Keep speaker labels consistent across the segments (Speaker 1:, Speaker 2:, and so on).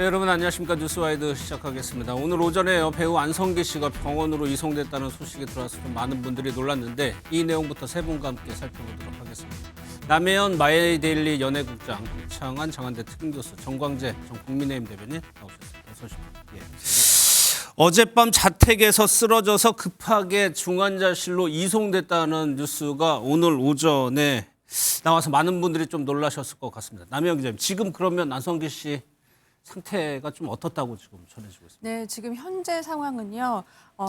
Speaker 1: 네, 여러분 안녕하십니까. 뉴스와이드 시작하겠습니다. 오늘 오전에 배우 안성기 씨가 병원으로 이송됐다는 소식이 들어와서 좀 많은 분들이 놀랐는데 이 내용부터 세 분과 함께 살펴보도록 하겠습니다. 남해연 마이데일리 연예국장 이창환 장한대 특임교수 정광재 전 국민의힘 대변인 나오셨습니다. 어서 오십시오. 예. 어젯밤 자택에서 쓰러져서 급하게 중환자실로 이송됐다는 뉴스가 오늘 오전에 나와서 많은 분들이 좀 놀라셨을 것 같습니다. 남해연 기자님, 지금 그러면 안성기 씨 상태가 좀 어떻다고 지금 전해지고 있습니다.
Speaker 2: 네, 지금 현재 상황은요.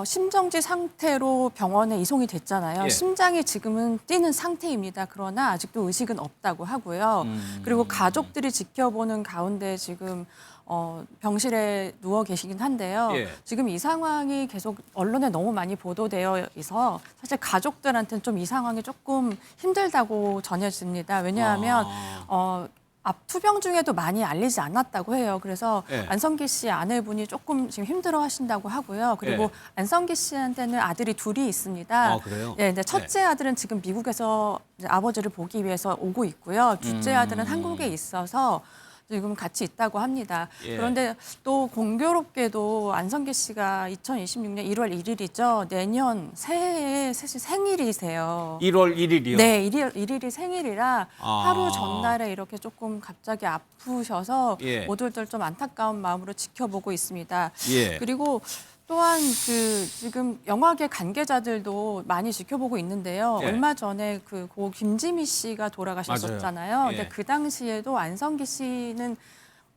Speaker 2: 심정지 상태로 병원에 이송이 됐잖아요.
Speaker 1: 예.
Speaker 2: 심장이 지금은 뛰는 상태입니다. 그러나 아직도 의식은 없다고 하고요. 그리고 가족들이 지켜보는 가운데 지금 병실에 누워 계시긴 한데요.
Speaker 1: 예.
Speaker 2: 지금 이 상황이 계속 언론에 너무 많이 보도되어 있어 사실 가족들한테는 좀 이 상황이 조금 힘들다고 전해집니다. 왜냐하면 앞 투병 중에도 많이 알리지 않았다고 해요. 그래서
Speaker 1: 예.
Speaker 2: 안성기 씨 아내분이 조금 지금 힘들어하신다고 하고요. 그리고
Speaker 1: 예.
Speaker 2: 안성기 씨한테는 아들이 둘이 있습니다.
Speaker 1: 아, 그래요?
Speaker 2: 네, 근데 첫째 아들은 지금 미국에서 이제 아버지를 보기 위해서 오고 있고요. 둘째 아들은 한국에 있어서 지금 같이 있다고 합니다.
Speaker 1: 예.
Speaker 2: 그런데 또 공교롭게도 안성기 씨가 2026년 1월 1일이죠. 내년 새해에 사실 생일이세요.
Speaker 1: 1월 1일이요?
Speaker 2: 네, 1일이 생일이라
Speaker 1: 아.
Speaker 2: 하루 전날에 이렇게 조금 갑자기 아프셔서
Speaker 1: 예.
Speaker 2: 모두들 좀 안타까운 마음으로 지켜보고 있습니다.
Speaker 1: 예.
Speaker 2: 그리고 또한 지금 영화계 관계자들도 많이 지켜보고 있는데요.
Speaker 1: 예.
Speaker 2: 얼마 전에 고 김지미 씨가 돌아가셨었잖아요.
Speaker 1: 맞아요. 예.
Speaker 2: 근데 그 당시에도 안성기 씨는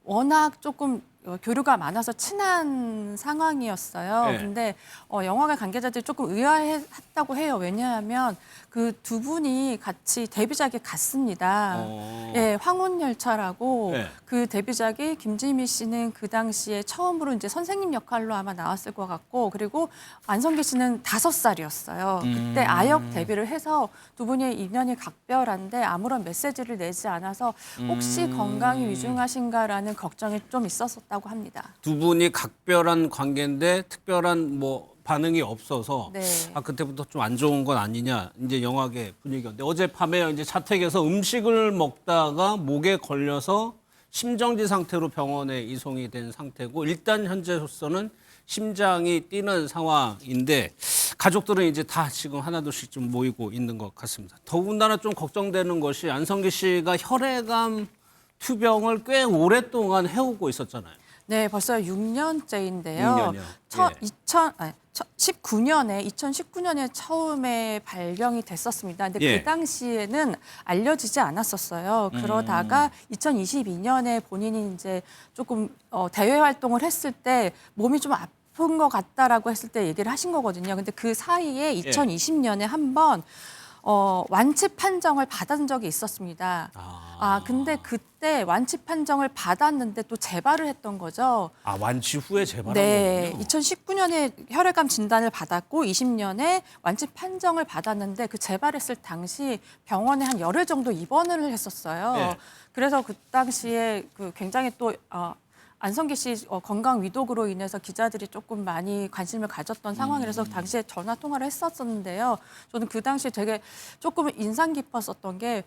Speaker 2: 워낙 조금 교류가 많아서 친한 상황이었어요.
Speaker 1: 예.
Speaker 2: 근데 영화계 관계자들이 조금 의아했다고 해요. 왜냐하면 그 두 분이 같이 데뷔작에 갔습니다. 예, 황혼열차라고
Speaker 1: 예.
Speaker 2: 그 데뷔작이 김지미 씨는 그 당시에 처음으로 이제 선생님 역할로 아마 나왔을 것 같고, 그리고 안성기 씨는 5살이었어요. 그때 아역 데뷔를 해서 두 분의 인연이 각별한데 아무런 메시지를 내지 않아서 혹시 건강이 위중하신가라는 걱정이 좀 있었다고 합니다.
Speaker 1: 두 분이 각별한 관계인데 특별한 반응이 없어서
Speaker 2: 네.
Speaker 1: 그때부터 좀 안 좋은 건 아니냐 이제 영화계 분위기였는데 어젯밤에 이제 자택에서 음식을 먹다가 목에 걸려서 심정지 상태로 병원에 이송이 된 상태고 일단 현재로서는 심장이 뛰는 상황인데 가족들은 이제 다 지금 하나둘씩 좀 모이고 있는 것 같습니다. 더군다나 좀 걱정되는 것이 안성기 씨가 혈액암 투병을 꽤 오랫동안 해오고 있었잖아요.
Speaker 2: 네, 벌써 6년째인데요.
Speaker 1: 6년이요? 예.
Speaker 2: 2019년에 처음에 발병이 됐었습니다. 근데
Speaker 1: 예.
Speaker 2: 그 당시에는 알려지지 않았었어요. 그러다가 2022년에 본인이 이제 조금 대외 활동을 했을 때 몸이 좀 아픈 것 같다라고 했을 때 얘기를 하신 거거든요. 근데 그 사이에 2020년에 한번 완치 판정을 받은 적이 있었습니다. 근데 그때 완치 판정을 받았는데 또 재발을 했던 거죠.
Speaker 1: 완치 후에 재발한
Speaker 2: 네,
Speaker 1: 거군요.
Speaker 2: 2019년에 혈액암 진단을 받았고 20년에 완치 판정을 받았는데 그 재발했을 당시 병원에 한 열흘 정도 입원을 했었어요.
Speaker 1: 네.
Speaker 2: 그래서 그 당시에 굉장히 또 안성기 씨 건강 위독으로 인해서 기자들이 조금 많이 관심을 가졌던 상황이라서 당시에 전화 통화를 했었는데요. 저는 그 당시에 되게 조금 인상 깊었었던 게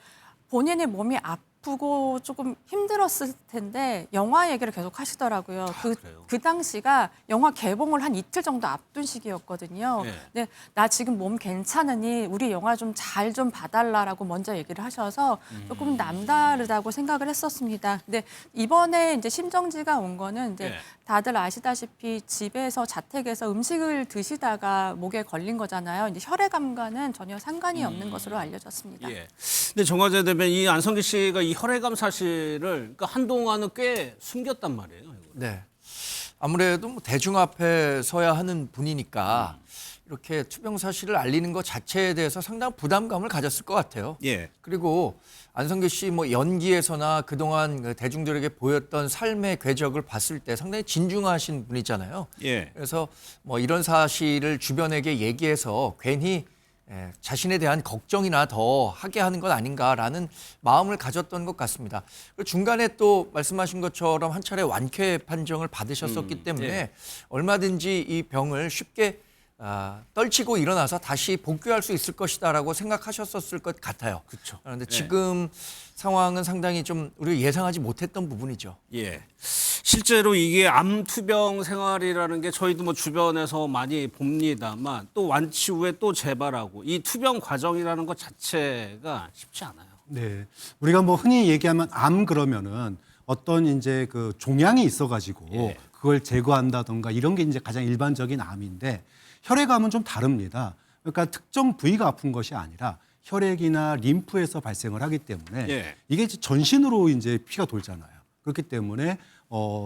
Speaker 2: 본인의 몸이 아프고 조금 힘들었을 텐데 영화 얘기를 계속 하시더라고요.
Speaker 1: 그래요?
Speaker 2: 그 당시가 영화 개봉을 한 이틀 정도 앞둔 시기였거든요.
Speaker 1: 네.
Speaker 2: 근데 나 지금 몸 괜찮으니 우리 영화 좀 잘 좀 봐달라라고 먼저 얘기를 하셔서 조금 남다르다고 생각을 했었습니다. 근데 이번에 이제 심정지가 온 거는 이제
Speaker 1: 네. 다들
Speaker 2: 다들 아시다시피 집에서 자택에서 음식을 드시다가 목에 걸린 거잖아요. 이제 혈액암과는 전혀 상관이 없는 것으로 알려졌습니다.
Speaker 1: 예. 근데 정화재 대변인 이 안성기 씨가 이 혈액암 사실을 그러니까 한동안은 꽤 숨겼단 말이에요. 이거.
Speaker 3: 네. 아무래도 대중 앞에 서야 하는 분이니까 이렇게 투병 사실을 알리는 것 자체에 대해서 상당한 부담감을 가졌을 것 같아요.
Speaker 1: 예.
Speaker 3: 그리고 안성기 씨 연기에서나 그동안 그 대중들에게 보였던 삶의 궤적을 봤을 때 상당히 진중하신 분이잖아요.
Speaker 1: 예.
Speaker 3: 그래서 이런 사실을 주변에게 얘기해서 괜히 자신에 대한 걱정이나 더 하게 하는 것 아닌가라는 마음을 가졌던 것 같습니다. 그리고 중간에 또 말씀하신 것처럼 한 차례 완쾌 판정을 받으셨었기 때문에
Speaker 1: 예.
Speaker 3: 얼마든지 이 병을 쉽게 떨치고 일어나서 다시 복귀할 수 있을 것이다라고 생각하셨었을 것 같아요.
Speaker 1: 그렇죠.
Speaker 3: 그런데 지금 상황은 상당히 좀 우리가 예상하지 못했던 부분이죠.
Speaker 1: 예. 실제로 이게 암 투병 생활이라는 게 저희도 뭐 주변에서 많이 봅니다만 또 완치 후에 또 재발하고 이 투병 과정이라는 것 자체가 쉽지 않아요.
Speaker 4: 네. 우리가 뭐 흔히 얘기하면 암 그러면은 어떤 이제 그 종양이 있어가지고
Speaker 1: 예.
Speaker 4: 그걸 제거한다던가 이런 게 이제 가장 일반적인 암인데 혈액암은 좀 다릅니다. 그러니까 특정 부위가 아픈 것이 아니라 혈액이나 림프에서 발생을 하기 때문에
Speaker 1: 예.
Speaker 4: 이게 이제 전신으로 이제 피가 돌잖아요. 그렇기 때문에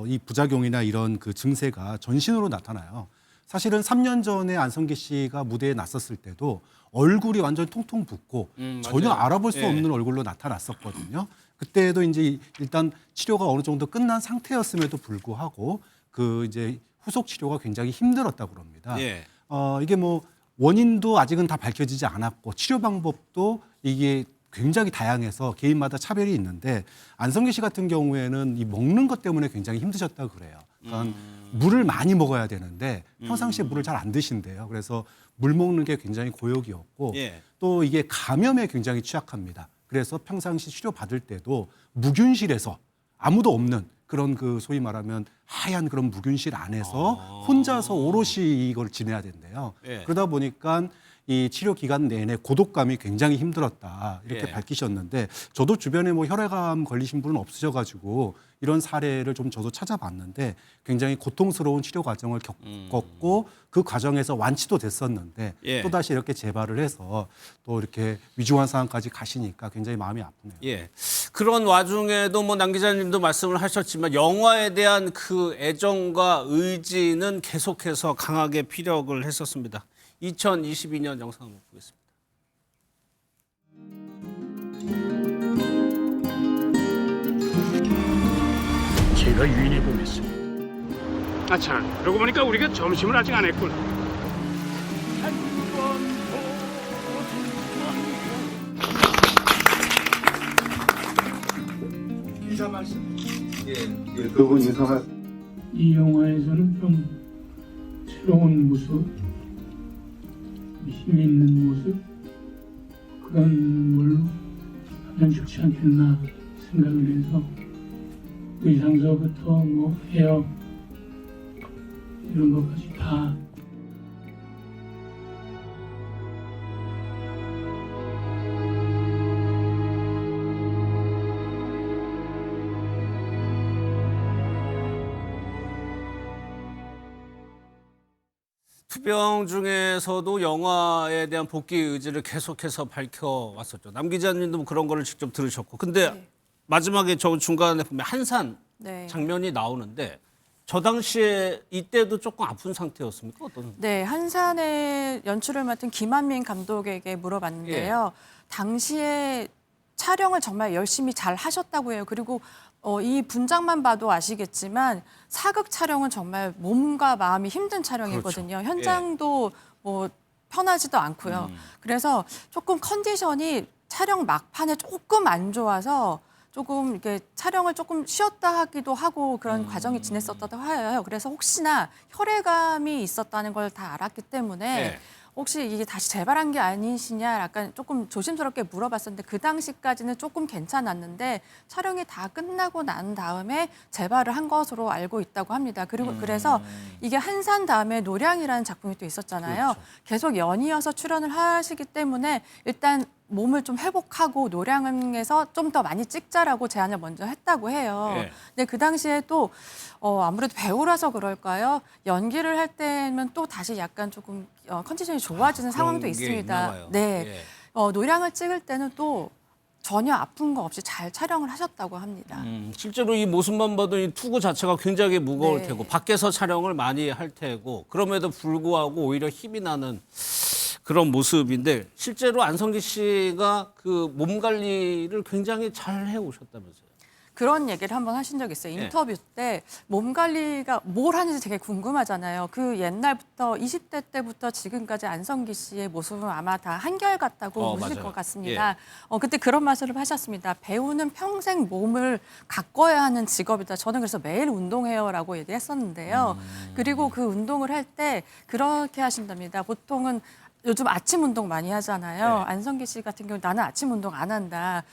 Speaker 4: 이 부작용이나 이런 그 증세가 전신으로 나타나요. 사실은 3년 전에 안성기 씨가 무대에 나섰을 때도 얼굴이 완전 통통 붓고 전혀
Speaker 1: 맞아요.
Speaker 4: 알아볼 수
Speaker 1: 예.
Speaker 4: 없는 얼굴로 나타났었거든요. 그때도 이제 일단 치료가 어느 정도 끝난 상태였음에도 불구하고 그 이제 후속 치료가 굉장히 힘들었다고 그럽니다.
Speaker 1: 예.
Speaker 4: 이게 뭐 원인도 아직은 다 밝혀지지 않았고 치료 방법도 이게 굉장히 다양해서 개인마다 차별이 있는데 안성기 씨 같은 경우에는 이 먹는 것 때문에 굉장히 힘드셨다고 그래요. 그러니까 물을 많이 먹어야 되는데 평상시에 물을 잘 안 드신대요. 그래서 물 먹는 게 굉장히 고역이었고
Speaker 1: 예.
Speaker 4: 또 이게 감염에 굉장히 취약합니다. 그래서 평상시 치료 받을 때도 무균실에서 아무도 없는 그런 그 소위 말하면 하얀 그런 무균실 안에서 혼자서 오롯이 이걸 지내야 된대요.
Speaker 1: 예.
Speaker 4: 그러다 보니까 이 치료 기간 내내 고독감이 굉장히 힘들었다 이렇게
Speaker 1: 예.
Speaker 4: 밝히셨는데 저도 주변에 뭐 혈액암 걸리신 분은 없으셔가지고 이런 사례를 좀 저도 찾아봤는데 굉장히 고통스러운 치료 과정을 겪었고 그 과정에서 완치도 됐었는데
Speaker 1: 예.
Speaker 4: 또다시 이렇게 재발을 해서 또 이렇게 위중한 상황까지 가시니까 굉장히 마음이 아프네요.
Speaker 1: 예. 그런 와중에도 뭐 남 기자님도 말씀을 하셨지만 영화에 대한 그 애정과 의지는 계속해서 강하게 피력을 했었습니다. 2022년 영상 한번 보겠습니다.
Speaker 5: 제가 유인해 보겠습니다. 아참, 그러고 보니까 우리가 점심을 아직 안 했군.
Speaker 6: 인사 말씀. 그분 인사가
Speaker 5: 이 영화에서는 좀 새로운 모습, 힘 있는 모습 그런 걸로 하면 좋지 않겠나 생각을 해서 의상서부터 뭐 헤어 이런 것까지 다
Speaker 1: 투병 중에서도 영화에 대한 복귀 의지를 계속해서 밝혀왔었죠. 남 기자님도 뭐 그런 거를 직접 들으셨고. 근데
Speaker 2: 네.
Speaker 1: 마지막에 저 중간에 보면 한산
Speaker 2: 네.
Speaker 1: 장면이 나오는데 저 당시에 이때도 조금 아픈 상태였습니까? 어떤?
Speaker 2: 네, 한산의 연출을 맡은 김한민 감독에게 물어봤는데요. 당시에 촬영을 정말 열심히 잘 하셨다고 해요. 그리고 이 분장만 봐도 아시겠지만 사극 촬영은 정말 몸과 마음이 힘든 촬영이거든요.
Speaker 1: 그렇죠.
Speaker 2: 현장도 뭐 편하지도 않고요. 그래서 조금 컨디션이 촬영 막판에 조금 안 좋아서 조금 이렇게 촬영을 조금 쉬었다 하기도 하고 그런 과정이 지냈었다고 해요. 그래서 혹시나 혈액암이 있었다는 걸 다 알았기 때문에
Speaker 1: 네.
Speaker 2: 혹시 이게 다시 재발한 게 아니시냐 약간 조금 조심스럽게 물어봤었는데 그 당시까지는 조금 괜찮았는데 촬영이 다 끝나고 난 다음에 재발을 한 것으로 알고 있다고 합니다. 그리고 그래서 이게 한산 다음에 노량이라는 작품이 또 있었잖아요.
Speaker 1: 그렇죠.
Speaker 2: 계속 연이어서 출연을 하시기 때문에 일단 몸을 좀 회복하고 노량에서 좀 더 많이 찍자라고 제안을 먼저 했다고 해요.
Speaker 1: 예.
Speaker 2: 근데 그 당시에 또 아무래도 배우라서 그럴까요? 연기를 할 때면 또 다시 약간 조금 컨디션이 좋아지는 상황도
Speaker 1: 그런 게 있나
Speaker 2: 있습니다.
Speaker 1: 봐요.
Speaker 2: 네,
Speaker 1: 예.
Speaker 2: 노량을 찍을 때는 또 전혀 아픈 거 없이 잘 촬영을 하셨다고 합니다.
Speaker 1: 실제로 이 모습만 봐도 이 투구 자체가 굉장히 무거울
Speaker 2: 네.
Speaker 1: 테고 밖에서 촬영을 많이 할 테고 그럼에도 불구하고 오히려 힘이 나는 그런 모습인데 실제로 안성기 씨가 그 몸 관리를 굉장히 잘 해오셨다면서요?
Speaker 2: 그런 얘기를 한번 하신 적이 있어요.
Speaker 1: 예.
Speaker 2: 인터뷰 때 몸 관리가 뭘 하는지 되게 궁금하잖아요. 그 옛날부터 20대 때부터 지금까지 안성기 씨의 모습은 아마 다 한결같다고 보실
Speaker 1: 맞아요.
Speaker 2: 것 같습니다. 그때 그런 말씀을 하셨습니다. 배우는 평생 몸을 가꿔야 하는 직업이다. 저는 그래서 매일 운동해요라고 얘기했었는데요. 그리고 그 운동을 할 때 그렇게 하신답니다. 보통은 요즘 아침 운동 많이 하잖아요.
Speaker 1: 네.
Speaker 2: 안성기 씨 같은 경우 나는 아침 운동 안 한다.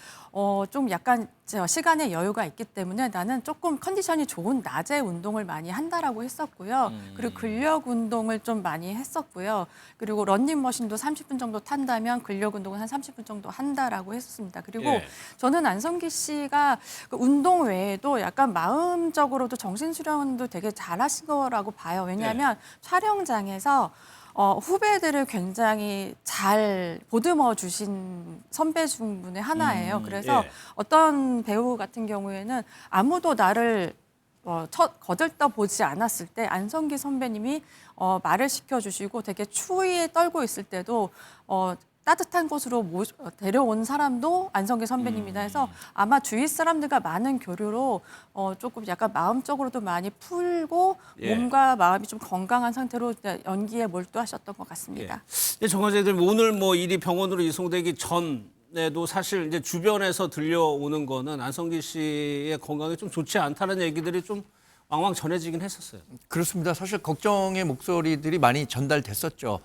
Speaker 2: 좀 약간 시간의 여유가 있기 때문에 나는 조금 컨디션이 좋은 낮에 운동을 많이 한다라고 했었고요. 그리고 근력 운동을 좀 많이 했었고요. 그리고 런닝머신도 30분 정도 탄다면 근력 운동은 한 30분 정도 한다라고 했었습니다. 그리고
Speaker 1: 예.
Speaker 2: 저는 안성기 씨가 그 운동 외에도 약간 마음적으로도 정신 수련도 되게 잘하신 거라고 봐요. 왜냐하면 촬영장에서 후배들을 굉장히 잘 보듬어 주신 선배 중분의 하나예요. 그래서
Speaker 1: 예.
Speaker 2: 어떤 배우 같은 경우에는 아무도 나를 거들떠 보지 않았을 때 안성기 선배님이 말을 시켜주시고 되게 추위에 떨고 있을 때도 따뜻한 곳으로 데려온 사람도 안성기 선배님이다 해서 아마 주위 사람들과 많은 교류로 조금 약간 마음적으로도 많이 풀고
Speaker 1: 예.
Speaker 2: 몸과 마음이 좀 건강한 상태로 연기에 몰두하셨던 것 같습니다.
Speaker 1: 예. 정관장님 오늘 뭐 일이 병원으로 이송되기 전에도 사실 이제 주변에서 들려오는 거는 안성기 씨의 건강이 좀 좋지 않다는 얘기들이 좀 왕왕 전해지긴 했었어요.
Speaker 3: 그렇습니다. 사실 걱정의 목소리들이 많이 전달됐었죠.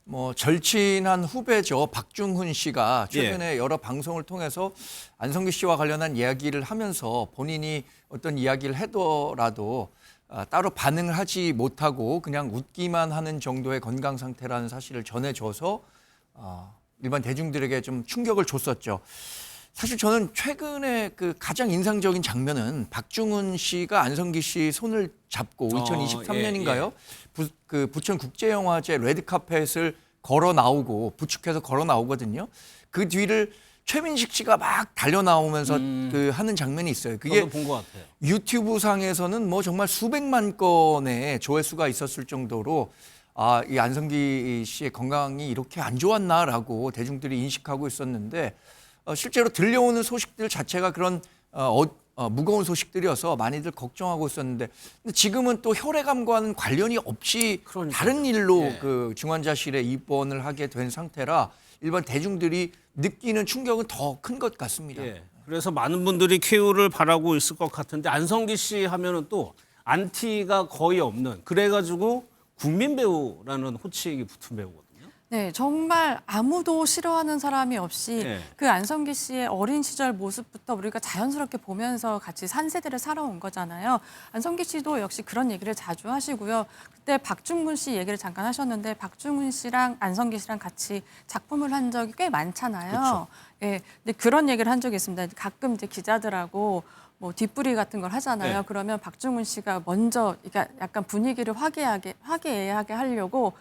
Speaker 3: 뭐 절친한 후배죠. 박중훈 씨가 최근에 여러 방송을 통해서 안성기 씨와 관련한 이야기를 하면서 본인이 어떤 이야기를 하더라도 따로 반응을 하지 못하고 그냥 웃기만 하는 정도의 건강 상태라는 사실을 전해줘서 일반 대중들에게 좀 충격을 줬었죠. 사실 저는 최근에 그 가장 인상적인 장면은 박중훈 씨가 안성기 씨 손을 잡고 2023년인가요? 그 부천 국제영화제 레드카펫을 걸어 나오고 부축해서 걸어 나오거든요. 그 뒤를 최민식 씨가 막 달려 나오면서 그 하는 장면이 있어요. 그게
Speaker 1: 저도 본 것 같아요.
Speaker 3: 유튜브 상에서는 뭐 정말 수백만 건의 조회수가 있었을 정도로 이 안성기 씨의 건강이 이렇게 안 좋았나라고 대중들이 인식하고 있었는데 실제로 들려오는 소식들 자체가 그런 무거운 소식들이어서 많이들 걱정하고 있었는데 근데 지금은 또 혈액암과는 관련이 없이
Speaker 1: 그러니까요.
Speaker 3: 다른 일로
Speaker 1: 예.
Speaker 3: 그 중환자실에 입원을 하게 된 상태라 일반 대중들이 느끼는 충격은 더 큰 것 같습니다.
Speaker 1: 예. 그래서 많은 분들이 쾌유를 바라고 있을 것 같은데 안성기 씨 하면은 또 안티가 거의 없는 그래가지고 국민 배우라는 호칭이 붙은 배우거든요.
Speaker 2: 네, 정말 아무도 싫어하는 사람이 없이
Speaker 1: 네.
Speaker 2: 그 안성기 씨의 어린 시절 모습부터 우리가 자연스럽게 보면서 같이 산 세대를 살아온 거잖아요. 안성기 씨도 역시 그런 얘기를 자주 하시고요. 그때 박중훈 씨 얘기를 잠깐 하셨는데 박중훈 씨랑 안성기 씨랑 같이 작품을 한 적이 꽤 많잖아요. 예, 근데 그런 얘기를 한 적이 있습니다. 가끔 이제 기자들하고 뭐 뒷부리 같은 걸 하잖아요.
Speaker 1: 네.
Speaker 2: 그러면 박중훈 씨가 먼저 그러니까 약간 분위기를 화기애애하게 하려고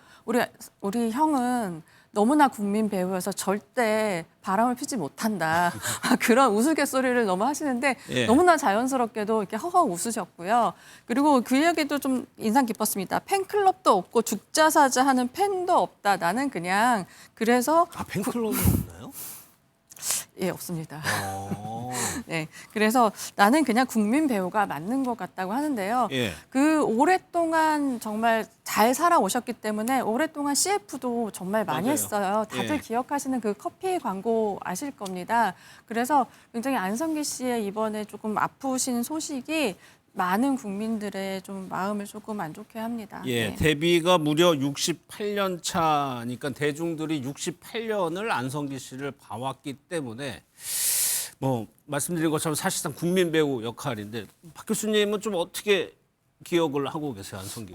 Speaker 2: 우리 형은 너무나 국민 배우여서 절대 바람을 피지 못한다. 그런 우스갯소리를 너무 하시는데
Speaker 1: 예.
Speaker 2: 너무나 자연스럽게도 이렇게 허허 웃으셨고요. 그리고 그 이야기도 좀 인상 깊었습니다. 팬클럽도 없고 죽자사자 하는 팬도 없다. 나는 그냥 그래서
Speaker 1: 팬클럽이 없나요?
Speaker 2: 예, 없습니다.
Speaker 1: 어.
Speaker 2: 네, 그래서 나는 그냥 국민 배우가 맞는 것 같다고 하는데요.
Speaker 1: 예.
Speaker 2: 그 오랫동안 정말 잘 살아오셨기 때문에 오랫동안 CF도 정말 많이
Speaker 1: 맞아요.
Speaker 2: 했어요. 다들
Speaker 1: 예.
Speaker 2: 기억하시는 그 커피 광고 아실 겁니다. 그래서 굉장히 안성기 씨의 이번에 조금 아프신 소식이 많은 국민들의 좀 마음을 조금 안 좋게 합니다.
Speaker 1: 예,
Speaker 2: 네.
Speaker 1: 데뷔가 무려 68년 차니까 대중들이 68년을 안성기 씨를 봐왔기 때문에 뭐 말씀드린 것처럼 사실상 국민 배우 역할인데 박 교수님은 좀 어떻게 기억을 하고 계세요, 안성기?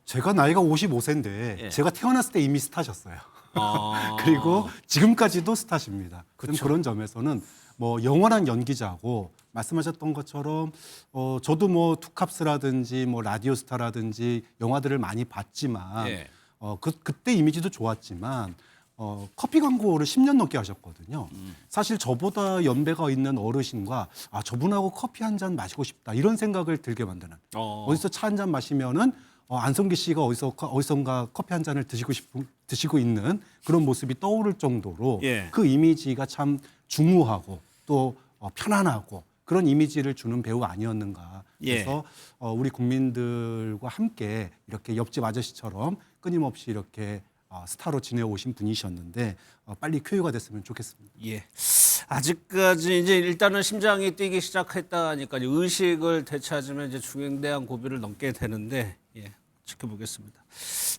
Speaker 4: 제가 나이가 55세인데
Speaker 1: 예.
Speaker 4: 제가 태어났을 때 이미 스타셨어요.
Speaker 1: 아.
Speaker 4: 그리고 지금까지도 스타십니다.
Speaker 1: 그쵸.
Speaker 4: 그런 점에서는 뭐 영원한 연기자고 말씀하셨던 것처럼 저도 뭐 투캅스라든지 뭐 라디오스타라든지 영화들을 많이 봤지만
Speaker 1: 예.
Speaker 4: 그때 이미지도 좋았지만 커피 광고를 10년 넘게 하셨거든요. 사실 저보다 연배가 있는 어르신과 저분하고 커피 한 잔 마시고 싶다 이런 생각을 들게 만드는 어디서 차 한 잔 마시면은 안성기 씨가 어디선가 커피 한 잔을 드시고 있는 그런 모습이 떠오를 정도로
Speaker 1: 예.
Speaker 4: 그 이미지가 참 중후하고 또 편안하고 그런 이미지를 주는 배우 아니었는가.
Speaker 1: 예.
Speaker 4: 그래서 우리 국민들과 함께 이렇게 옆집 아저씨처럼 끊임없이 이렇게 스타로 지내오신 분이셨는데 빨리 쾌유가 됐으면 좋겠습니다.
Speaker 1: 예. 아직까지 이제 일단은 심장이 뛰기 시작했다니까 의식을 되찾으면 이제 중형대한 고비를 넘게 되는데 예, 지켜보겠습니다.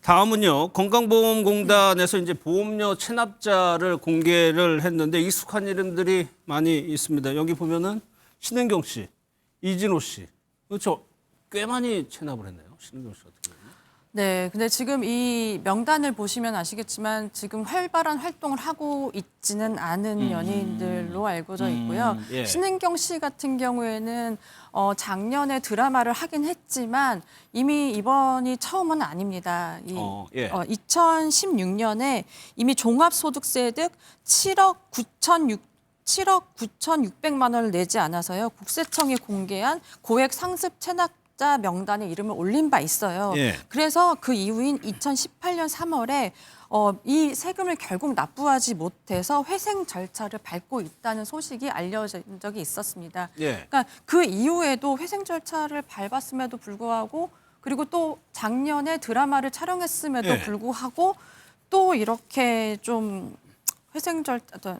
Speaker 1: 다음은요. 건강보험공단에서 이제 보험료 체납자를 공개를 했는데 익숙한 이름들이 많이 있습니다. 여기 보면은 신은경 씨, 이진호 씨, 그렇죠. 꽤 많이 체납을 했네요. 신은경 씨 같은 경우는.
Speaker 2: 네, 근데 지금 이 명단을 보시면 아시겠지만 지금 활발한 활동을 하고 있지는 않은 연예인들로 알고져 있고요.
Speaker 1: 예.
Speaker 2: 신은경 씨 같은 경우에는 작년에 드라마를 하긴 했지만 이미 이번이 처음은 아닙니다.
Speaker 1: 예.
Speaker 2: 2016년에 이미 종합소득세 등 7억 9,600만 원을 내지 않아서요. 국세청이 공개한 고액 상습 체납자 명단에 이름을 올린 바 있어요.
Speaker 1: 예.
Speaker 2: 그래서 그 이후인 2018년 3월에 이 세금을 결국 납부하지 못해서 회생 절차를 밟고 있다는 소식이 알려진 적이 있었습니다.
Speaker 1: 예.
Speaker 2: 그러니까 그 이후에도 회생 절차를 밟았음에도 불구하고 그리고 또 작년에 드라마를 촬영했음에도
Speaker 1: 예.
Speaker 2: 불구하고 또 이렇게 좀 회생 절차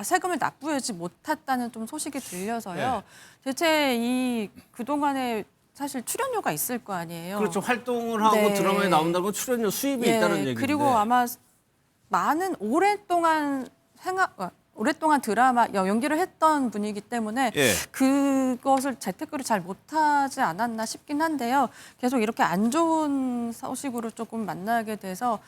Speaker 2: 세금을 납부하지 못했다는 좀 소식이 들려서요. 대체 이 그동안에 사실 출연료가 있을 거 아니에요.
Speaker 1: 그렇죠. 활동을 하고
Speaker 2: 네.
Speaker 1: 드라마에 나온다는 건 출연료 수입이 있다는 얘기인데.
Speaker 2: 그리고 아마 많은 오랫동안 드라마 연기를 했던 분이기 때문에
Speaker 1: 예.
Speaker 2: 그것을 재테크를 잘 못하지 않았나 싶긴 한데요. 계속 이렇게 안 좋은 소식으로 조금 만나게 돼서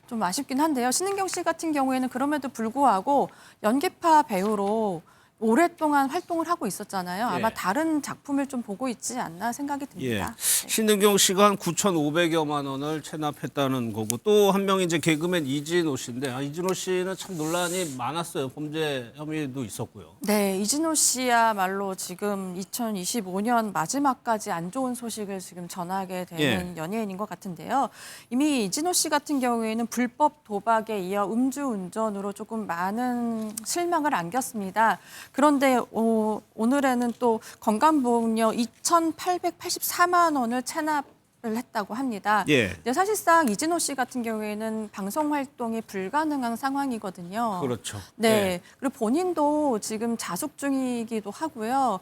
Speaker 2: 좀 아쉽긴 한데요. 신은경 씨 같은 경우에는 그럼에도 불구하고 연기파 배우로 오랫동안 활동을 하고 있었잖아요. 아마
Speaker 1: 예.
Speaker 2: 다른 작품을 좀 보고 있지 않나 생각이
Speaker 1: 예.
Speaker 2: 듭니다.
Speaker 1: 신은경 씨가 한 9,500여만 원을 체납했다는 거고 또 한 명이 이제 개그맨 이진호 씨인데 이진호 씨는 참 논란이 많았어요. 범죄 혐의도 있었고요.
Speaker 2: 네, 이진호 씨야말로 지금 2025년 마지막까지 안 좋은 소식을 지금 전하게 되는 연예인인 것 같은데요. 이미 이진호 씨 같은 경우에는 불법 도박에 이어 음주운전으로 조금 많은 실망을 안겼습니다. 그런데 오늘에는 또 건강보험료 2,884만 원을 체납을 했다고 합니다.
Speaker 1: 예.
Speaker 2: 근데 사실상 이진호 씨 같은 경우에는 방송 활동이 불가능한 상황이거든요.
Speaker 1: 그렇죠.
Speaker 2: 네. 그리고 본인도 지금 자숙 중이기도 하고요.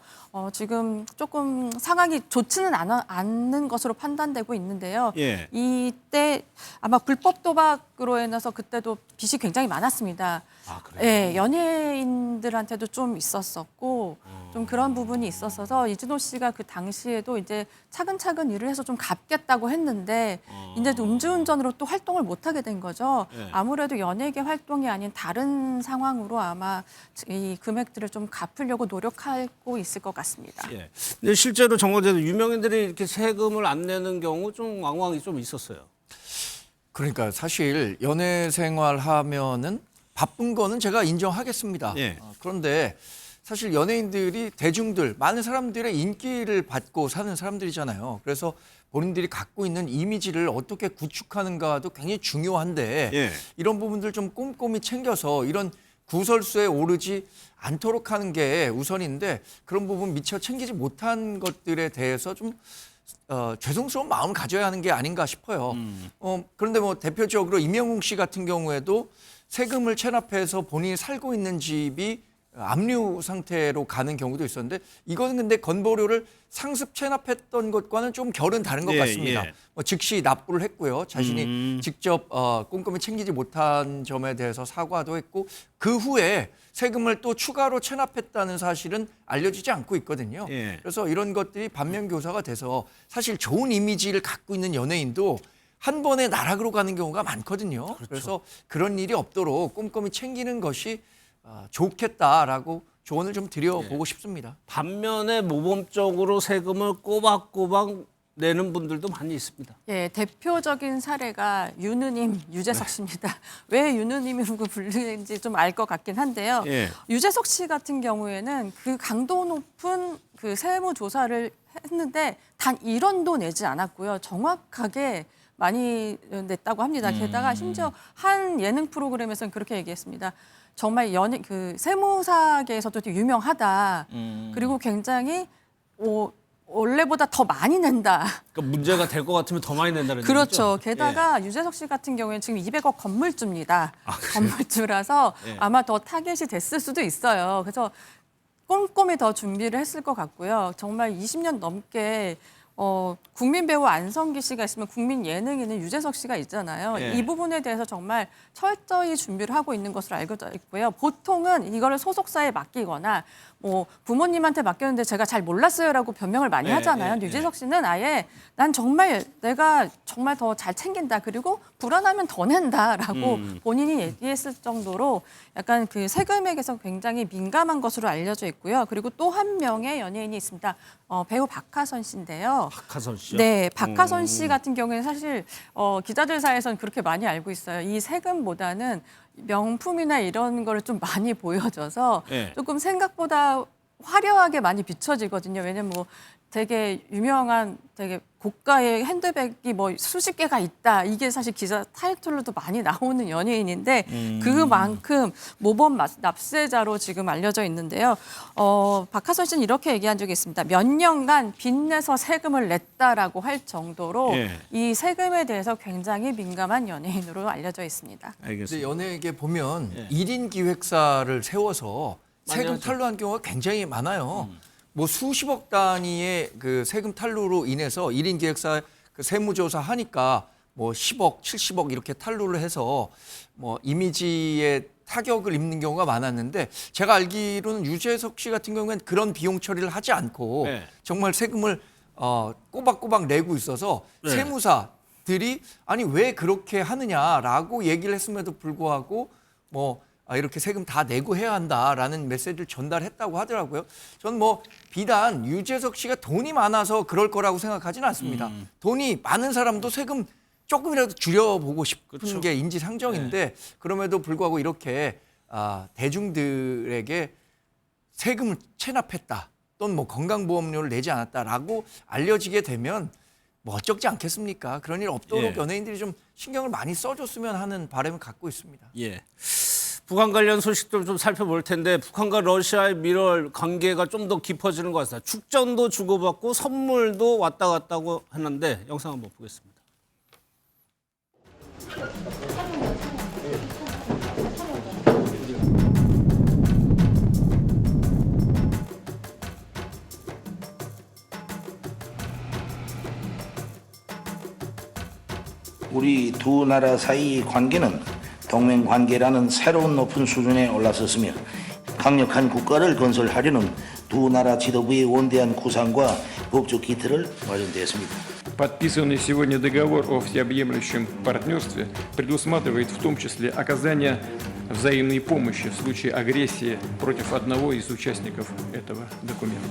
Speaker 2: 지금 조금 상황이 좋지는 않는 것으로 판단되고 있는데요.
Speaker 1: 예.
Speaker 2: 이때 아마 불법 도박으로 인해서 그때도 빚이 굉장히 많았습니다.
Speaker 1: 아, 그래요?
Speaker 2: 네, 연예인들한테도 좀 있었었고 좀 그런 부분이 있었어서 이진호 씨가 그 당시에도 이제 차근차근 일을 해서 좀 갚겠다고 했는데 이제 음주운전으로 또 활동을 못 하게 된 거죠.
Speaker 1: 네.
Speaker 2: 아무래도 연예계 활동이 아닌 다른 상황으로 아마 이 금액들을 좀 갚으려고 노력하고 있을 것 같습니다.
Speaker 1: 예. 근데 실제로 정말 유명인들이 이렇게 세금을 안 내는 경우 좀 왕왕이 좀 있었어요.
Speaker 3: 그러니까 사실 연애 생활하면은 바쁜 거는 제가 인정하겠습니다.
Speaker 1: 예.
Speaker 3: 그런데 사실 연예인들이 대중들, 많은 사람들의 인기를 받고 사는 사람들이잖아요. 그래서 본인들이 갖고 있는 이미지를 어떻게 구축하는가도 굉장히 중요한데
Speaker 1: 예.
Speaker 3: 이런 부분들 좀 꼼꼼히 챙겨서 이런 구설수에 오르지 않도록 하는 게 우선인데 그런 부분 미처 챙기지 못한 것들에 대해서 좀 죄송스러운 마음을 가져야 하는 게 아닌가 싶어요. 그런데 뭐 대표적으로 임영웅 씨 같은 경우에도 세금을 체납해서 본인이 살고 있는 집이 압류 상태로 가는 경우도 있었는데 이거는 근데 건보료를 상습 체납했던 것과는 좀 결은 다른 것
Speaker 1: 예,
Speaker 3: 같습니다.
Speaker 1: 예.
Speaker 3: 뭐 즉시 납부를 했고요. 자신이 직접 꼼꼼히 챙기지 못한 점에 대해서 사과도 했고 그 후에 세금을 또 추가로 체납했다는 사실은 알려지지 않고 있거든요.
Speaker 1: 예.
Speaker 3: 그래서 이런 것들이 반면교사가 돼서 사실 좋은 이미지를 갖고 있는 연예인도 한 번에 나락으로 가는 경우가 많거든요. 그래서 그런 일이 없도록 꼼꼼히 챙기는 것이 좋겠다라고 조언을 좀 드려보고 싶습니다.
Speaker 1: 반면에 모범적으로 세금을 꼬박꼬박 내는 분들도 많이 있습니다.
Speaker 2: 예, 대표적인 사례가 유느님 유재석 씨입니다. 왜 유느님이라고 불리는지 좀 알 것 같긴 한데요.
Speaker 1: 예.
Speaker 2: 유재석 씨 같은 경우에는 그 강도 높은 그 세무 조사를 했는데 단 1원도 내지 않았고요. 정확하게 많이 냈다고 합니다. 게다가 심지어 한 예능 프로그램에서는 그렇게 얘기했습니다. 정말 그 세무사계에서도 되게 유명하다. 그리고 굉장히 원래보다 더 많이 낸다.
Speaker 1: 그러니까 문제가 될 것 같으면 더 많이 낸다는 얘기죠.
Speaker 2: 그렇죠. 게다가 유재석 씨 같은 경우에는 지금 200억 건물주입니다. 건물주라서
Speaker 1: 예.
Speaker 2: 아마 더 타겟이 됐을 수도 있어요. 그래서 꼼꼼히 더 준비를 했을 것 같고요. 정말 20년 넘게 국민 배우 안성기 씨가 있으면 국민 예능인은 유재석 씨가 있잖아요.
Speaker 1: 예.
Speaker 2: 이 부분에 대해서 정말 철저히 준비를 하고 있는 것으로 알려져 있고요. 보통은 이거를 소속사에 맡기거나 뭐 부모님한테 맡겼는데 제가 잘 몰랐어요라고 변명을 많이
Speaker 1: 예,
Speaker 2: 하잖아요.
Speaker 1: 예,
Speaker 2: 근데 유재석 씨는 아예 난 정말 내가 정말 더 잘 챙긴다. 그리고 불안하면 더 낸다라고 본인이 얘기했을 정도로 약간 그 세금액에서 굉장히 민감한 것으로 알려져 있고요. 그리고 또 한 명의 연예인이 있습니다. 배우 박하선 씨인데요.
Speaker 1: 박하선 씨요?
Speaker 2: 네, 박하선 씨 같은 경우에는 사실 기자들 사이에서는 그렇게 많이 알고 있어요. 이 세금보다는 명품이나 이런 거를 좀 많이 보여줘서
Speaker 1: 예.
Speaker 2: 조금 생각보다 화려하게 많이 비춰지거든요. 왜냐면 뭐 되게 유명한 되게 고가의 핸드백이 뭐 수십 개가 있다. 이게 사실 기사 타이틀로도 많이 나오는 연예인인데 그만큼 모범 납세자로 지금 알려져 있는데요. 박하선 씨는 이렇게 얘기한 적이 있습니다. 몇 년간 빚내서 세금을 냈다라고 할 정도로
Speaker 1: 예.
Speaker 2: 이 세금에 대해서 굉장히 민감한 연예인으로 알려져 있습니다.
Speaker 3: 근데
Speaker 1: 알겠습니다.
Speaker 3: 연예계 보면
Speaker 1: 예.
Speaker 3: 1인 기획사를 세워서
Speaker 1: 많이
Speaker 3: 세금
Speaker 1: 하죠.
Speaker 3: 탈루한 경우가 굉장히 많아요. 뭐 수십억 단위의 그 세금 탈루로 인해서 1인 기획사 그 세무조사 하니까 뭐 10억, 70억 이렇게 탈루를 해서 뭐 이미지에 타격을 입는 경우가 많았는데 제가 알기로는 유재석 씨 같은 경우에는 그런 비용 처리를 하지 않고
Speaker 1: 네.
Speaker 3: 정말 세금을 꼬박꼬박 내고 있어서
Speaker 1: 네.
Speaker 3: 세무사들이 아니 왜 그렇게 하느냐라고 얘기를 했음에도 불구하고 뭐 이렇게 세금 다 내고 해야 한다라는 메시지를 전달했다고 하더라고요. 저는 뭐 비단 유재석 씨가 돈이 많아서 그럴 거라고 생각하지는 않습니다. 돈이 많은 사람도 세금 조금이라도 줄여보고 싶은
Speaker 1: 그렇죠.
Speaker 3: 게 인지상정인데 그럼에도 불구하고 이렇게 대중들에게 세금을 체납했다 또는 뭐 건강보험료를 내지 않았다라고 알려지게 되면 뭐 어쩌지 않겠습니까? 그런 일 없도록
Speaker 1: 예.
Speaker 3: 연예인들이 좀 신경을 많이 써줬으면 하는 바람을 갖고 있습니다.
Speaker 1: 예. 북한 관련 소식도 좀 살펴볼 텐데 북한과 러시아의 밀월 관계가 좀 더 깊어지는 것 같습니다. 축전도 주고받고 선물도 왔다 갔다고 하는데 영상 한번 보겠습니다.
Speaker 7: 우리 두 나라 사이의 관계는 동맹 관계라는 새로운 높은 수준에 올라섰으며 강력한 국가를 건설하려는 두 나라 지도부의 원대한 구상과 법적 기틀을 마련되었습니다.
Speaker 8: Подписанный сегодня договор о всеобъемлющем партнерстве предусматривает в том числе оказание взаимной помощи в случае агрессии против одного из участников этого документа.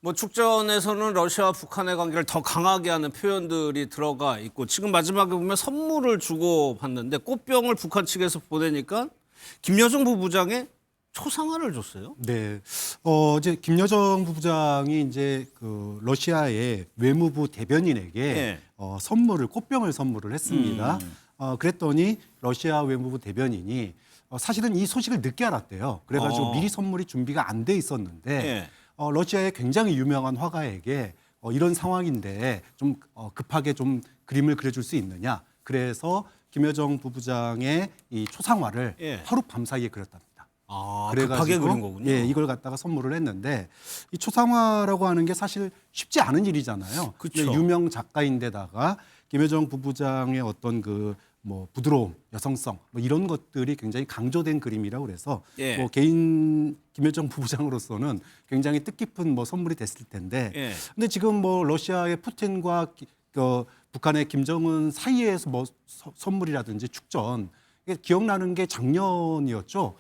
Speaker 1: 뭐 축전에서는 러시아와 북한의 관계를 더 강하게 하는 표현들이 들어가 있고 지금 마지막에 보면 선물을 주고 받는데 꽃병을 북한 측에서 보내니까 김여정 부부장의 초상화를 줬어요.
Speaker 4: 네. 이제 김여정 부부장이 이제 그 러시아의 외무부 대변인에게
Speaker 1: 예.
Speaker 4: 꽃병을 선물을 했습니다. 그랬더니 러시아 외무부 대변인이 사실은 이 소식을 늦게 알았대요. 그래가지고 미리 선물이 준비가 안 돼 있었는데
Speaker 1: 예.
Speaker 4: 러시아의 굉장히 유명한 화가에게 이런 상황인데 좀 급하게 좀 그림을 그려줄 수 있느냐. 그래서 김여정 부부장의 이 초상화를
Speaker 1: 예.
Speaker 4: 하루 밤 사이에 그렸답니다.
Speaker 1: 급하게 그린 거군요.
Speaker 4: 예, 이걸 갖다가 선물을 했는데 이 초상화라고 하는 게 사실 쉽지 않은 일이잖아요.
Speaker 1: 그쵸.
Speaker 4: 근데 유명 작가인데다가 김여정 부부장의 어떤 그 뭐 부드러움, 여성성 뭐 이런 것들이 굉장히 강조된 그림이라고 그래서
Speaker 1: 예.
Speaker 4: 뭐 개인 김여정 부부장으로서는 굉장히 뜻깊은 뭐 선물이 됐을 텐데.
Speaker 1: 예.
Speaker 4: 근데 지금 뭐 러시아의 푸틴과 북한의 김정은 사이에서 뭐 선물이라든지 축전 이게 기억나는 게 작년이었죠.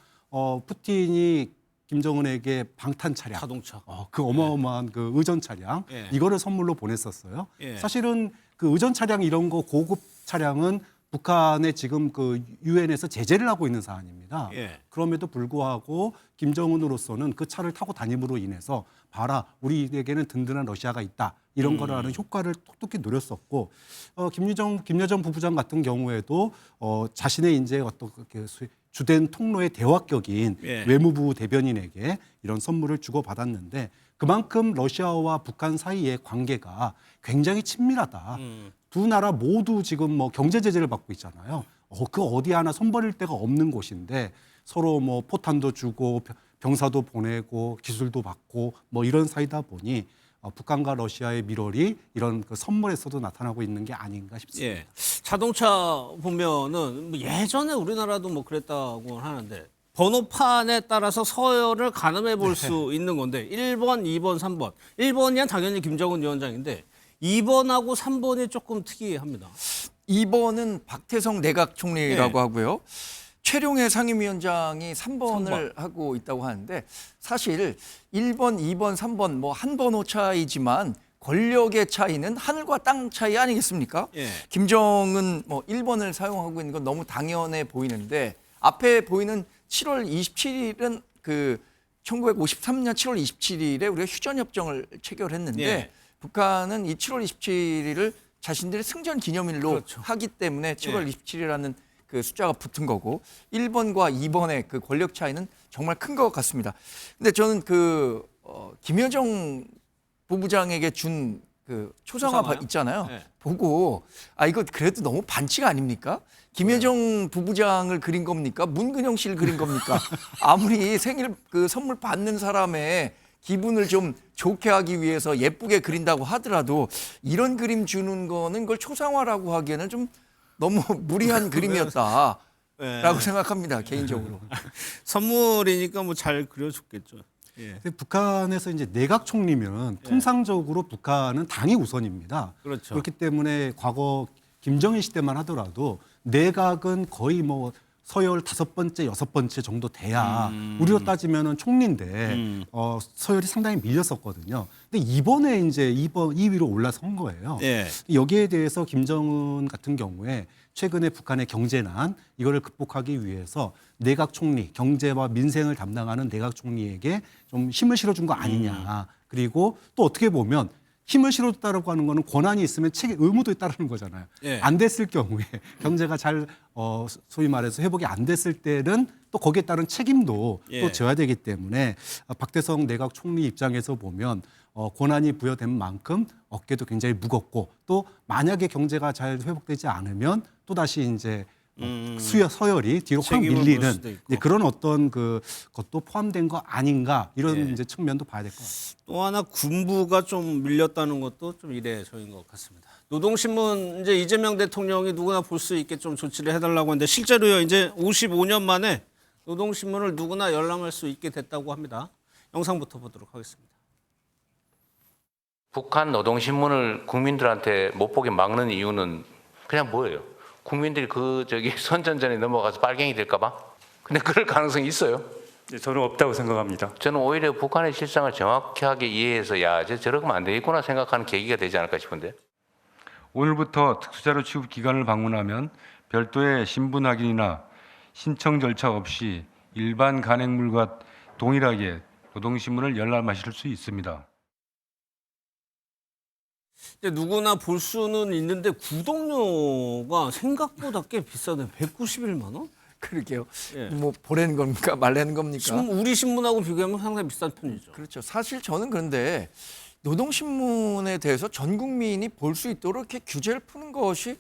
Speaker 4: 푸틴이 김정은에게 방탄 차량,
Speaker 1: 자동차.
Speaker 4: 그 어마어마한 그 의전 차량
Speaker 1: 예.
Speaker 4: 이거를 선물로 보냈었어요.
Speaker 1: 예.
Speaker 4: 사실은 그 의전 차량 이런 거 고급 차량은 북한에 지금 그 유엔에서 제재를 하고 있는 사안입니다.
Speaker 1: 예.
Speaker 4: 그럼에도 불구하고 김정은으로서는 그 차를 타고 다님으로 인해서 봐라 우리에게는 든든한 러시아가 있다 이런 거라는 효과를 톡톡히 노렸었고 김여정 부부장 같은 경우에도 자신의 이제 어떤 그 주된 통로의 대화격인
Speaker 1: 예.
Speaker 4: 외무부 대변인에게 이런 선물을 주고받았는데 그만큼 러시아와 북한 사이의 관계가 굉장히 친밀하다. 두 나라 모두 지금 뭐 경제 제재를 받고 있잖아요. 그 어디 하나 손버릴 데가 없는 곳인데 서로 뭐 포탄도 주고 병사도 보내고 기술도 받고 뭐 이런 사이다 보니 북한과 러시아의 밀월이 이런 그 선물에서도 나타나고 있는 게 아닌가 싶습니다.
Speaker 1: 예. 자동차 보면은 뭐 예전에 우리나라도 뭐 그랬다고 하는데 번호판에 따라서 서열을 가늠해 볼 수 있는 건데 1번, 2번, 3번. 1번이야 당연히 김정은 위원장인데 2번하고 3번이 조금 특이합니다.
Speaker 3: 2번은 박태성 내각 총리라고
Speaker 1: 예.
Speaker 3: 하고요. 최룡해 상임위원장이 3번을
Speaker 1: 3번.
Speaker 3: 하고 있다고 하는데 사실 1번, 2번, 3번 뭐 한 번호 차이지만 권력의 차이는 하늘과 땅 차이 아니겠습니까?
Speaker 1: 예.
Speaker 3: 김정은 뭐 1번을 사용하고 있는 건 너무 당연해 보이는데 앞에 보이는 7월 27일은 그 1953년 7월 27일에 우리가 휴전협정을 체결했는데
Speaker 1: 예.
Speaker 3: 북한은 이 7월 27일을 자신들의 승전 기념일로
Speaker 1: 그렇죠.
Speaker 3: 하기 때문에 7월
Speaker 1: 예.
Speaker 3: 27일이라는 그 숫자가 붙은 거고 1번과 2번의 그 권력 차이는 정말 큰 것 같습니다. 근데 저는 김여정 부부장에게 준 그 초상화
Speaker 1: 초상화요?
Speaker 3: 있잖아요.
Speaker 1: 네.
Speaker 3: 보고 이거 그래도 너무 반칙 아닙니까? 김여정 부부장을 그린 겁니까? 문근영 씨를 그린 겁니까? 아무리 생일 그 선물 받는 사람의 기분을 좀 좋게 하기 위해서 예쁘게 그린다고 하더라도 이런 그림 주는 거는 그걸 초상화라고 하기에는 좀 너무 무리한 그림이었다라고
Speaker 1: 네.
Speaker 3: 생각합니다. 개인적으로.
Speaker 1: 선물이니까 뭐 잘 그려줬겠죠. 예.
Speaker 4: 근데 북한에서 이제 내각 총리면 통상적으로 북한은 당이 우선입니다.
Speaker 1: 그렇죠.
Speaker 4: 그렇기 때문에 과거 김정일 시대만 하더라도 내각은 거의 뭐 서열 5번째, 6번째 정도 돼야 우리로 따지면은 총리인데 서열이 상당히 밀렸었거든요. 근데 이번에 이제 2위로 올라선 거예요.
Speaker 1: 예.
Speaker 4: 여기에 대해서 김정은 같은 경우에 최근에 북한의 경제난 이거를 극복하기 위해서 내각 총리, 경제와 민생을 담당하는 내각 총리에게 좀 힘을 실어준 거 아니냐. 그리고 또 어떻게 보면 힘을 실어줬다라고 하는 거는 권한이 있으면 의무도 따르는 거잖아요.
Speaker 1: 예.
Speaker 4: 안 됐을 경우에 경제가 잘 소위 말해서 회복이 안 됐을 때는 또 거기에 따른 책임도
Speaker 1: 예.
Speaker 4: 또 져야 되기 때문에 박대성 내각 총리 입장에서 보면 권한이 부여된 만큼 어깨도 굉장히 무겁고 또 만약에 경제가 잘 회복되지 않으면 또 다시 이제 서열이 뒤로 확
Speaker 1: 책임을 물
Speaker 4: 밀리는
Speaker 1: 수도 있고.
Speaker 4: 이제 그런 어떤 것도 포함된 거 아닌가 이런
Speaker 1: 예.
Speaker 4: 이제 측면도 봐야 될 것 같습니다.
Speaker 1: 또 하나 군부가 좀 밀렸다는 것도 좀 이례적인 것 같습니다. 노동신문 이제 이재명 대통령이 누구나 볼 수 있게 좀 조치를 해달라고 하는데 실제로요 이제 55년 만에 노동신문을 누구나 열람할 수 있게 됐다고 합니다. 영상부터 보도록 하겠습니다.
Speaker 9: 북한 노동신문을 국민들한테 못 보게 막는 이유는 그냥 뭐예요? 국민들이 선전전에 넘어가서 빨갱이 될까 봐? 근데 그럴 가능성이 있어요.
Speaker 10: 저는 없다고 생각합니다.
Speaker 9: 저는 오히려 북한의 실상을 정확하게 이해해서 저러면 안 되겠구나 생각하는 계기가 되지 않을까 싶은데.
Speaker 10: 오늘부터 특수자료 취급 기관을 방문하면 별도의 신분 확인이나 신청 절차 없이 일반 간행물과 동일하게 노동신문을 열람하실 수 있습니다.
Speaker 1: 이제 누구나 볼 수는 있는데 구독료가 생각보다 꽤 비싸네. 191만 원?
Speaker 3: 그러게요.
Speaker 1: 예.
Speaker 3: 뭐 보내는 겁니까? 말내는 겁니까?
Speaker 1: 우리 신문하고 비교하면 상당히 비싼 편이죠.
Speaker 3: 그렇죠. 사실 저는 그런데 노동신문에 대해서 전 국민이 볼 수 있도록 이렇게 규제를 푸는 것이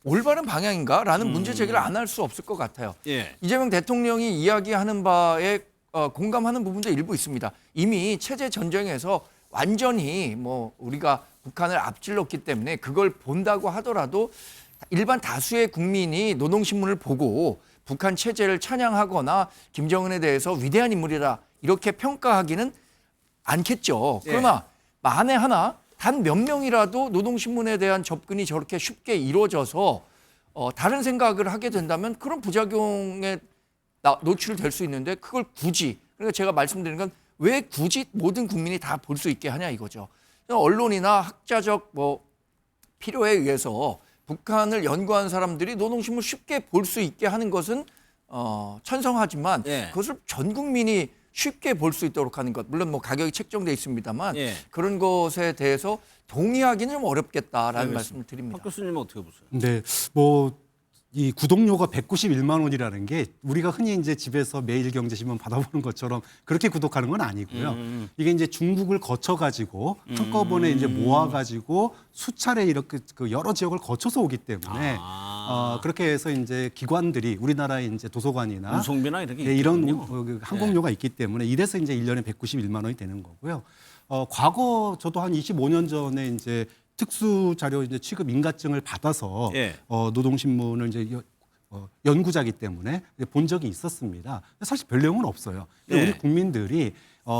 Speaker 3: 올바른 방향인가라는 문제 제기를 안 할 수 없을 것 같아요.
Speaker 1: 예.
Speaker 3: 이재명 대통령이 이야기하는 바에 공감하는 부분도 일부 있습니다. 이미 체제 전쟁에서 완전히 뭐 우리가 북한을 앞질렀기 때문에 그걸 본다고 하더라도 일반 다수의 국민이 노동신문을 보고 북한 체제를 찬양하거나 김정은에 대해서 위대한 인물이다 이렇게 평가하기는 않겠죠.
Speaker 1: 예.
Speaker 3: 그러나 만에 하나 단 몇 명이라도 노동신문에 대한 접근이 저렇게 쉽게 이루어져서 다른 생각을 하게 된다면 그런 부작용에 노출될 수 있는데 그걸 굳이 그러니까 제가 말씀드리는 건 왜 굳이 모든 국민이 다 볼 수 있게 하냐 이거죠. 언론이나 학자적 필요에 의해서 북한을 연구한 사람들이 노동신문 쉽게 볼 수 있게 하는 것은 찬성하지만
Speaker 1: 예.
Speaker 3: 그것을 전 국민이 쉽게 볼 수 있도록 하는 것, 물론 뭐 가격이 책정돼 있습니다만
Speaker 1: 예.
Speaker 3: 그런 것에 대해서 동의하기는 좀 어렵겠다라는
Speaker 1: 알겠습니다.
Speaker 3: 말씀을 드립니다.
Speaker 1: 박 교수님은 어떻게 보세요?
Speaker 4: 네, 뭐 이 구독료가 191만 원이라는 게 우리가 흔히 이제 집에서 매일경제신문 받아보는 것처럼 그렇게 구독하는 건 아니고요. 이게 이제 중국을 거쳐 가지고 한꺼번에 이제 모아 가지고 수차례 이렇게 그 여러 지역을 거쳐서 오기 때문에 그렇게 해서 이제 기관들이 우리나라의 이제 도서관이나
Speaker 1: 운송비나 이런 게
Speaker 4: 네, 이런
Speaker 1: 있군요.
Speaker 4: 그 항공료가 있기 때문에 이래서 이제 1년에 191만 원이 되는 거고요. 과거 저도 한 25년 전에 이제 특수 자료 이제 취급 인가증을 받아서
Speaker 1: 예.
Speaker 4: 노동신문을 이제 연구자기 때문에 본 적이 있었습니다. 사실 별 내용은 없어요.
Speaker 1: 예.
Speaker 4: 우리 국민들이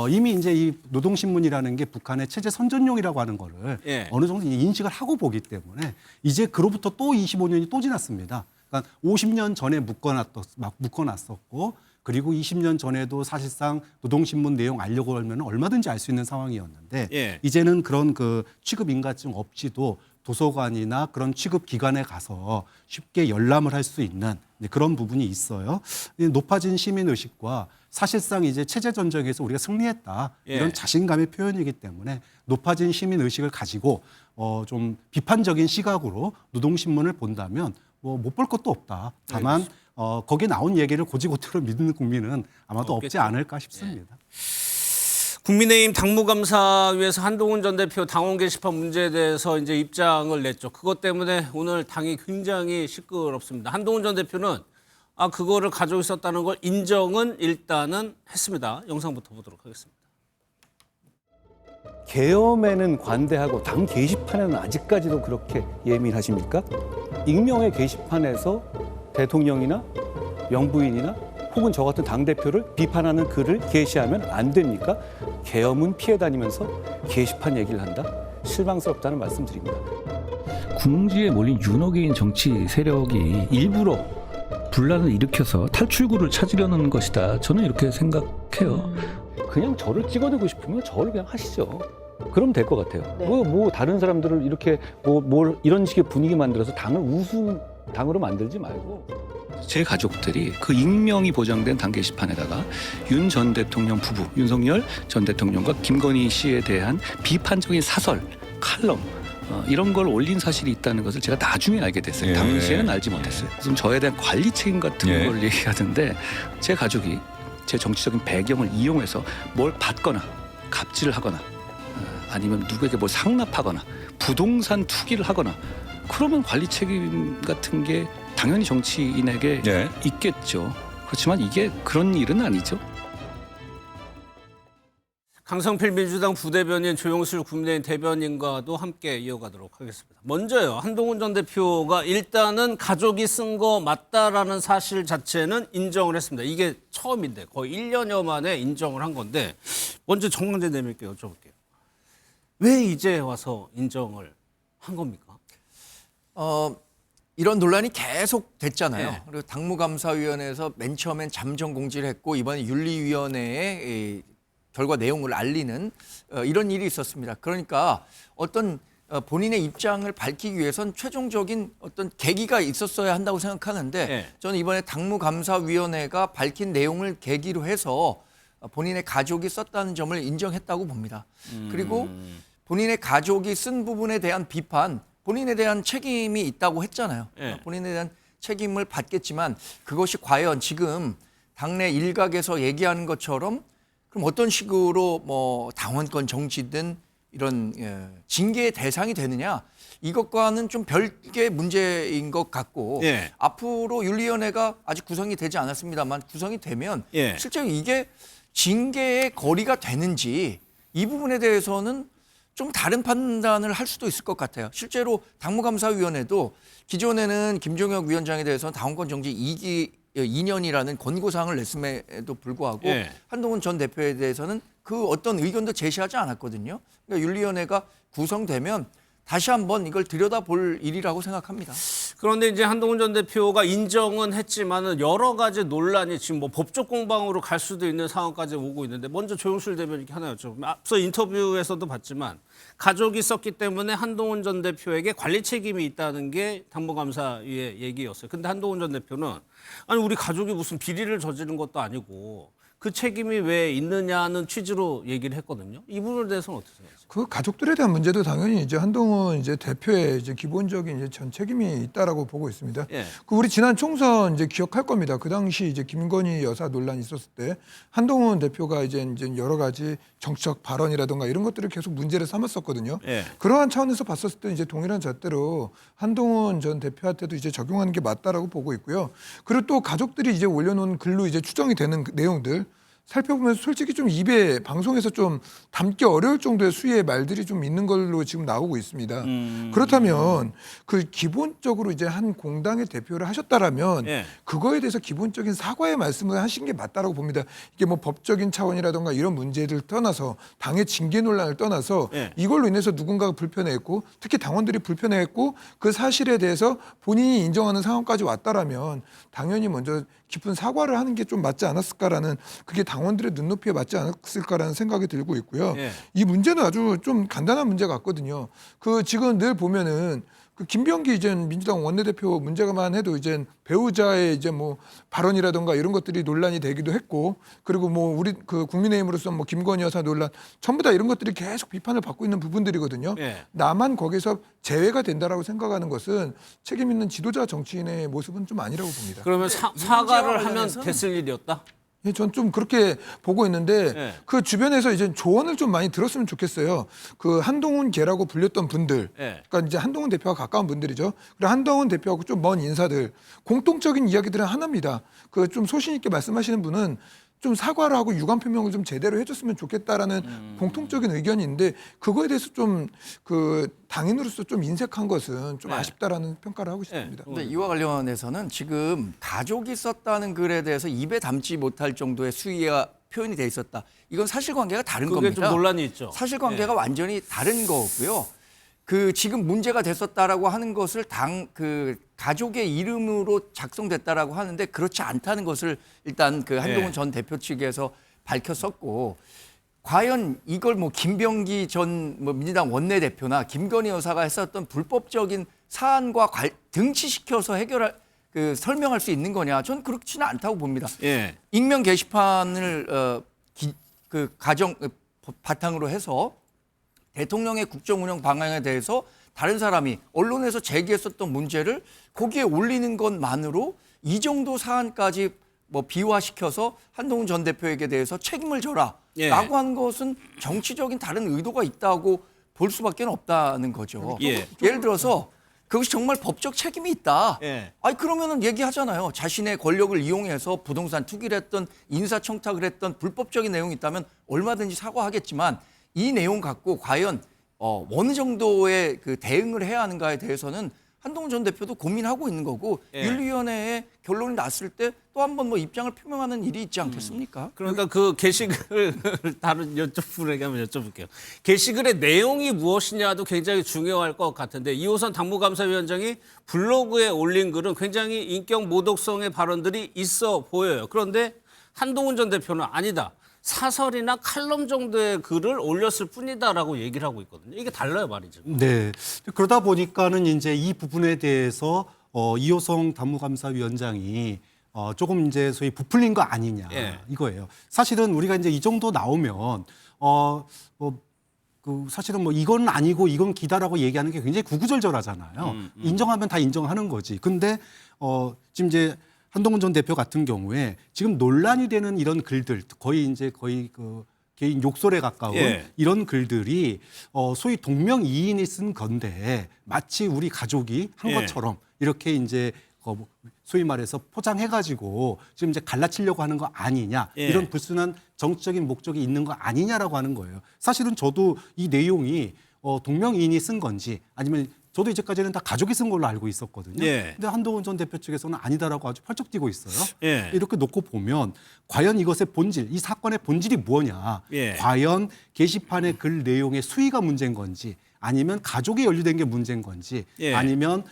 Speaker 4: 이미 이제 이 노동신문이라는 게 북한의 체제 선전용이라고 하는 거를
Speaker 1: 예.
Speaker 4: 어느 정도 인식을 하고 보기 때문에 이제 그로부터 또 25년이 또 지났습니다. 그러니까 50년 전에 묶어놨었고 그리고 20년 전에도 사실상 노동신문 내용 알려고 하면 얼마든지 알 수 있는 상황이었는데
Speaker 1: 예.
Speaker 4: 이제는 그런 그 취급 인가증 없이도 도서관이나 그런 취급 기관에 가서 쉽게 열람을 할 수 있는 그런 부분이 있어요. 높아진 시민 의식과 사실상 이제 체제 전쟁에서 우리가 승리했다
Speaker 1: 예.
Speaker 4: 이런 자신감의 표현이기 때문에 높아진 시민 의식을 가지고 좀 비판적인 시각으로 노동신문을 본다면 뭐 못 볼 것도 없다. 다만 거기에 나온 얘기를 고지고대로 믿는 국민은 아마도 없지
Speaker 1: 없겠죠.
Speaker 4: 않을까 싶습니다.
Speaker 1: 국민의힘 당무감사위에서 한동훈 전 대표 당원 게시판 문제에 대해서 이제 입장을 냈죠. 그것 때문에 오늘 당이 굉장히 시끄럽습니다. 한동훈 전 대표는 그거를 가지고 있었다는 걸 인정은 일단은 했습니다. 영상부터 보도록 하겠습니다.
Speaker 11: 계엄에는 관대하고 당 게시판에는 아직까지도 그렇게 예민하십니까? 익명의 게시판에서 대통령이나 영부인이나 혹은 저 같은 당대표를 비판하는 글을 게시하면 안 됩니까? 계엄은 피해 다니면서 게시판 얘기를 한다? 실망스럽다는 말씀드립니다.
Speaker 12: 궁지에 몰린 윤호개인 정치 세력이 일부러 분란을 일으켜서 탈출구를 찾으려는 것이다. 저는 이렇게 생각해요.
Speaker 11: 그냥 저를 찍어내고 싶으면 저를 그냥 하시죠. 그럼 될 것 같아요. 뭐 다른 사람들을 이렇게 뭘 이런 식의 분위기 만들어서 당을 우승 당으로 만들지 말고.
Speaker 12: 제 가족들이 그 익명이 보장된 당 게시판에다가 윤 전 대통령 부부, 윤석열 전 대통령과 김건희 씨에 대한 비판적인 사설, 칼럼 이런 걸 올린 사실이 있다는 것을 제가 나중에 알게 됐어요. 당시에는 알지 못했어요. 그래서 저에 대한 관리 책임 같은 걸 얘기하던데 제 가족이 제 정치적인 배경을 이용해서 뭘 받거나 갑질을 하거나 아니면 누구에게 뭘 상납하거나 부동산 투기를 하거나 그러면 관리 책임 같은 게 당연히 정치인에게 있겠죠. 그렇지만 이게 그런 일은 아니죠.
Speaker 1: 강성필 민주당 부대변인 조용실 국민의힘 대변인과도 함께 이어가도록 하겠습니다. 먼저요. 한동훈 전 대표가 일단은 가족이 쓴 거 맞다라는 사실 자체는 인정을 했습니다. 이게 처음인데 거의 1년여 만에 인정을 한 건데 먼저 정강재 대변인께 여쭤볼게요. 왜 이제 와서 인정을 한 겁니까?
Speaker 3: 이런 논란이 계속 됐잖아요.
Speaker 1: 네.
Speaker 3: 그리고 당무감사위원회에서 맨 처음엔 잠정 공지를 했고 이번에 윤리위원회에 결과 내용을 알리는 이런 일이 있었습니다. 그러니까 어떤 본인의 입장을 밝히기 위해선 최종적인 어떤 계기가 있었어야 한다고 생각하는데
Speaker 1: 네.
Speaker 3: 저는 이번에 당무감사위원회가 밝힌 내용을 계기로 해서 본인의 가족이 썼다는 점을 인정했다고 봅니다. 그리고 본인의 가족이 쓴 부분에 대한 비판, 본인에 대한 책임이 있다고 했잖아요.
Speaker 1: 네.
Speaker 3: 본인에 대한 책임을 받겠지만 그것이 과연 지금 당내 일각에서 얘기하는 것처럼 그럼 어떤 식으로 뭐 당원권 정지든 이런 징계의 대상이 되느냐 이것과는 좀 별개의 문제인 것 같고
Speaker 1: 예.
Speaker 3: 앞으로 윤리위원회가 아직 구성이 되지 않았습니다만 구성이 되면
Speaker 1: 예.
Speaker 3: 실제로 이게 징계의 거리가 되는지 이 부분에 대해서는 좀 다른 판단을 할 수도 있을 것 같아요. 실제로 당무감사위원회도 기존에는 김종혁 위원장에 대해서는 당원권 정지 2년이라는 권고사항을 냈음에도 불구하고
Speaker 1: 예.
Speaker 3: 한동훈 전 대표에 대해서는 그 어떤 의견도 제시하지 않았거든요. 그러니까 윤리위원회가 구성되면 다시 한번 이걸 들여다볼 일이라고 생각합니다.
Speaker 1: 그런데 이제 한동훈 전 대표가 인정은 했지만은 여러 가지 논란이 지금 뭐 법적 공방으로 갈 수도 있는 상황까지 오고 있는데 먼저 조영술 대변인께 하나 여쭤보면 앞서 인터뷰에서도 봤지만 가족이 있었기 때문에 한동훈 전 대표에게 관리 책임이 있다는 게 당무감사위의 얘기였어요. 근데 한동훈 전 대표는 아니 우리 가족이 무슨 비리를 저지른 것도 아니고 그 책임이 왜 있느냐는 취지로 얘기를 했거든요. 이 부분에 대해서는 어떻게 생각하세요?
Speaker 13: 그 가족들에 대한 문제도 당연히 이제 한동훈 이제 대표의 이제 기본적인 이제 전 책임이 있다라고 보고 있습니다.
Speaker 1: 예.
Speaker 13: 그 우리 지난 총선 이제 기억할 겁니다. 그 당시 이제 김건희 여사 논란이 있었을 때 한동훈 대표가 이제 여러 가지 정치적 발언이라든가 이런 것들을 계속 문제를 삼았었거든요.
Speaker 1: 예.
Speaker 13: 그러한 차원에서 봤었을 때 이제 동일한 잣대로 한동훈 전 대표한테도 이제 적용하는 게 맞다라고 보고 있고요. 그리고 또 가족들이 이제 올려놓은 글로 이제 추정이 되는 그 내용들 살펴보면 솔직히 좀 입에 방송에서 좀 담기 어려울 정도의 수위의 말들이 좀 있는 걸로 지금 나오고 있습니다. 그렇다면 그 기본적으로 이제 한 공당의 대표를 하셨다라면
Speaker 1: 예.
Speaker 13: 그거에 대해서 기본적인 사과의 말씀을 하신 게 맞다라고 봅니다. 이게 뭐 법적인 차원이라든가 이런 문제를 떠나서 당의 징계 논란을 떠나서
Speaker 1: 예.
Speaker 13: 이걸로 인해서 누군가가 불편해했고 특히 당원들이 불편해했고 그 사실에 대해서 본인이 인정하는 상황까지 왔다라면 당연히 먼저 깊은 사과를 하는 게 좀 맞지 않았을까라는 그게 당원들의 눈높이에 맞지 않았을까라는 생각이 들고 있고요.
Speaker 1: 예.
Speaker 13: 이 문제는 아주 좀 간단한 문제 같거든요. 그 지금 늘 보면은 그 김병기 이제 민주당 원내대표 문제가만 해도 이제 배우자의 이제 뭐 발언이라든가 이런 것들이 논란이 되기도 했고 그리고 뭐 우리 그 국민의힘으로서 뭐 김건희 여사 논란 전부 다 이런 것들이 계속 비판을 받고 있는 부분들이거든요.
Speaker 1: 예.
Speaker 13: 나만 거기서 제외가 된다라고 생각하는 것은 책임 있는 지도자 정치인의 모습은 좀 아니라고 봅니다.
Speaker 1: 그러면 사과를 하면 됐을 일이었다?
Speaker 13: 예, 전 좀 그렇게 보고 있는데
Speaker 1: 네.
Speaker 13: 그 주변에서 이제 조언을 좀 많이 들었으면 좋겠어요. 그 한동훈계라고 불렸던 분들,
Speaker 1: 네.
Speaker 13: 그러니까 이제 한동훈 대표와 가까운 분들이죠. 그리고 한동훈 대표하고 좀 먼 인사들 공통적인 이야기들은 하나입니다. 그 좀 소신 있게 말씀하시는 분은 좀 사과를 하고 유감 표명을 좀 제대로 해줬으면 좋겠다라는 공통적인 의견이 있는데 그거에 대해서 좀 그 당인으로서 좀 인색한 것은 좀
Speaker 1: 네.
Speaker 13: 아쉽다라는 평가를 하고 싶습니다.
Speaker 3: 근데 이와 관련해서는 지금 가족이 썼다는 글에 대해서 입에 담지 못할 정도의 수위가 표현이 돼 있었다. 이건 사실관계가 다른
Speaker 1: 그게
Speaker 3: 겁니다.
Speaker 1: 좀 논란이 있죠.
Speaker 3: 사실관계가 완전히 다른 거고요. 그 지금 문제가 됐었다라고 하는 것을 그 가족의 이름으로 작성됐다라고 하는데 그렇지 않다는 것을 일단 그 한동훈 전 대표 측에서 밝혔었고 과연 이걸 뭐 김병기 전 뭐 민주당 원내대표나 김건희 여사가 했었던 불법적인 사안과 등치시켜서 설명할 수 있는 거냐? 전 그렇지는 않다고 봅니다.
Speaker 1: 예.
Speaker 3: 익명 게시판을 바탕으로 해서 대통령의 국정 운영 방향에 대해서 다른 사람이 언론에서 제기했었던 문제를 거기에 올리는 것만으로 이 정도 사안까지 뭐 비화시켜서 한동훈 전 대표에게 대해서 책임을 져라
Speaker 1: 예.
Speaker 3: 라고 하는 것은 정치적인 다른 의도가 있다고 볼 수밖에 없다는 거죠.
Speaker 1: 예.
Speaker 3: 예를 들어서 그것이 정말 법적 책임이 있다.
Speaker 1: 예.
Speaker 3: 아니 그러면은 얘기하잖아요. 자신의 권력을 이용해서 부동산 투기를 했던 인사청탁을 했던 불법적인 내용이 있다면 얼마든지 사과하겠지만 이 내용 갖고 과연 어느 정도의 그 대응을 해야 하는가에 대해서는 한동훈 전 대표도 고민하고 있는 거고
Speaker 1: 예.
Speaker 3: 윤리위원회에 결론이 났을 때 또 한 번 뭐 입장을 표명하는 일이 있지 않겠습니까?
Speaker 1: 그러니까 그 게시글 다른 여쭤분에게 한번 여쭤볼게요. 게시글의 내용이 무엇이냐도 굉장히 중요할 것 같은데 이호선 당무감사위원장이 블로그에 올린 글은 굉장히 인격 모독성의 발언들이 있어 보여요. 그런데 한동훈 전 대표는 아니다. 사설이나 칼럼 정도의 글을 올렸을 뿐이다라고 얘기를 하고 있거든요. 이게 달라요, 말이죠.
Speaker 4: 네. 그러다 보니까는 이제 이 부분에 대해서 이호성 당무감사위원장이 조금 이제 소위 부풀린 거 아니냐
Speaker 1: 예.
Speaker 4: 이거예요. 사실은 우리가 이제 이 정도 나오면 사실은 뭐 이건 아니고 이건 기다라고 얘기하는 게 굉장히 구구절절하잖아요. 인정하면 다 인정하는 거지. 근데 지금 이제 한동훈 전 대표 같은 경우에 지금 논란이 되는 이런 글들 거의 그 개인 욕설에 가까운
Speaker 1: 예.
Speaker 4: 이런 글들이 소위 동명이인이 쓴 건데 마치 우리 가족이 한
Speaker 1: 예.
Speaker 4: 것처럼 이렇게 이제 소위 말해서 포장해가지고 지금 이제 갈라치려고 하는 거 아니냐
Speaker 1: 예.
Speaker 4: 이런 불순한 정치적인 목적이 있는 거 아니냐라고 하는 거예요. 사실은 저도 이 내용이 동명이인이 쓴 건지 아니면 저도 이제까지는 다 가족이 쓴 걸로 알고 있었거든요.
Speaker 1: 예.
Speaker 4: 근데 한동훈 전 대표 측에서는 아니다라고 아주 펄쩍 뛰고 있어요.
Speaker 1: 예.
Speaker 4: 이렇게 놓고 보면 과연 이것의 본질, 이 사건의 본질이 뭐냐?
Speaker 1: 예.
Speaker 4: 과연 게시판의 글 내용의 수위가 문제인 건지 아니면 가족에 연루된 게 문제인 건지
Speaker 1: 예.
Speaker 4: 아니면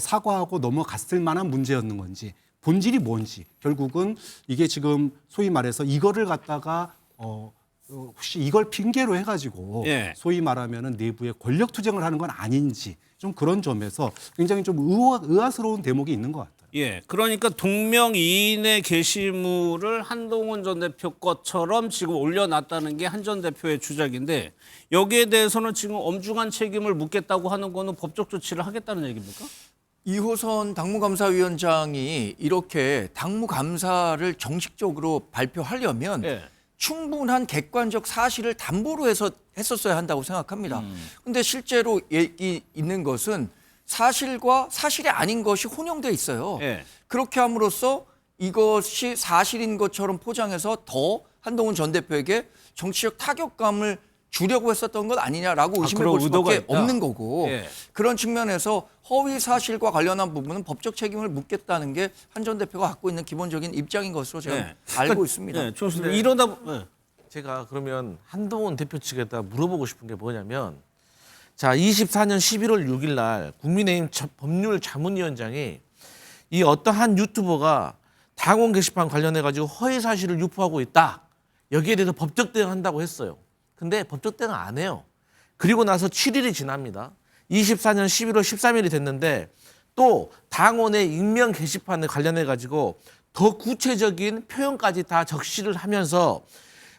Speaker 4: 사과하고 넘어갔을 만한 문제였는 건지 본질이 뭔지 결국은 이게 지금 소위 말해서 이거를 갖다가 혹시 이걸 핑계로 해가지고
Speaker 1: 예.
Speaker 4: 소위 말하면은 내부에 권력 투쟁을 하는 건 아닌지 좀 그런 점에서 굉장히 좀 의아스러운 대목이 있는 것 같아요.
Speaker 1: 예, 그러니까 동명이인의 게시물을 한동훈 전 대표 것처럼 지금 올려놨다는 게 한 전 대표의 주장인데 여기에 대해서는 지금 엄중한 책임을 묻겠다고 하는 거는 법적 조치를 하겠다는 얘기입니까?
Speaker 3: 이호선 당무감사위원장이 이렇게 당무감사를 정식적으로 발표하려면
Speaker 1: 예.
Speaker 3: 충분한 객관적 사실을 담보로 해서 했었어야 한다고 생각합니다. 근데 실제로 얘기 있는 것은 사실과 사실이 아닌 것이 혼용돼 있어요.
Speaker 1: 예.
Speaker 3: 그렇게 함으로써 이것이 사실인 것처럼 포장해서 더 한동훈 전 대표에게 정치적 타격감을 주려고 했었던 것 아니냐라고 의심해
Speaker 1: 그런
Speaker 3: 볼
Speaker 1: 의도가
Speaker 3: 수밖에
Speaker 1: 있다?
Speaker 3: 없는 거고
Speaker 1: 예.
Speaker 3: 그런 측면에서 허위 사실과 관련한 부분은 법적 책임을 묻겠다는 게 한 전 대표가 갖고 있는 기본적인 입장인 것으로 제가
Speaker 1: 예.
Speaker 3: 알고 있습니다.
Speaker 1: 예, 좋습니다. 이러다
Speaker 14: 제가 그러면 한동훈 대표 측에다 물어보고 싶은 게 뭐냐면 자 24년 11월 6일 날 국민의힘 법률 자문위원장이 이 어떠한 유튜버가 당원 게시판 관련해 가지고 허위 사실을 유포하고 있다. 여기에 대해서 법적 대응한다고 했어요. 근데 법적 대응 안 해요. 그리고 나서 7일이 지납니다. 24년 11월 13일이 됐는데 또 당원의 익명 게시판에 관련해 가지고 더 구체적인 표현까지 다 적시를 하면서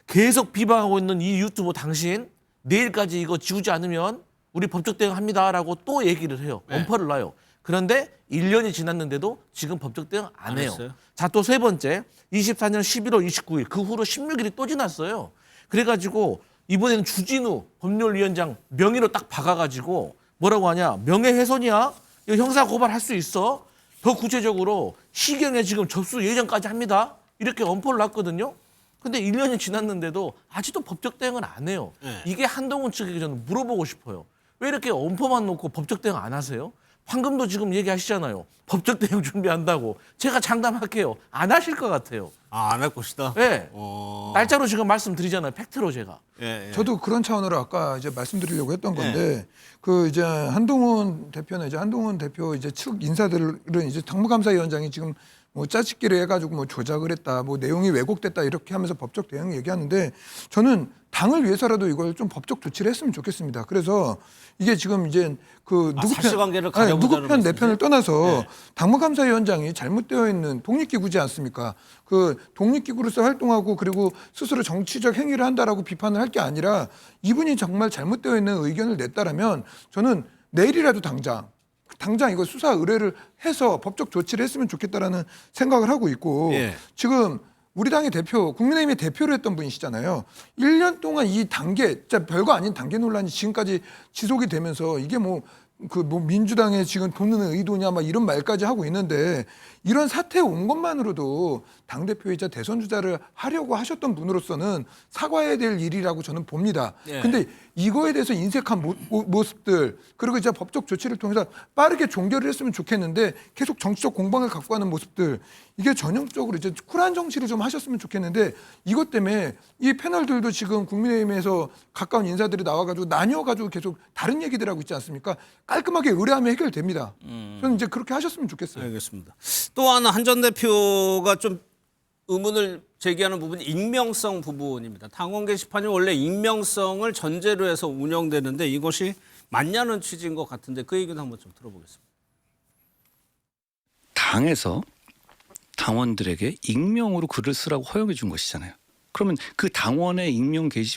Speaker 14: 계속 비방하고 있는 이 유튜버 당신 내일까지 이거 지우지 않으면 우리 법적 대응합니다라고 또 얘기를 해요. 엄포를 놔요. 그런데 1년이 지났는데도 지금 법적 대응 안 해요.
Speaker 1: 했어요?
Speaker 14: 자, 또 세 번째 24년 11월 29일 그 후로 16일이 또 지났어요. 그래가지고 이번에는 주진우 법률위원장 명의로 딱 박아가지고 뭐라고 하냐 명예훼손이야 이거 형사 고발할 수 있어. 더 구체적으로 시경에 지금 접수 예정까지 합니다. 이렇게 엄포를 놨거든요. 근데 1년이 지났는데도 아직도 법적 대응은 안 해요.
Speaker 1: 네.
Speaker 14: 이게 한동훈 측에게 저는 물어보고 싶어요. 왜 이렇게 엄포만 놓고 법적 대응 안 하세요? 방금도 지금 얘기하시잖아요. 법적 대응 준비한다고. 제가 장담할게요. 안 하실 것 같아요.
Speaker 1: 안 할 것이다.
Speaker 14: 네. 날짜로 지금 말씀드리잖아요. 팩트로 제가.
Speaker 1: 예, 예.
Speaker 13: 저도 그런 차원으로 아까 이제 말씀드리려고 했던 건데 그 이제 한동훈 대표는 이제 한동훈 대표 이제 측 인사들은 이제 당무감사위원장이 지금 뭐 짜집기를 해가지고 뭐 조작을 했다, 뭐 내용이 왜곡됐다 이렇게 하면서 법적 대응 얘기하는데 저는 당을 위해서라도 이걸 좀 법적 조치를 했으면 좋겠습니다. 그래서 이게 지금 이제 그 누구
Speaker 1: 사실관계를
Speaker 13: 편, 아니, 누구
Speaker 1: 가려보자는
Speaker 13: 편 내
Speaker 1: 말씀이세요?
Speaker 13: 편을 떠나서
Speaker 1: 네.
Speaker 13: 당무감사위원장이 잘못되어 있는 독립기구지 않습니까? 그 독립기구로서 활동하고 그리고 스스로 정치적 행위를 한다라고 비판을 할 게 아니라 이분이 정말 잘못되어 있는 의견을 냈다라면 저는 내일이라도 당장 이거 수사 의뢰를 해서 법적 조치를 했으면 좋겠다라는 생각을 하고 있고
Speaker 1: 예.
Speaker 13: 지금 우리 당의 대표, 국민의힘의 대표를 했던 분이시잖아요. 1년 동안 이 단계, 진짜 별거 아닌 단계 논란이 지금까지 지속이 되면서 이게 뭐 민주당의 지금 돕는 의도냐 막 이런 말까지 하고 있는데 이런 사태에 온 것만으로도 당대표이자 대선 주자를 하려고 하셨던 분으로서는 사과해야 될 일이라고 저는 봅니다.
Speaker 1: 예.
Speaker 13: 근데 이거에 대해서 인색한 모습들 그리고 이제 법적 조치를 통해서 빠르게 종결을 했으면 좋겠는데 계속 정치적 공방을 갖고 가는 모습들 이게 전형적으로 이제 쿨한 정치를 좀 하셨으면 좋겠는데 이것 때문에 이 패널들도 지금 국민의힘에서 가까운 인사들이 나와가지고 나뉘어가지고 계속 다른 얘기들 하고 있지 않습니까? 깔끔하게 의뢰하면 해결됩니다. 저는 이제 그렇게 하셨으면 좋겠어요.
Speaker 1: 알겠습니다. 또 하나 한 전 대표가 좀 의문을 제기하는 부분이 익명성 부분입니다. 당원 게시판이 원래 익명성을 전제로 해서 운영되는데 이것이 맞냐는 취지인 것 같은데 그 얘기는 한번 좀 들어보겠습니다.
Speaker 12: 당에서 당원들에게 익명으로 글을 쓰라고 허용해 준 것이잖아요. 그러면 그 당원의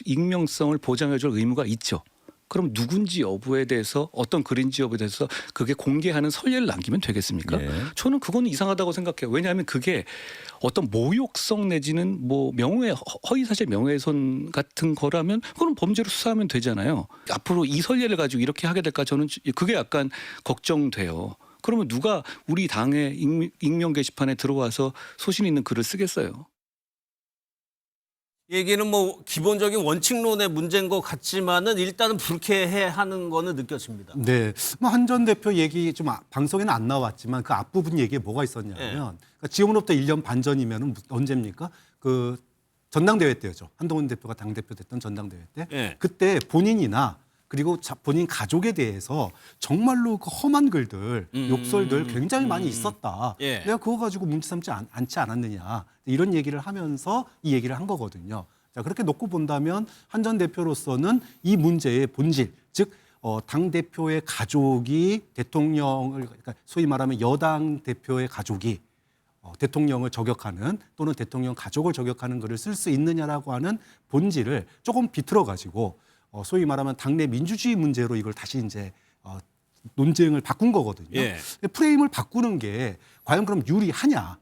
Speaker 12: 익명성을 보장해 줄 의무가 있죠. 그럼 누군지 여부에 대해서 어떤 글인지 여부에 대해서 그게 공개하는 선례를 남기면 되겠습니까? 저는 그거는 이상하다고 생각해요. 왜냐하면 그게 어떤 모욕성 내지는 뭐 허위사실 명예훼손 같은 거라면 그건 범죄로 수사하면 되잖아요. 앞으로 이 선례를 가지고 이렇게 하게 될까 저는 그게 약간 걱정돼요. 그러면 누가 우리 당의 익명 게시판에 들어와서 소신 있는 글을 쓰겠어요?
Speaker 1: 얘기는 뭐 기본적인 원칙론의 문제인 것 같지만은 일단은 불쾌해하는 거는 느껴집니다.
Speaker 4: 네, 뭐 한 전 대표 얘기 좀 방송에는 안 나왔지만 그 앞부분 얘기에 뭐가 있었냐면 그러니까 지금으로부터 1년 반 전이면은 언제입니까? 그 전당대회 때였죠. 한동훈 대표가 당 대표 됐던 전당대회 때. 그때 본인이나 그리고 본인 가족에 대해서 정말로 그 험한 글들, 욕설들 굉장히 많이 있었다.
Speaker 1: 예.
Speaker 4: 내가 그거 가지고 문제 삼지 않지 않았느냐. 이런 얘기를 하면서 이 얘기를 한 거거든요. 자, 그렇게 놓고 본다면 한 전 대표로서는 이 문제의 본질, 즉 당 대표의 가족이 대통령을, 그러니까 소위 말하면 여당 대표의 가족이 대통령을 저격하는 또는 대통령 가족을 저격하는 글을 쓸 수 있느냐라고 하는 본질을 조금 비틀어 가지고 소위 말하면 당내 민주주의 문제로 이걸 다시 이제 논쟁을 바꾼 거거든요.
Speaker 1: 예.
Speaker 4: 프레임을 바꾸는 게 과연 그럼 유리하냐?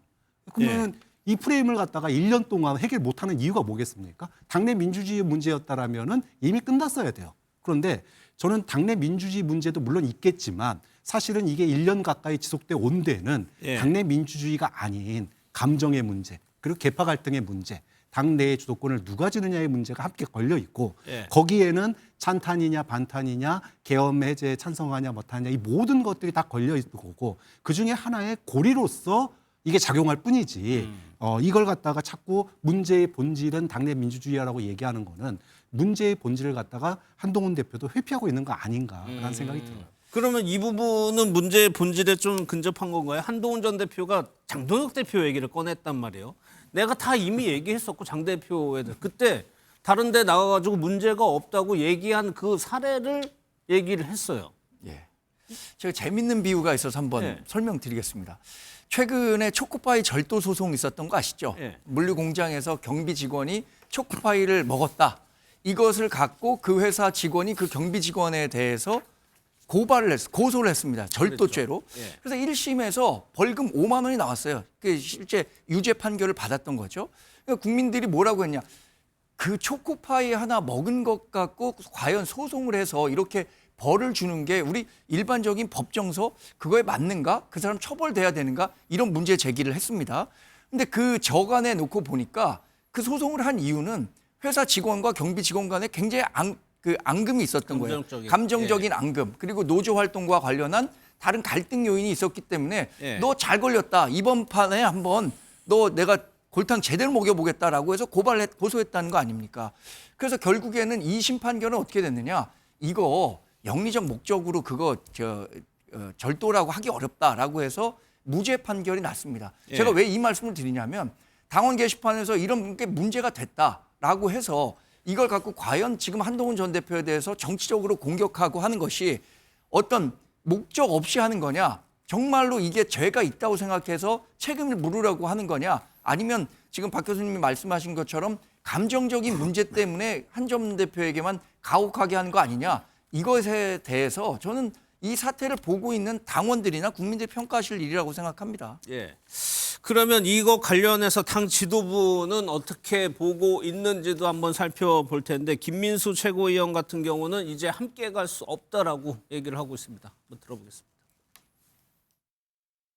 Speaker 4: 그러면 이 프레임을 갖다가 1년 동안 해결 못하는 이유가 뭐겠습니까? 당내 민주주의 문제였다라면은 이미 끝났어야 돼요. 그런데 저는 당내 민주주의 문제도 물론 있겠지만 사실은 이게 1년 가까이 지속돼 온 데는 당내 민주주의가 아닌 감정의 문제, 그리고 계파 갈등의 문제, 당내의 주도권을 누가 지느냐의 문제가 함께 걸려 있고 거기에는 찬탄이냐 반탄이냐 계엄 해제에 찬성하냐 못하냐 이 모든 것들이 다 걸려 있는 거고 그중에 하나의 고리로서 이게 작용할 뿐이지 이걸 갖다가 자꾸 문제의 본질은 당내 민주주의라고 얘기하는 거는 문제의 본질을 갖다가 한동훈 대표도 회피하고 있는 거 아닌가라는 생각이 들어요.
Speaker 1: 그러면 이 부분은 문제의 본질에 좀 근접한 건가요? 한동훈 전 대표가 장동혁 대표 얘기를 꺼냈단 말이에요. 내가 다 이미 얘기했었고 장 대표에 대해서 그때 다른 데 나가가지고 문제가 없다고 얘기한 그 사례를 얘기를 했어요.
Speaker 3: 예. 제가 재밌는 비유가 있어서 한번 설명드리겠습니다. 최근에 초코파이 절도 소송 있었던 거 아시죠? 물류공장에서 경비 직원이 초코파이를 먹었다. 이것을 갖고 그 회사 직원이 그 경비 직원에 대해서 고소를 했습니다. 절도죄로.
Speaker 1: 그렇죠.
Speaker 3: 그래서 1심에서 벌금 5만 원이 나왔어요. 그 실제 유죄 판결을 받았던 거죠. 그러니까 국민들이 뭐라고 했냐. 그 초코파이 하나 먹은 것 갖고 과연 소송을 해서 이렇게 벌을 주는 게 우리 일반적인 법정서 그거에 맞는가? 그 사람 처벌돼야 되는가? 이런 문제 제기를 했습니다. 근데 그 저간에 놓고 보니까 그 소송을 한 이유는 회사 직원과 경비 직원 간에 굉장히 앙금이 있었던 거예요. 감정적인 앙금. 그리고 노조 활동과 관련한 다른 갈등 요인이 있었기 때문에 너 잘 걸렸다. 이번 판에 한번 너 내가 골탕 제대로 먹여보겠다라고 해서 고소했다는 거 아닙니까? 그래서 결국에는 2심 판결은 어떻게 됐느냐. 이거 영리적 목적으로 그거 절도라고 하기 어렵다라고 해서 무죄 판결이 났습니다. 제가 왜 이 말씀을 드리냐면 당원 게시판에서 이런 게 문제가 됐다라고 해서 이걸 갖고 과연 지금 한동훈 전 대표에 대해서 정치적으로 공격하고 하는 것이 어떤 목적 없이 하는 거냐, 정말로 이게 죄가 있다고 생각해서 책임을 물으려고 하는 거냐, 아니면 지금 박 교수님이 말씀하신 것처럼 감정적인 문제 때문에 한 전 대표에게만 가혹하게 하는 거 아니냐, 이것에 대해서 저는 이 사태를 보고 있는 당원들이나 국민들이 평가하실 일이라고 생각합니다.
Speaker 1: 그러면 이거 관련해서 당 지도부는 어떻게 보고 있는지도 한번 살펴볼 텐데 김민수 최고위원 같은 경우는 이제 함께 갈 수 없다라고 얘기를 하고 있습니다. 한번 들어보겠습니다.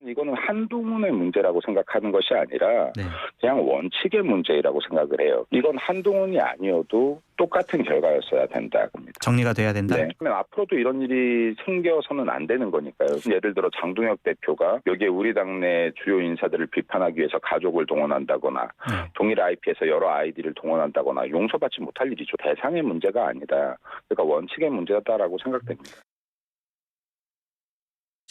Speaker 15: 이거는 한동훈의 문제라고 생각하는 것이 아니라 그냥 원칙의 문제라고 생각을 해요. 이건 한동훈이 아니어도 똑같은 결과였어야 된다 겁니다.
Speaker 16: 정리가 돼야 된다?
Speaker 15: 네. 그러면 앞으로도 이런 일이 생겨서는 안 되는 거니까요. 예를 들어 장동혁 대표가 여기에 우리 당내 주요 인사들을 비판하기 위해서 가족을 동원한다거나 동일 IP에서 여러 아이디를 동원한다거나 용서받지 못할 일이죠. 대상의 문제가 아니다. 그러니까 원칙의 문제다라고 생각됩니다.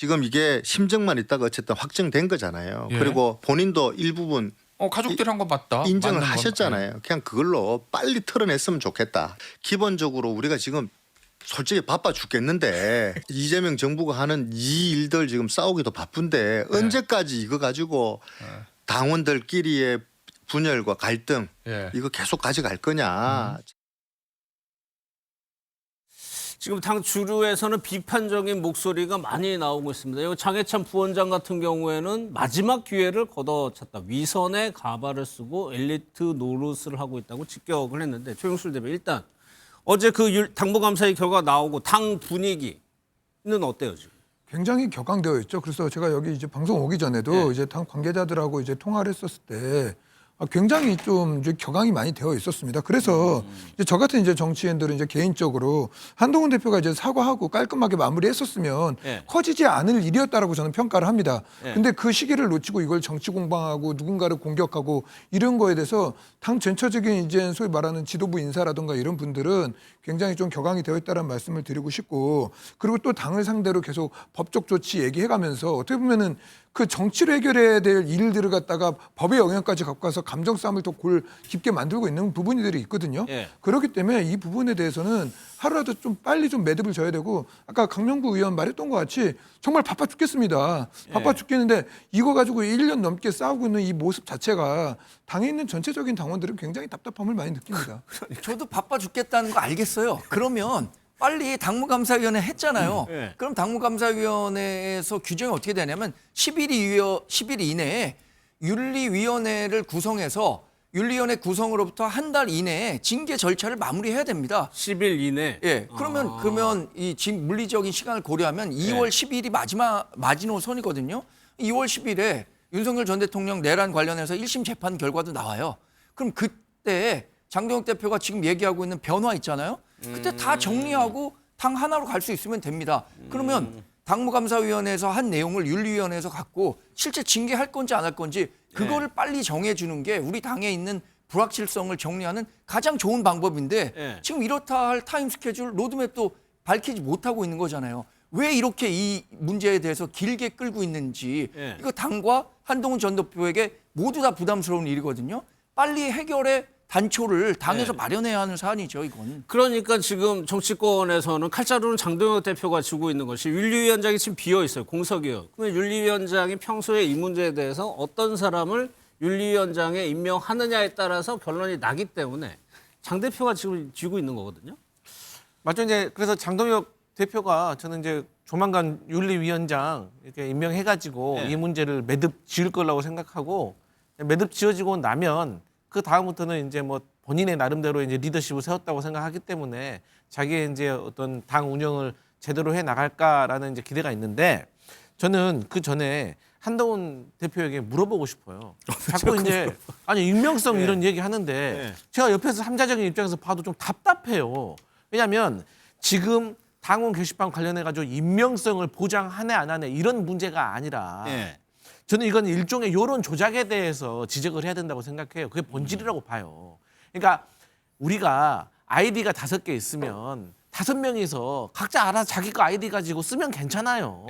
Speaker 6: 지금 이게 심증만 있다가 어쨌든 확정된 거잖아요. 그리고 본인도 일부분
Speaker 17: 가족들이 한 거 맞다.
Speaker 6: 인정을 하셨잖아요. 그냥 그걸로 빨리 털어냈으면 좋겠다. 기본적으로 우리가 지금 솔직히 바빠 죽겠는데 이재명 정부가 하는 이 일들 지금 싸우기도 바쁜데 언제까지 이거 가지고 당원들끼리의 분열과 갈등 이거 계속 가져갈 거냐.
Speaker 1: 지금 당 주류에서는 비판적인 목소리가 많이 나오고 있습니다. 장해찬 부원장 같은 경우에는 마지막 기회를 걷어찼다. 위선의 가발을 쓰고 엘리트 노릇을 하고 있다고 직격을 했는데 최용술 대표 일단 어제 그 당무감사의 결과 나오고 당 분위기는 어때요 지금?
Speaker 13: 굉장히 격앙되어 있죠. 그래서 제가 여기 이제 방송 오기 전에도 이제 당 관계자들하고 이제 통화를 했었을 때 굉장히 좀 이제 격앙이 많이 되어 있었습니다. 그래서 이제 저 같은 이제 정치인들은 이제 개인적으로 한동훈 대표가 이제 사과하고 깔끔하게 마무리했었으면
Speaker 1: 예.
Speaker 13: 커지지 않을 일이었다라고 저는 평가를 합니다.
Speaker 1: 예.
Speaker 13: 근데 그 시기를 놓치고 이걸 정치 공방하고 누군가를 공격하고 이런 거에 대해서 당 전체적인 이제 소위 말하는 지도부 인사라든가 이런 분들은 굉장히 좀 격앙이 되어 있다는 말씀을 드리고 싶고, 그리고 또 당을 상대로 계속 법적 조치 얘기해가면서 어떻게 보면은 그 정치로 해결해야 될 일들을 갖다가 법의 영역까지 갖고 가서 감정 싸움을 더 깊게 만들고 있는 부분들이 있거든요.
Speaker 1: 예.
Speaker 13: 그렇기 때문에 이 부분에 대해서는 하루라도 좀 빨리 좀 매듭을 져야 되고, 아까 강명구 의원 말했던 것 같이 정말 바빠 죽겠습니다. 바빠 죽겠는데 이거 가지고 1년 넘게 싸우고 있는 이 모습 자체가 당에 있는 전체적인 당원들은 굉장히 답답함을 많이 느낍니다.
Speaker 3: 저도 바빠 죽겠다는 거 알겠어요. 그러면 빨리 당무감사위원회 했잖아요.
Speaker 1: 네.
Speaker 3: 그럼 당무감사위원회에서 규정이 어떻게 되냐면 10일 이내에 윤리위원회를 구성해서 윤리위원회 구성으로부터 한 달 이내에 징계 절차를 마무리해야 됩니다.
Speaker 1: 10일 이내.
Speaker 3: 예. 그러면 이 물리적인 시간을 고려하면 2월 10일이 마지노선이거든요. 2월 10일에 윤석열 전 대통령 내란 관련해서 1심 재판 결과도 나와요. 그럼 그때 장동혁 대표가 지금 얘기하고 있는 변화 있잖아요. 그때 다 정리하고 당 하나로 갈 수 있으면 됩니다. 그러면 당무감사위원회에서 한 내용을 윤리위원회에서 갖고 실제 징계할 건지 안 할 건지 그거를 빨리 정해주는 게 우리 당에 있는 불확실성을 정리하는 가장 좋은 방법인데 지금 이렇다 할 타임 스케줄 로드맵도 밝히지 못하고 있는 거잖아요. 왜 이렇게 이 문제에 대해서 길게 끌고 있는지 이거 당과 한동훈 전 대표에게 모두 다 부담스러운 일이거든요. 빨리 해결의 단초를 당에서 마련해야 하는 사안이죠, 이건.
Speaker 1: 그러니까 지금 정치권에서는 칼자루는 장동혁 대표가 쥐고 있는 것이 윤리위원장이 지금 비어 있어요. 공석이에요. 그러면 윤리위원장이 평소에 이 문제에 대해서 어떤 사람을 윤리위원장에 임명하느냐에 따라서 결론이 나기 때문에 장 대표가 지금 쥐고 있는 거거든요.
Speaker 14: 맞죠. 이제 그래서 장동혁 대표가 저는 이제 조만간 윤리위원장 이렇게 임명해가지고 이 문제를 매듭 지을 거라고 생각하고, 매듭 지어지고 나면 그 다음부터는 이제 뭐 본인의 나름대로 이제 리더십을 세웠다고 생각하기 때문에 자기의 이제 어떤 당 운영을 제대로 해 나갈까라는 이제 기대가 있는데, 저는 그 전에 한동훈 대표에게 물어보고 싶어요. 자꾸 이제 익명성 이런 얘기 하는데 제가 옆에서 삼자적인 입장에서 봐도 좀 답답해요. 왜냐하면 지금 당원 게시판 관련해 가지고 익명성을 보장하네 안 하네 이런 문제가 아니라 저는 이건 일종의 여론 조작에 대해서 지적을 해야 된다고 생각해요. 그게 본질이라고 봐요. 그러니까 우리가 아이디가 5개 있으면 5명이서 각자 알아서 자기 거 아이디 가지고 쓰면 괜찮아요.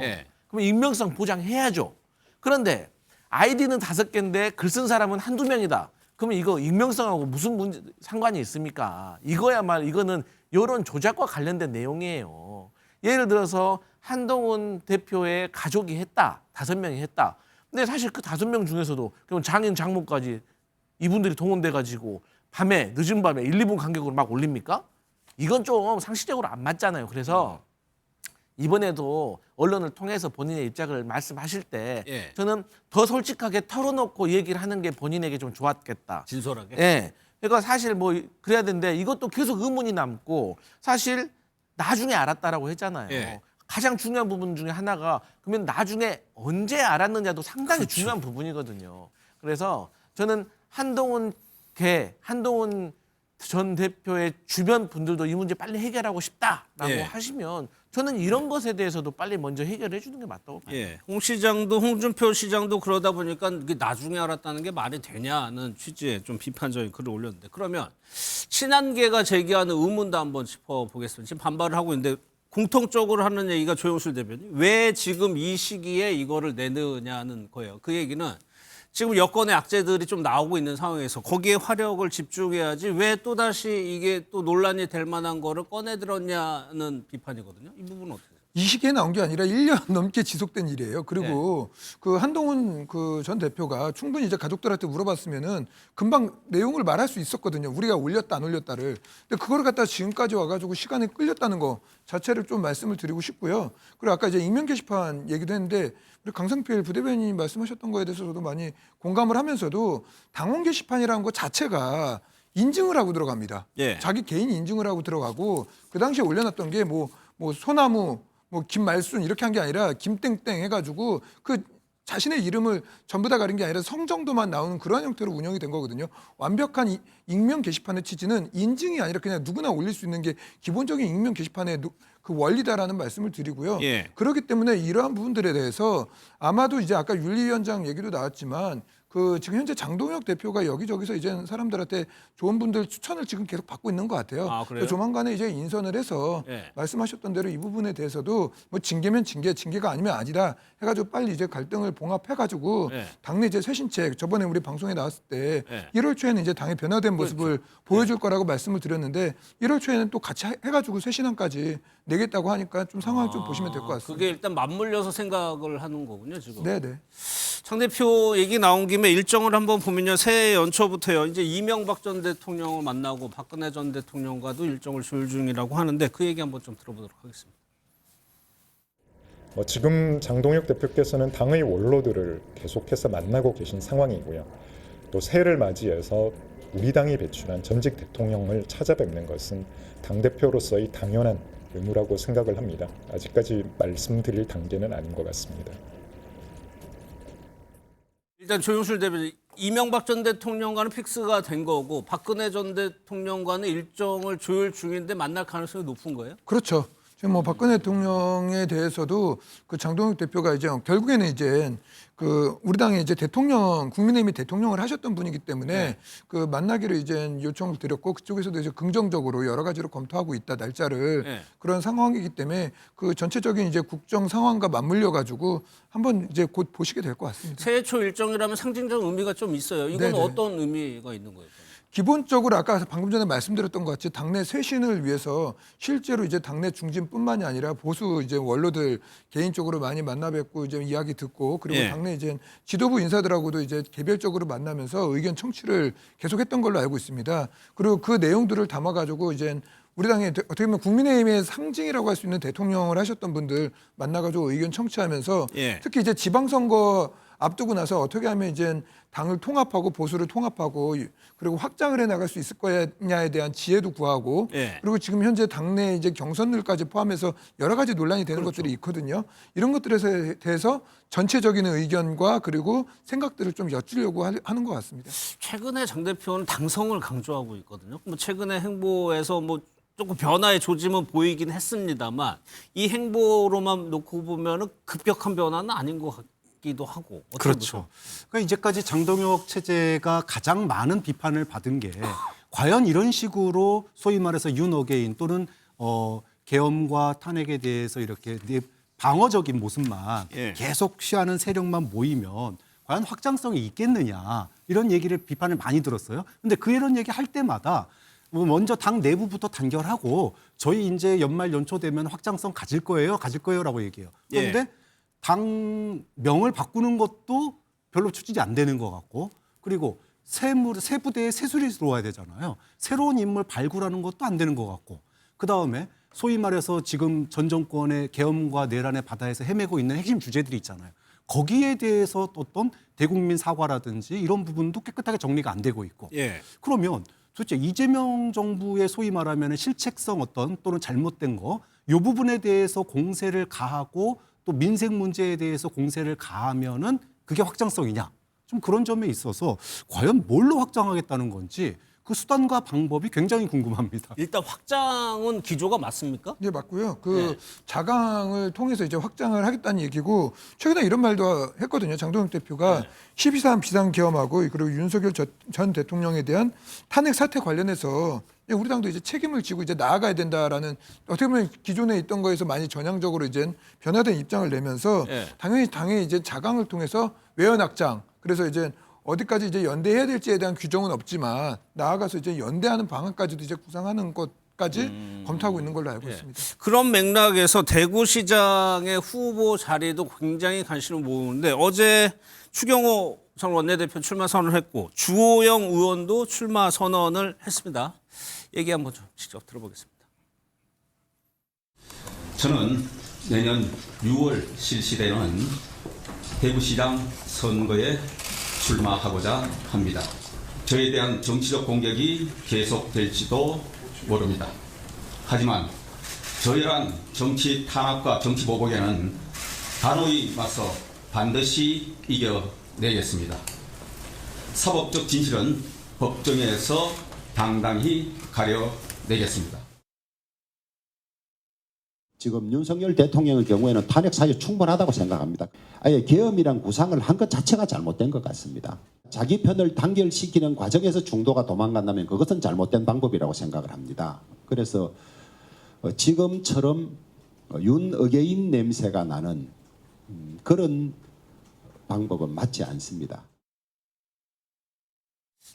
Speaker 14: 그럼 익명성 보장해야죠. 그런데 아이디는 5개인데 글 쓴 사람은 1-2명이다. 그러면 이거 익명성하고 무슨 상관이 있습니까? 이거야말로 이거는 여론 조작과 관련된 내용이에요. 예를 들어서 한동훈 대표의 가족이 했다. 5명이 했다. 근데 사실 그 5명 중에서도 그럼 장인 장모까지 이분들이 동원돼가지고 밤에 늦은 밤에 1, 2분 간격으로 막 올립니까? 이건 좀 상식적으로 안 맞잖아요. 그래서 이번에도 언론을 통해서 본인의 입장을 말씀하실 때 저는 더 솔직하게 털어놓고 얘기를 하는 게 본인에게 좀 좋았겠다.
Speaker 1: 진솔하게?
Speaker 14: 예. 그러니까 사실 뭐 그래야 되는데 이것도 계속 의문이 남고, 사실 나중에 알았다라고 했잖아요. 가장 중요한 부분 중에 하나가 그러면 나중에 언제 알았느냐도 상당히 중요한 부분이거든요. 그래서 저는 한동훈 전 대표의 주변 분들도 이 문제 빨리 해결하고 싶다라고 하시면 저는 이런 것에 대해서도 빨리 먼저 해결해 주는 게 맞다고 봐요.
Speaker 1: 홍 시장도 홍준표 시장도 그러다 보니까 이게 나중에 알았다는 게 말이 되냐는 취지의 좀 비판적인 글을 올렸는데, 그러면 친한계가 제기하는 의문도 한번 짚어보겠습니다. 지금 반발을 하고 있는데 공통적으로 하는 얘기가 조영술 대변인 왜 지금 이 시기에 이거를 내느냐는 거예요. 그 얘기는 지금 여권의 악재들이 좀 나오고 있는 상황에서 거기에 화력을 집중해야지 왜 또다시 이게 또 논란이 될 만한 거를 꺼내들었냐는 비판이거든요. 이 부분은 어떻게 돼요?
Speaker 13: 이 시기에 나온 게 아니라 1년 넘게 지속된 일이에요. 그리고 그 한동훈 그 전 대표가 충분히 이제 가족들한테 물어봤으면은 금방 내용을 말할 수 있었거든요. 우리가 올렸다 안 올렸다를. 근데 그걸 갖다 지금까지 와가지고 시간이 끌렸다는 거 자체를 좀 말씀을 드리고 싶고요. 그리고 아까 이제 익명 게시판 얘기도 했는데 우리 강성필 부대변인이 말씀하셨던 거에 대해서 저도 많이 공감을 하면서도 당원 게시판이라는 것 자체가 인증을 하고 들어갑니다. 자기 개인 인증을 하고 들어가고, 그 당시에 올려놨던 게 뭐 소나무 뭐 김말순 이렇게 한 게 아니라 김땡땡 해가지고 그 자신의 이름을 전부 다 가린 게 아니라 성 정도만 나오는 그런 형태로 운영이 된 거거든요. 완벽한 익명 게시판의 취지는 인증이 아니라 그냥 누구나 올릴 수 있는 게 기본적인 익명 게시판의 그 원리다라는 말씀을 드리고요.
Speaker 1: 예.
Speaker 13: 그렇기 때문에 이러한 부분들에 대해서 아마도 이제 아까 윤리위원장 얘기도 나왔지만 그 지금 현재 장동혁 대표가 여기저기서 이제 사람들한테 좋은 분들 추천을 지금 계속 받고 있는 것 같아요.
Speaker 1: 아, 그래요?
Speaker 13: 조만간에 이제 인선을 해서
Speaker 1: 예.
Speaker 13: 말씀하셨던 대로 이 부분에 대해서도 뭐 징계면 징계, 징계가 아니면 아니다 해가지고 빨리 이제 갈등을 봉합해가지고
Speaker 1: 예.
Speaker 13: 당내 이제 쇄신책 저번에 우리 방송에 나왔을 때
Speaker 1: 예.
Speaker 13: 1월 초에는 이제 당의 변화된 모습을 보여줄 거라고 말씀을 드렸는데 1월 초에는 또 같이 해가지고 쇄신안까지 내겠다고 하니까 좀 상황을 좀 보시면 될 것 같습니다.
Speaker 1: 그게 일단 맞물려서 생각을 하는 거군요, 지금.
Speaker 13: 네네.
Speaker 1: 장 대표 얘기 나온 김에 일정을 한번 보면요. 새해 연초부터요. 이제 이명박 전 대통령을 만나고 박근혜 전 대통령과도 일정을 조율 중이라고 하는데 그 얘기 한번 좀 들어보도록 하겠습니다.
Speaker 16: 지금 장동혁 대표께서는 당의 원로들을 계속해서 만나고 계신 상황이고요. 또 새해를 맞이해서 우리 당이 배출한 전직 대통령을 찾아뵙는 것은 당대표로서의 당연한 의무라고 생각을 합니다. 아직까지 말씀드릴 단계는 아닌 것 같습니다.
Speaker 1: 일단 조영술 대변인, 이명박 전 대통령과는 픽스가 된 거고 박근혜 전 대통령과는 일정을 조율 중인데 만날 가능성이 높은 거예요?
Speaker 13: 그렇죠. 지금 뭐 박근혜 대통령에 대해서도 그 장동혁 대표가 이제 결국에는 이제 그 우리 당의 이제 대통령, 국민의힘이 대통령을 하셨던 분이기 때문에 그 만나기로 이제 요청을 드렸고 그쪽에서도 이제 긍정적으로 여러 가지로 검토하고 있다 날짜를 그런 상황이기 때문에 그 전체적인 이제 국정 상황과 맞물려 가지고 한번 이제 곧 보시게 될 것 같습니다.
Speaker 1: 새해 초 일정이라면 상징적 의미가 좀 있어요. 이건
Speaker 13: 네네.
Speaker 1: 어떤 의미가 있는 거예요?
Speaker 13: 기본적으로 아까 방금 전에 말씀드렸던 것 같이 당내 쇄신을 위해서 실제로 이제 당내 중진뿐만이 아니라 보수 이제 원로들 개인적으로 많이 만나 뵙고 이제 이야기 듣고 그리고
Speaker 1: 예.
Speaker 13: 당내 이제 지도부 인사들하고도 이제 개별적으로 만나면서 의견 청취를 계속했던 걸로 알고 있습니다. 그리고 그 내용들을 담아가지고 이제 우리 당의 어떻게 보면 국민의힘의 상징이라고 할 수 있는 대통령을 하셨던 분들 만나가지고 의견 청취하면서
Speaker 1: 예.
Speaker 13: 특히 이제 지방선거 앞두고 나서 어떻게 하면 이제 당을 통합하고 보수를 통합하고 그리고 확장을 해 나갈 수 있을 거냐에 대한 지혜도 구하고
Speaker 1: 예.
Speaker 13: 그리고 지금 현재 당내 이제 경선들까지 포함해서 여러 가지 논란이 되는 것들이 있거든요. 이런 것들에 대해서 전체적인 의견과 그리고 생각들을 좀 여쭈려고 하는 것 같습니다.
Speaker 1: 최근에 장 대표는 당성을 강조하고 있거든요. 뭐 최근의 행보에서 뭐 조금 변화의 조짐은 보이긴 했습니다만 이 행보로만 놓고 보면은 급격한 변화는 아닌 것 같기도 하고.
Speaker 4: 그렇죠. 그러니까 이제까지 장동혁 체제가 가장 많은 비판을 받은 게 과연 이런 식으로 소위 말해서 윤어게인 또는 계엄과 탄핵에 대해서 이렇게 방어적인 모습만 계속 취하는 세력만 모이면 과연 확장성이 있겠느냐 이런 얘기를 비판을 많이 들었어요. 근데 이런 얘기 할 때마다 먼저 당 내부부터 단결하고 저희 이제 연말 연초 되면 확장성 가질 거예요라고 얘기해요. 그런데 당명을 바꾸는 것도 별로 추진이 안 되는 것 같고 그리고 새 부대에 새술이 들어와야 되잖아요. 새로운 인물 발굴하는 것도 안 되는 것 같고 그다음에 소위 말해서 지금 전 정권의 계엄과 내란의 바다에서 헤매고 있는 핵심 주제들이 있잖아요. 거기에 대해서 어떤 대국민 사과라든지 이런 부분도 깨끗하게 정리가 안 되고 있고 그러면 도대체 이재명 정부의 소위 말하면 실책성 또는 잘못된 거 이 부분에 대해서 공세를 가하고 또 민생 문제에 대해서 공세를 가하면은 그게 확장성이냐? 좀 그런 점에 있어서 과연 뭘로 확장하겠다는 건지 그 수단과 방법이 굉장히 궁금합니다.
Speaker 1: 일단 확장은 기조가 맞습니까?
Speaker 13: 네, 맞고요. 자강을 통해서 이제 확장을 하겠다는 얘기고 최근에 이런 말도 했거든요. 장동혁 대표가 12.3 비상계엄하고 그리고 윤석열 전 대통령에 대한 탄핵 사태 관련해서 우리 당도 이제 책임을 지고 이제 나아가야 된다라는 어떻게 보면 기존에 있던 거에서 많이 전향적으로 이제 변화된 입장을 내면서 당연히 당의 이제 자강을 통해서 외연 확장 그래서 이제 어디까지 이제 연대해야 될지에 대한 규정은 없지만 나아가서 이제 연대하는 방안까지도 이제 구상하는 것까지 검토하고 있는 걸로 알고 있습니다.
Speaker 1: 그런 맥락에서 대구시장의 후보 자리도 굉장히 관심을 모으는데 어제 추경호 전 원내대표 출마 선언을 했고 주호영 의원도 출마 선언을 했습니다. 얘기 한번 좀 직접 들어보겠습니다.
Speaker 17: 저는 내년 6월 실시되는 대구시장 선거에 출마하고자 합니다. 저에 대한 정치적 공격이 계속될지도 모릅니다. 하지만 저희란 정치 탄압과 정치 보복에는 단호히 맞서 반드시 이겨내겠습니다. 사법적 진실은 법정에서 당당히 가려내겠습니다.
Speaker 18: 지금 윤석열 대통령의 경우에는 탄핵 사유 충분하다고 생각합니다. 아예 계엄이란 구상을 한 것 자체가 잘못된 것 같습니다. 자기 편을 단결시키는 과정에서 중도가 도망간다면 그것은 잘못된 방법이라고 생각을 합니다. 그래서 지금처럼 윤어게인 냄새가 나는 그런 방법은 맞지 않습니다.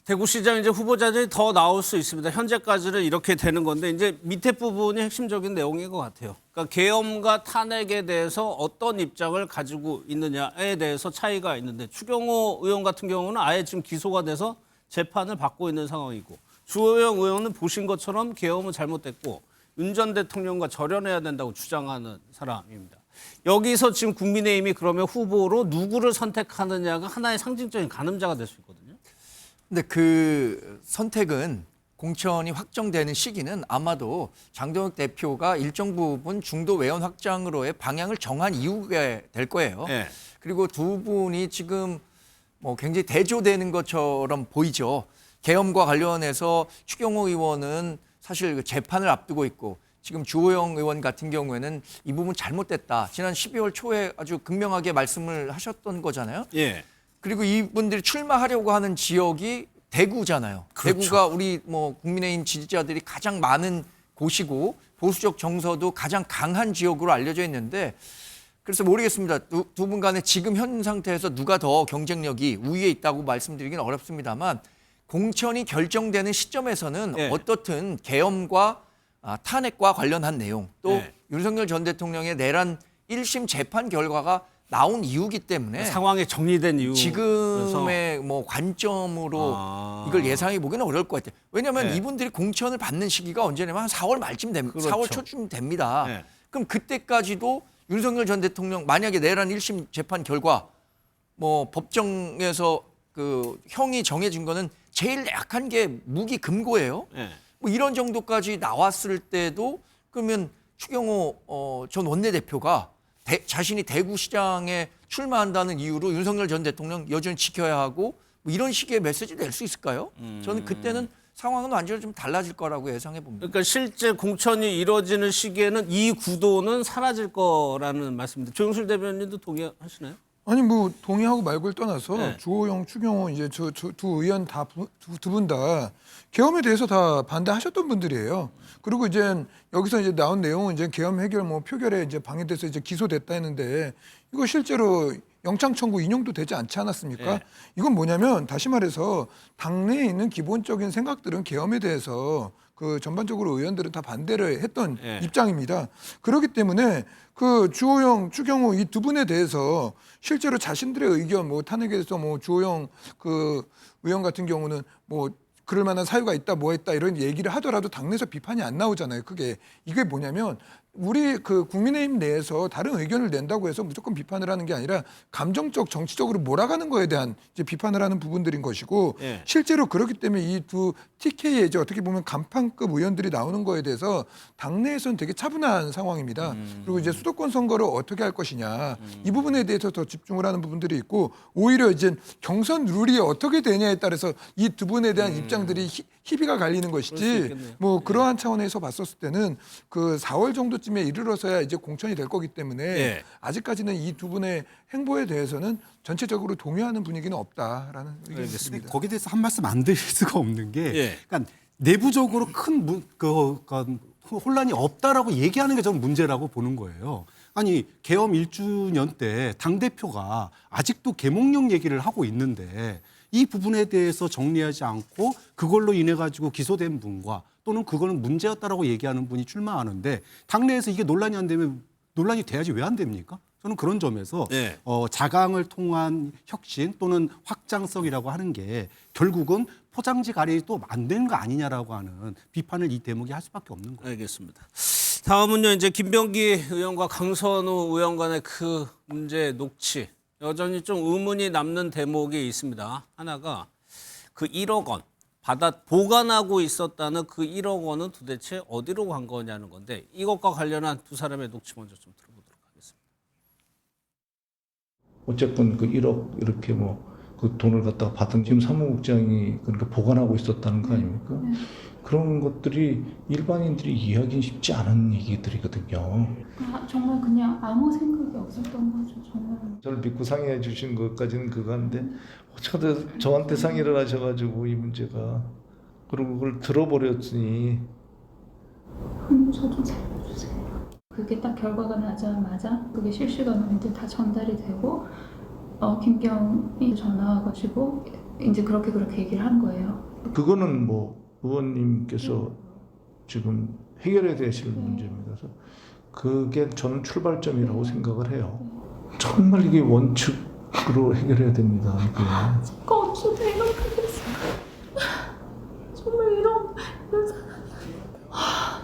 Speaker 1: 대구시장 이제 후보자들이 더 나올 수 있습니다. 현재까지는 이렇게 되는 건데 이제 밑에 부분이 핵심적인 내용인 것 같아요. 그러니까 계엄과 탄핵에 대해서 어떤 입장을 가지고 있느냐에 대해서 차이가 있는데 추경호 의원 같은 경우는 아예 지금 기소가 돼서 재판을 받고 있는 상황이고 주호영 의원은 보신 것처럼 계엄은 잘못됐고 윤 전 대통령과 절연해야 된다고 주장하는 사람입니다. 여기서 지금 국민의힘이 그러면 후보로 누구를 선택하느냐가 하나의 상징적인 가늠자가 될 수 있거든요.
Speaker 3: 근데 그 선택은 공천이 확정되는 시기는 아마도 장동혁 대표가 일정 부분 중도 외연 확장으로의 방향을 정한 이후에 될 거예요.
Speaker 1: 네.
Speaker 3: 그리고 두 분이 지금 뭐 굉장히 대조되는 것처럼 보이죠. 계엄과 관련해서 추경호 의원은 사실 재판을 앞두고 있고 지금 주호영 의원 같은 경우에는 이 부분 잘못됐다. 지난 12월 초에 아주 극명하게 말씀을 하셨던 거잖아요.
Speaker 1: 예.
Speaker 3: 그리고 이분들이 출마하려고 하는 지역이 대구잖아요.
Speaker 1: 그렇죠.
Speaker 3: 대구가 우리 뭐 국민의힘 지지자들이 가장 많은 곳이고 보수적 정서도 가장 강한 지역으로 알려져 있는데 그래서 모르겠습니다. 두 분 간에 지금 현 상태에서 누가 더 경쟁력이 우위에 있다고 말씀드리긴 어렵습니다만 공천이 결정되는 시점에서는
Speaker 1: 네.
Speaker 3: 어떻든 계엄과 탄핵과 관련한 내용 또
Speaker 1: 네.
Speaker 3: 윤석열 전 대통령의 내란 1심 재판 결과가 나온 이유기 때문에
Speaker 1: 상황이 정리된 이유.
Speaker 3: 지금의 뭐 관점으로 이걸 예상해 보기는 어려울 것 같아요. 왜냐하면
Speaker 1: 네.
Speaker 3: 이분들이 공천을 받는 시기가 언제냐면 한 4월 말쯤 됩니다.
Speaker 1: 그렇죠.
Speaker 3: 4월 초쯤 됩니다.
Speaker 1: 네.
Speaker 3: 그럼 그때까지도 윤석열 전 대통령 만약에 내란 1심 재판 결과 뭐 법정에서 그 형이 정해진 거는 제일 약한 게 무기 금고예요.
Speaker 1: 네.
Speaker 3: 뭐 이런 정도까지 나왔을 때도 그러면 추경호 전 원내대표가 자신이 대구시장에 출마한다는 이유로 윤석열 전 대통령 여전히 지켜야 하고 뭐 이런 식의 메시지 낼 수 있을까요? 저는 그때는 상황은 완전히 좀 달라질 거라고 예상해 봅니다.
Speaker 1: 그러니까 실제 공천이 이루어지는 시기에는 이 구도는 사라질 거라는 말씀입니다. 조영술 대변인도 동의하시나요?
Speaker 13: 아니 뭐 동의하고 말고를 떠나서
Speaker 1: 네.
Speaker 13: 주호영, 추경호 이제 두 의원 다 두 분 다 계엄에 대해서 다 반대하셨던 분들이에요. 그리고 이제 여기서 이제 나온 내용은 이제 계엄 해결 뭐 표결에 이제 방해돼서 이제 기소됐다 했는데 이거 실제로 영장 청구 인용도 되지 않지 않았습니까?
Speaker 1: 네.
Speaker 13: 이건 뭐냐면 다시 말해서 당내에 있는 기본적인 생각들은 계엄에 대해서 그 전반적으로 의원들은 다 반대를 했던
Speaker 1: 네.
Speaker 13: 입장입니다. 그렇기 때문에 그 주호영, 추경호 이 두 분에 대해서 실제로 자신들의 의견 뭐 탄핵에 대해서 뭐 주호영 그 의원 같은 경우는 뭐 그럴 만한 사유가 있다, 뭐 했다 이런 얘기를 하더라도 당내에서 비판이 안 나오잖아요. 그게 이게 뭐냐면 우리 그 국민의힘 내에서 다른 의견을 낸다고 해서 무조건 비판을 하는 게 아니라 감정적 정치적으로 몰아가는 거에 대한 이제 비판을 하는 부분들인 것이고
Speaker 1: 예.
Speaker 13: 실제로 그렇기 때문에 이 두 TK의 이제 어떻게 보면 간판급 의원들이 나오는 거에 대해서 당내에서는 되게 차분한 상황입니다. 그리고 이제 수도권 선거를 어떻게 할 것이냐 이 부분에 대해서 더 집중을 하는 부분들이 있고 오히려 이제 경선 룰이 어떻게 되냐에 따라서 이 두 분에 대한 입장들이 희비가 갈리는
Speaker 1: 그럴 수
Speaker 13: 것이지
Speaker 1: 있겠네요.
Speaker 13: 뭐 그러한 차원에서 봤었을 때는 그 4월 정도쯤에 이르러서야 이제 공천이 될 거기 때문에
Speaker 1: 예.
Speaker 13: 아직까지는 이 두 분의 행보에 대해서는 전체적으로 동의하는 분위기는 없다라는 의견이
Speaker 1: 알겠습니다.
Speaker 13: 있습니다.
Speaker 4: 거기에 대해서 한 말씀 안 드릴 수가 없는 게
Speaker 1: 예.
Speaker 4: 그러니까 내부적으로 큰 혼란이 없다라고 얘기하는 게 저는 문제라고 보는 거예요. 아니 계엄 1주년 때 당대표가 아직도 계몽령 얘기를 하고 있는데 이 부분에 대해서 정리하지 않고 그걸로 인해 가지고 기소된 분과 또는 그거는 문제였다라고 얘기하는 분이 출마하는데 당내에서 이게 논란이 안 되면 논란이 돼야지 왜 안 됩니까? 저는 그런 점에서
Speaker 1: 네.
Speaker 4: 자강을 통한 혁신 또는 확장성이라고 하는 게 결국은 포장지 가리 또 안 되는 거 아니냐라고 하는 비판을 이 대목이 할 수밖에 없는 거예요.
Speaker 1: 알겠습니다. 다음은요 이제 김병기 의원과 강선우 의원 간의 그 문제 녹취 여전히 좀 의문이 남는 대목이 있습니다. 하나가 그 1억 원 보관하고 있었다는 그 1억 원은 도대체 어디로 간 거냐는 건데 이것과 관련한 두 사람의 녹취 먼저 좀 들어보도록 하겠습니다.
Speaker 19: 어쨌건 그 1억 이렇게 뭐 그 돈을 갖다가 받은 지금 사무국장이 그러니까 보관하고 있었다는 거 아닙니까? 그런 것들이 일반인들이 이해하기는 쉽지 않은 얘기들이거든요.
Speaker 20: 정말 그냥 아무 생각이 없었던 거죠. 정말.
Speaker 19: 저를 믿고 상의해 주신 것까지는 그건데 어쩌다 저한테 상의를 하셔가지고 이 문제가 그리고 그걸 들어버렸으니
Speaker 20: 저도 살려주세요. 그게 딱 결과가 나자마자 그게 실시간으로 이제 다 전달이 되고 김경이 전화 와가지고 이제 그렇게 얘기를 한 거예요.
Speaker 19: 그거는 뭐 의원님께서 지금 해결해야 되실 문제입니다. 그래서 그게 저는 출발점이라고 생각을 해요. 정말 이게 원칙으로 해결해야 됩니다. 이게.
Speaker 20: 어쩌다 이렇게 됐어요. 정말 이런 상황이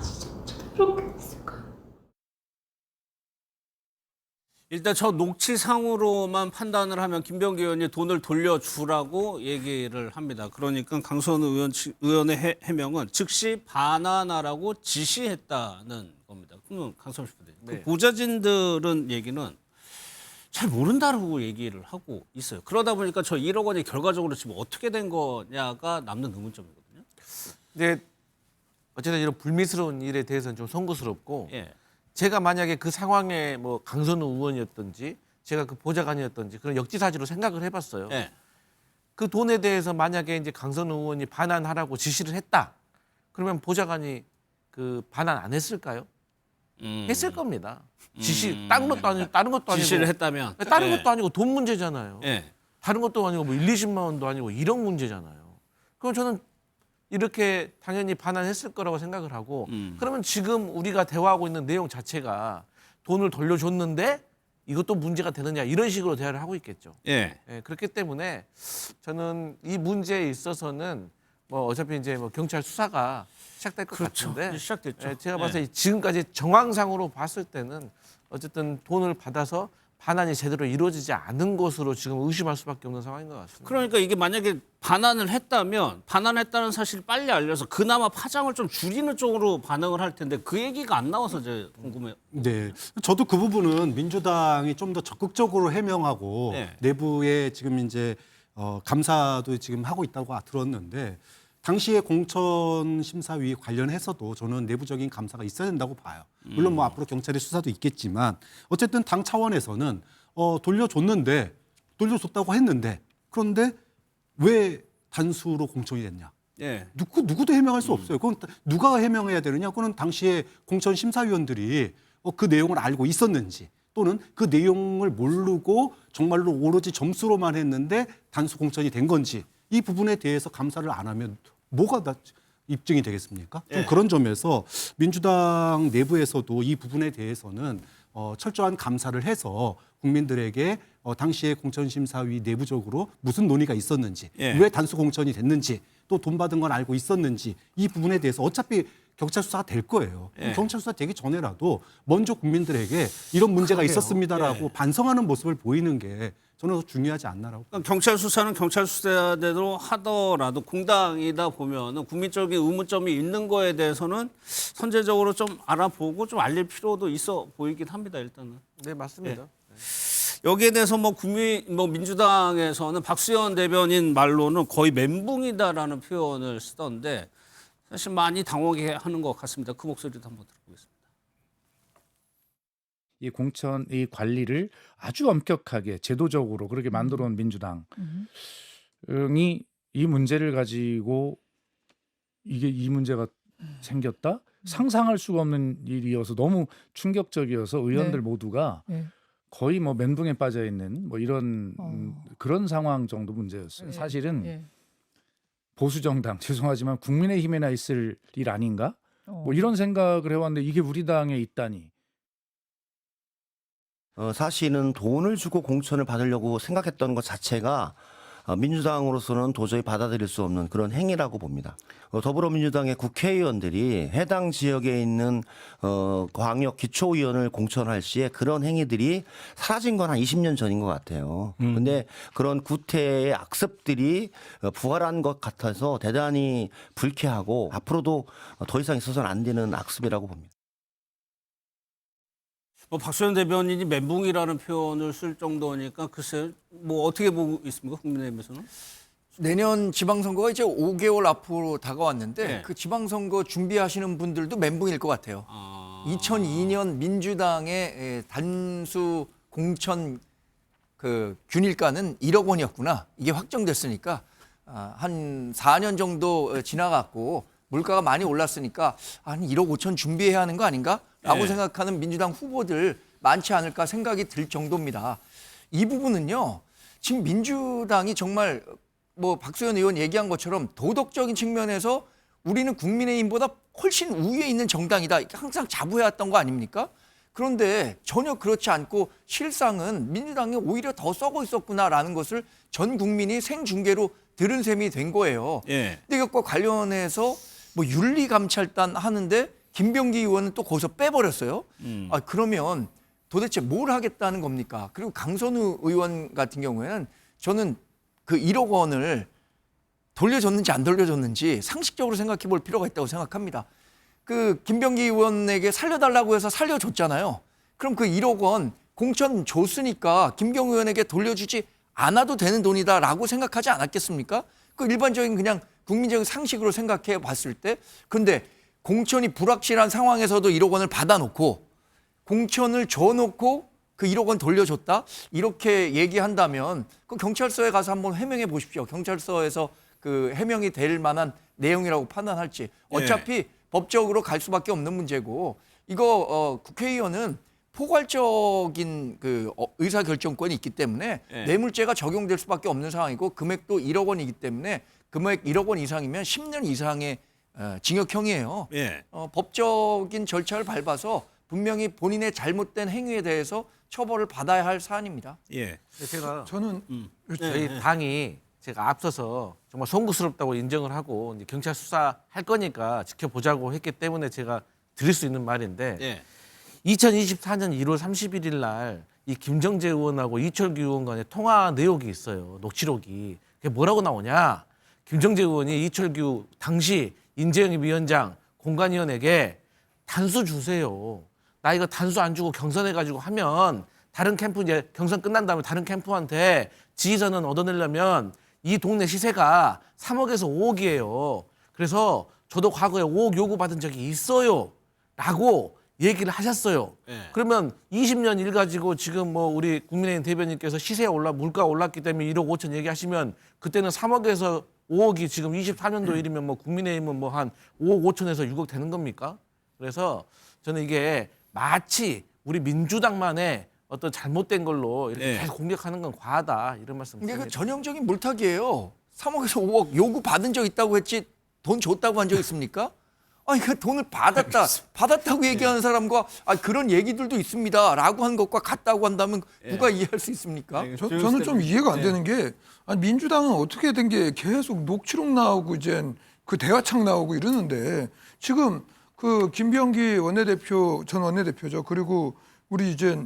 Speaker 20: 진짜 어쩌다 이렇게 됐을까요?
Speaker 1: 일단 저 녹취상으로만 판단을 하면 김병기 의원이 돈을 돌려주라고 얘기를 합니다. 그러니까 강선우 의원의 해명은 즉시 반환하라고 지시했다는 겁니다. 그럼 강선우 씨, 그 보좌진들은 얘기는 잘 모른다고 얘기를 하고 있어요. 그러다 보니까 저 1억 원이 결과적으로 지금 어떻게 된 거냐가 남는 의문점이거든요.
Speaker 14: 근데 어쨌든 이런 불미스러운 일에 대해서는 좀 송구스럽고 제가 만약에 그 상황에 뭐 강선우 의원이었든지 제가 그 보좌관이었든지 그런 역지사지로 생각을 해봤어요. 그 돈에 대해서 만약에 이제 강선우 의원이 반환하라고 지시를 했다. 그러면 보좌관이 그 반환 안 했을까요? 했을 겁니다. 지시 다른 것도 아니고
Speaker 1: 지시를 했다면
Speaker 14: 다른 것도 아니고 돈 문제잖아요. 다른 것도 아니고 뭐 1, 20만 원도 아니고 1억 문제잖아요. 그럼 저는 이렇게 당연히 반환했을 거라고 생각을 하고 그러면 지금 우리가 대화하고 있는 내용 자체가 돈을 돌려줬는데 이것도 문제가 되느냐 이런 식으로 대화를 하고 있겠죠. 그렇기 때문에 저는 이 문제에 있어서는 뭐 어차피 이제 뭐 경찰 수사가 시작될 것 같은데
Speaker 1: 시작됐죠.
Speaker 14: 제가 봤을 때 지금까지 정황상으로 봤을 때는 어쨌든 돈을 받아서 반환이 제대로 이루어지지 않은 것으로 지금 의심할 수밖에 없는 상황인 것 같습니다.
Speaker 1: 그러니까 이게 만약에 반환을 했다면 반환했다는 사실을 빨리 알려서 그나마 파장을 좀 줄이는 쪽으로 반응을 할 텐데 그 얘기가 안 나와서 제가 궁금해요.
Speaker 4: 네, 저도 그 부분은 민주당이 좀 더 적극적으로 해명하고 내부에 지금 이제 감사도 지금 하고 있다고 들었는데 당시에 공천심사위 관련해서도 저는 내부적인 감사가 있어야 된다고 봐요. 물론 뭐 앞으로 경찰의 수사도 있겠지만 어쨌든 당 차원에서는 돌려줬다고 했는데 그런데 왜 단수로 공천이 됐냐? 누구도 해명할 수 없어요. 그건 누가 해명해야 되느냐? 그거는 당시에 공천심사위원들이 그 내용을 알고 있었는지 또는 그 내용을 모르고 정말로 오로지 점수로만 했는데 단수 공천이 된 건지 이 부분에 대해서 감사를 안 하면 뭐가 입증이 되겠습니까? 좀 그런 점에서 민주당 내부에서도 이 부분에 대해서는 철저한 감사를 해서 국민들에게 당시에 공천심사위 내부적으로 무슨 논의가 있었는지 왜 단수 공천이 됐는지 또 돈 받은 건 알고 있었는지 이 부분에 대해서 어차피 경찰 수사가 될 거예요. 경찰 수사 되기 전에라도 먼저 국민들에게 이런 문제가 있었습니다라고 반성하는 모습을 보이는 게 저는 더 중요하지 않나라고.
Speaker 1: 그러니까 경찰 수사는 경찰 수사대로 하더라도 공당이다 보면은 국민적인 의문점이 있는 거에 대해서는 선제적으로 좀 알아보고 좀 알릴 필요도 있어 보이긴 합니다. 일단은.
Speaker 14: 네, 맞습니다.
Speaker 1: 여기에 대해서 민주당에서는 박수현 대변인 말로는 거의 멘붕이다라는 표현을 쓰던데 사실 많이 당황해하는 것 같습니다. 그 목소리도 한번 들어보겠습니다.
Speaker 21: 이 공천 이 관리를 아주 엄격하게 제도적으로 그렇게 만들어 온 민주당이 이 문제를 가지고 이 문제가 생겼다? 상상할 수가 없는 일이어서 너무 충격적이어서 의원들 모두가 거의 뭐 멘붕에 빠져 있는 뭐 이런 그런 상황 정도 문제였어요. 사실은 보수 정당 죄송하지만 국민의힘에나 있을 일 아닌가? 뭐 이런 생각을 해왔는데 이게 우리 당에 있다니.
Speaker 22: 사실은 돈을 주고 공천을 받으려고 생각했던 것 자체가 민주당으로서는 도저히 받아들일 수 없는 그런 행위라고 봅니다. 더불어민주당의 국회의원들이 해당 지역에 있는 광역 기초의원을 공천할 시에 그런 행위들이 사라진 건 한 20년 전인 것 같아요. 근데 그런 구태의 악습들이 부활한 것 같아서 대단히 불쾌하고 앞으로도 더 이상 있어서는 안 되는 악습이라고 봅니다.
Speaker 1: 박수현 대변인이 멘붕이라는 표현을 쓸 정도니까 글쎄 뭐 어떻게 보고 있습니까? 국민의힘에서는?
Speaker 3: 내년 지방선거가 이제 5개월 앞으로 다가왔는데
Speaker 1: 네.
Speaker 3: 그 지방선거 준비하시는 분들도 멘붕일 것 같아요. 2002년 민주당의 단수 공천 그 균일가는 1억 원이었구나. 이게 확정됐으니까 한 4년 정도 지나갔고 물가가 많이 올랐으니까 한 1억 5천 준비해야 하는 거 아닌가라고
Speaker 1: 네.
Speaker 3: 생각하는 민주당 후보들 많지 않을까 생각이 들 정도입니다. 이 부분은요. 지금 민주당이 정말 뭐 박수현 의원 얘기한 것처럼 도덕적인 측면에서 우리는 국민의힘보다 훨씬 우위에 있는 정당이다. 항상 자부해왔던 거 아닙니까? 그런데 전혀 그렇지 않고 실상은 민주당이 오히려 더 썩어 있었구나라는 것을 전 국민이 생중계로 들은 셈이 된 거예요.
Speaker 1: 예.
Speaker 3: 근데 이것과 관련해서 뭐 윤리감찰단 하는데 김병기 의원은 또 거기서 빼버렸어요. 그러면 도대체 뭘 하겠다는 겁니까? 그리고 강선우 의원 같은 경우에는 저는 그 1억 원을 돌려줬는지 안 돌려줬는지 상식적으로 생각해 볼 필요가 있다고 생각합니다. 그 김병기 의원에게 살려달라고 해서 살려줬잖아요. 그럼 그 1억 원 공천 줬으니까 김병기 의원에게 돌려주지 않아도 되는 돈이다라고 생각하지 않았겠습니까? 그 일반적인 그냥 국민적인 상식으로 생각해 봤을 때 근데 공천이 불확실한 상황에서도 1억 원을 받아놓고 공천을 줘놓고 그 1억 원 돌려줬다? 이렇게 얘기한다면 그 경찰서에 가서 한번 해명해 보십시오. 경찰서에서 그 해명이 될 만한 내용이라고 판단할지. 어차피 법적으로 갈 수밖에 없는 문제고 이거 국회의원은 포괄적인 그 의사결정권이 있기 때문에 뇌물죄가 적용될 수밖에 없는 상황이고 금액도 1억 원이기 때문에 금액 1억 원 이상이면 10년 이상의 징역형이에요. 법적인 절차를 밟아서 분명히 본인의 잘못된 행위에 대해서 처벌을 받아야 할 사안입니다.
Speaker 14: 제가
Speaker 13: 저는
Speaker 14: 저희 당이 제가 앞서서 정말 송구스럽다고 인정을 하고 이제 경찰 수사할 거니까 지켜보자고 했기 때문에 제가 드릴 수 있는 말인데 2024년 1월 31일 날 이 김정재 의원하고 이철규 의원 간의 통화 내역이 있어요. 녹취록이. 그게 뭐라고 나오냐. 김정재 의원이 이철규 당시 인재영입 위원장 공관위원에게 단수 주세요. 나 이거 단수 안 주고 경선해가지고 하면 다른 캠프 이제 경선 끝난 다음에 다른 캠프한테 지지선언 얻어내려면 이 동네 시세가 3억에서 5억이에요. 그래서 저도 과거에 5억 요구받은 적이 있어요. 라고 얘기를 하셨어요. 그러면 20년 일 가지고 지금 뭐 우리 국민의힘 대변인께서 물가 올랐기 때문에 1억 5천 얘기하시면 그때는 3억에서 5억이 지금 24년도 일이면 뭐 국민의힘은 뭐 한 5억 5천에서 6억 되는 겁니까? 그래서 저는 이게 마치 우리 민주당만의 어떤 잘못된 걸로 이렇게 계속 공격하는 건 과하다 이런 말씀
Speaker 3: 이게
Speaker 14: 드립니다.
Speaker 3: 그 전형적인 물타기예요. 3억에서 5억 요구 받은 적 있다고 했지 돈 줬다고 한 적 있습니까? 아니 그 돈을 받았다고 얘기하는 사람과 그런 얘기들도 있습니다라고 한 것과 같다고 한다면 누가 이해할 수 있습니까?
Speaker 13: 저는 좀 이해가 안 되는 게 아니, 민주당은 어떻게 된 게 계속 녹취록 나오고 이제 그 대화창 나오고 이러는데 지금 그 김병기 원내대표 전 원내대표죠. 그리고 우리 이제